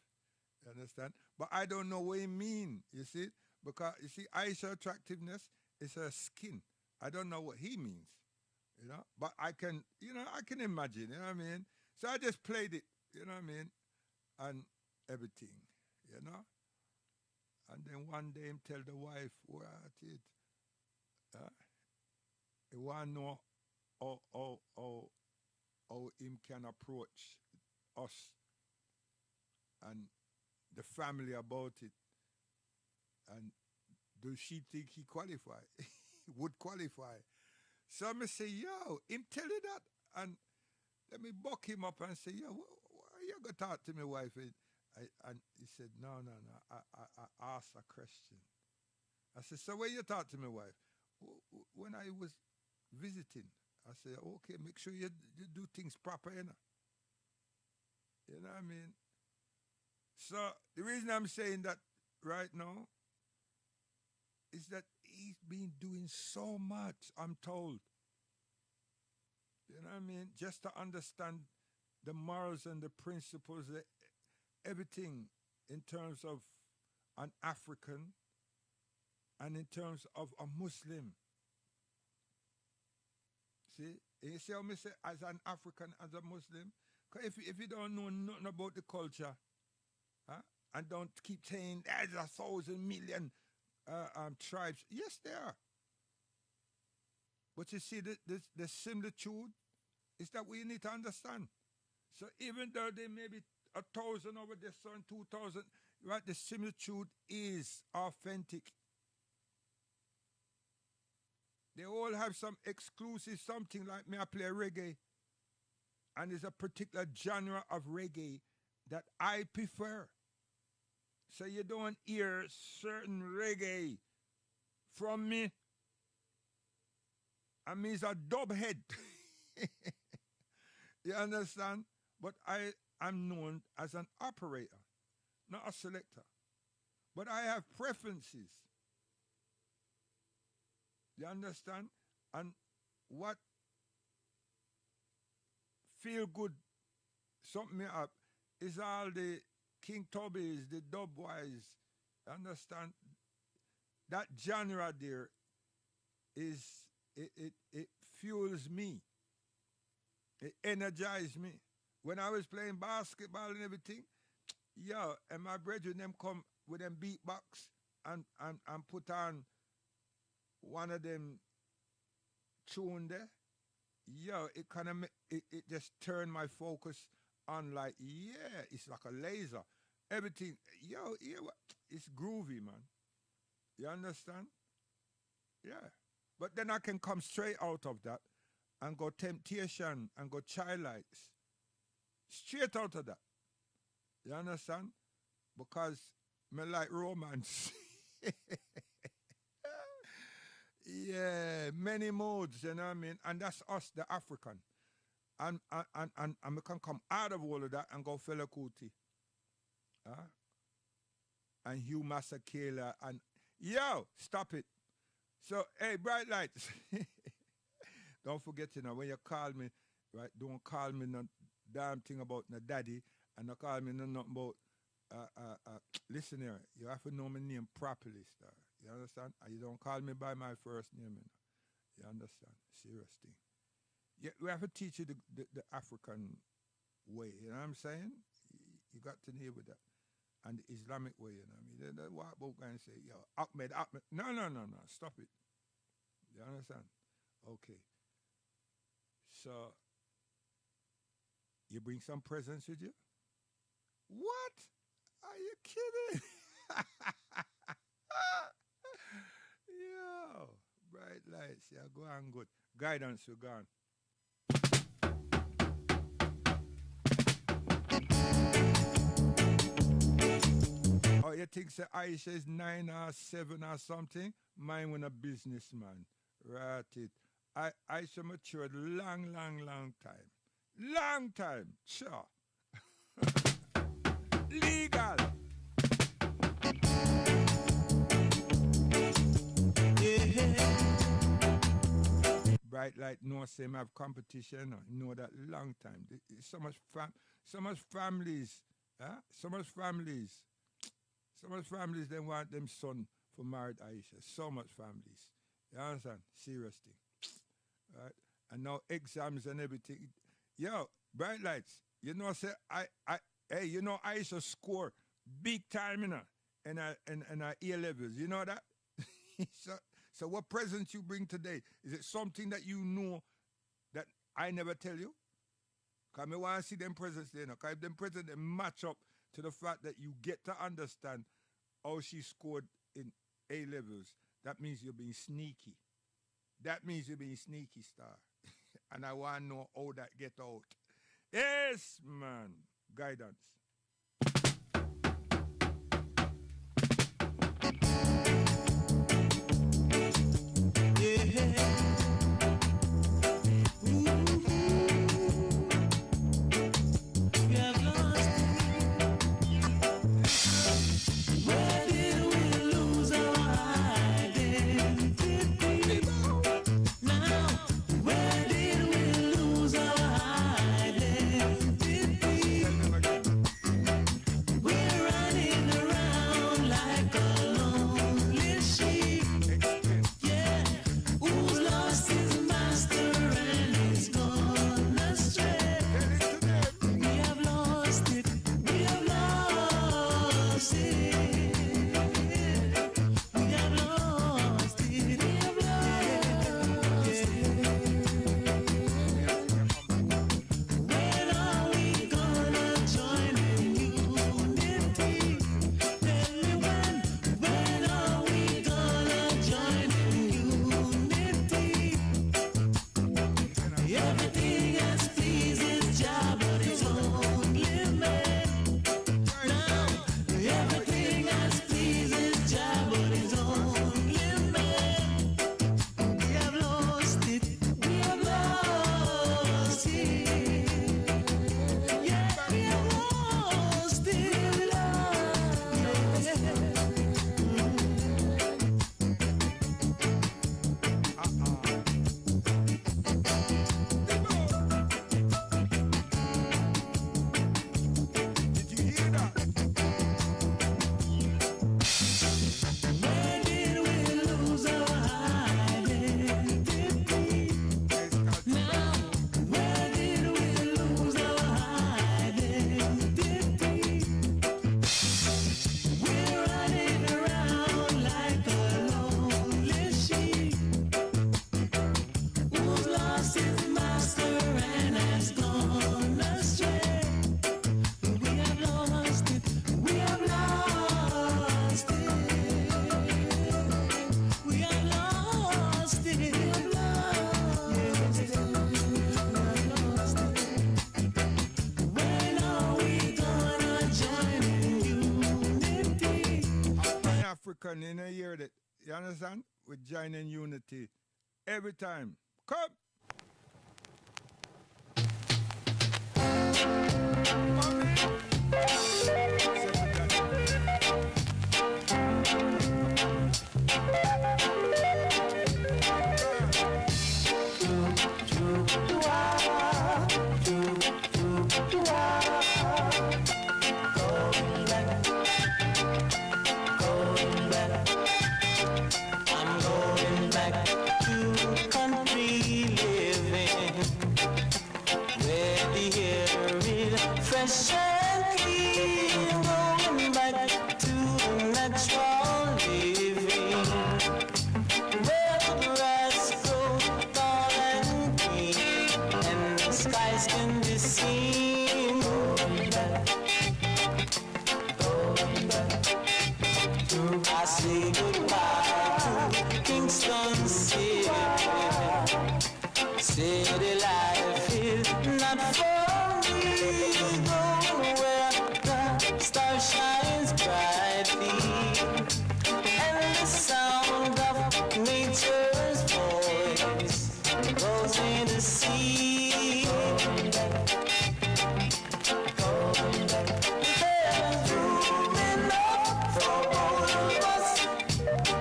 You understand? But I don't know what he mean, you see? Because, you see, Aisha's attractiveness is her skin. I don't know what he means, you know? But I can, I can imagine, you know what I mean? So I just played it, you know what I mean? And everything, you know? And then one day him tell the wife, what it? He want to know how him can approach us and the family about it. And do she think he qualify? Would qualify. So I say, yo, him tell you that. And let me buck him up and say, yo, why you going to talk to my wife? And he said, no. I asked a question. I said, so when you talk to my wife? When I was visiting, I said, okay, make sure you do things proper, you know? You know what I mean? So the reason I'm saying that right now is that he's been doing so much, I'm told. You know what I mean? Just to understand the morals and the principles, everything in terms of an African and in terms of a Muslim. See? You see how I say as an African, as a Muslim? Because if you don't know nothing about the culture, and don't keep saying there's 1,000 million tribes. Yes, there are. But you see, the similitude is that we need to understand. So even though they may be 1,000 over this son, 2,000. Right, the similitude is authentic. They all have some exclusive something like me. I play reggae, and there's a particular genre of reggae that I prefer. So you don't hear certain reggae from me. I mean, it's a dub head. You understand? But I am known as an operator, not a selector. But I have preferences. You understand? And what feel good, something me up, is all the King Tubbies, the Dubwise. Understand? That genre there is, it fuels me. It energizes me. When I was playing basketball and everything, yo, and my brethren them come with them beatbox and put on one of them tune there. Yo, it kind of, it just turned my focus on like, yeah, it's like a laser. Everything, yo, yeah, it's groovy, man. You understand? Yeah. But then I can come straight out of that and go Temptation and go Child Lights. Straight out of that. You understand? Because me like romance. Yeah, many modes, you know what I mean? And that's us, the African. And we can come out of all of that and go Fela Kuti. And Hugh Masekela and yo, stop it. So, hey, Bright Lights. Don't forget, you know, when you call me, right, don't call me no damn thing about no daddy, and don't call me no nothing about, listen here, you have to know my name properly, star. You understand? And you don't call me by my first name, you know. You understand? Serious thing. Yeah, we have to teach you the African way, you know what I'm saying? You got to deal with that. And the Islamic way, you know what I mean? The white book guy say, yo, Ahmed. No, stop it. You understand? Okay. So, you bring some presents with you? What? Are you kidding? Yo, Bright Lights, yeah, go on good. Guidance, you're gone. Oh, you think say Aisha is 9 or 7 or something? Mine when a businessman. Right it. Aisha matured long time. Long time. Sure. Legal. Yeah. Bright Light know same have competition. Know that long time. So much families. Huh? So much families they want them son for married Aisha. So much families. You understand? Serious thing. Right? And now exams and everything. Yo, Bright Lights. You know, say hey, you know Aisha score big time in her A levels. You know that? So what presents you bring today? Is it something that you know that I never tell you? Because I want to see them presents there. Because if them presents they match up to the fact that you get to understand how she scored in A levels, that means you're being sneaky. That means you're being sneaky, star. And I want to know how that get out. Yes, man. Guidance. Jamaican, you know, hear that. You understand? We join in unity every time. Come! Fresh and clean, going back to the natural living, where the grass grows tall and green, and the skies can be seen. Going back, I say goodbye to Kingston City. City life is not for me. Go where the star shines brightly, and the sound of nature's voice goes in the sea. There's room enough for both of us,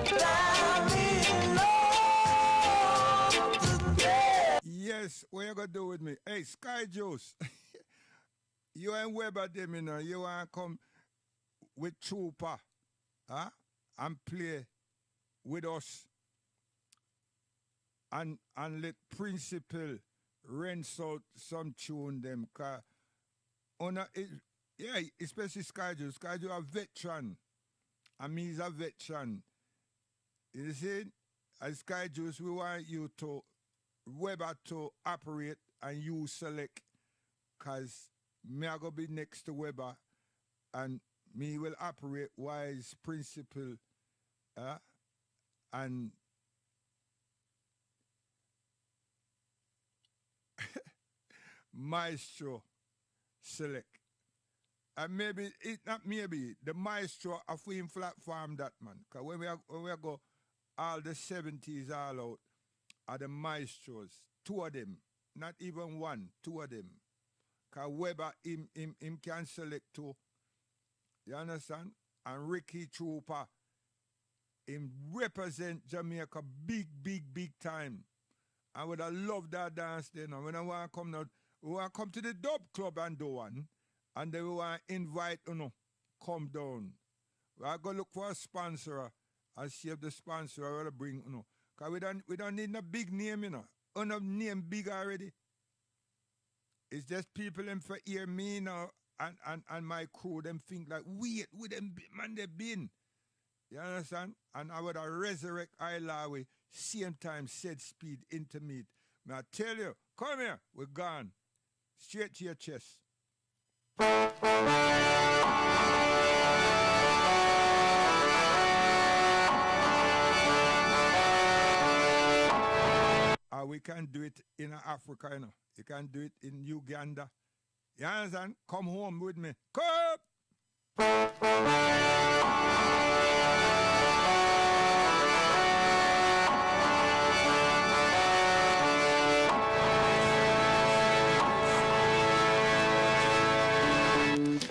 climbing up together. Yes, what you gonna do with me? Hey, Sky Juice. You and Weber them, you know, you want to come with Trooper, huh? And play with us. And let Principal rinse out some tune them. Cause yeah, especially Sky Juice. Sky Juice a veteran. And me is a veteran. You see? As Sky Juice, we want you to, Weber to operate and you select. Cause me I go be next to Weber and me will operate wise Principal and Maestro select. And maybe it not maybe the Maestro of him platform that man. Cause when we go all the 70s all out are the Maestros. Two of them. Not even one, two of them. Cause Weber him can select two. You understand? And Ricky Trooper him represent Jamaica big time. I would have loved that dance then. And when I want to come now, we want to come to the dub club and do one. And then we want to invite come down. We are going to look for a sponsor and see if the sponsor will bring Cause we don't need no big name, Enough name big already. It's just people them for hear me now and my crew them think like wait with them man they been. You understand? And I would have resurrect Ilawi same time said speed intimate. May I tell you, come here, we're gone. Straight to your chest. We can do it in Africa, You can do it in Uganda. You understand? Come home with me. Come!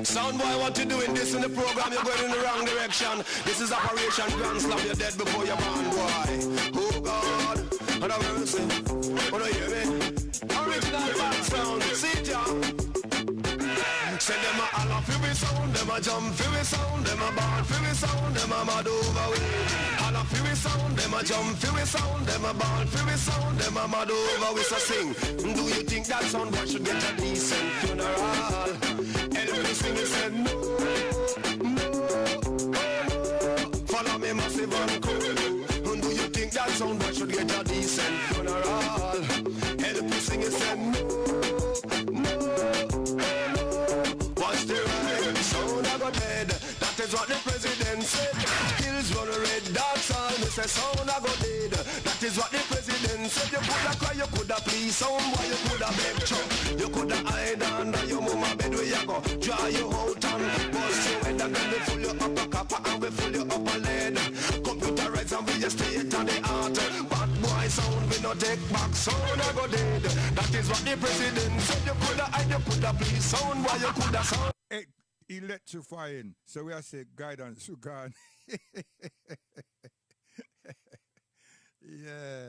Soundboy, what you doing this in the program? You're going in the wrong direction. This is Operation Grand Slam. You're dead before you're born, boy. Oh God, and have mercy. Wanna hear me? Original band sound. See it, yeah. Say them a holler for me sound, them a jump for me sound, them a ball for me sound, them a mad over way. Holler for me sound, them a jump for me sound, them a ball for me sound, them a mad over we so sing. Do you think that soundboy should get a decent funeral? Elvis in the said no, follow me massive and cool. Do you think that soundboy should get a decent funeral? Elvis in the said no. Watch the ride, sound I go dead. That is what the president said. Hills run red, that's all. Me say sound I go dead. That is what the president said. You coulda cry, you coulda please, someone you coulda beg chop. You coulda hide under your mama bed where you go. Draw you out and bust your head and then we full you up a copper and we full you up a lead. the state of the art. Bad boy sound, we no take back sound, I go dead. That is what the president said. You coulda hide, you coulda please sound, why you coulda sound. Electrifying. So we are say guidance to God. Yeah.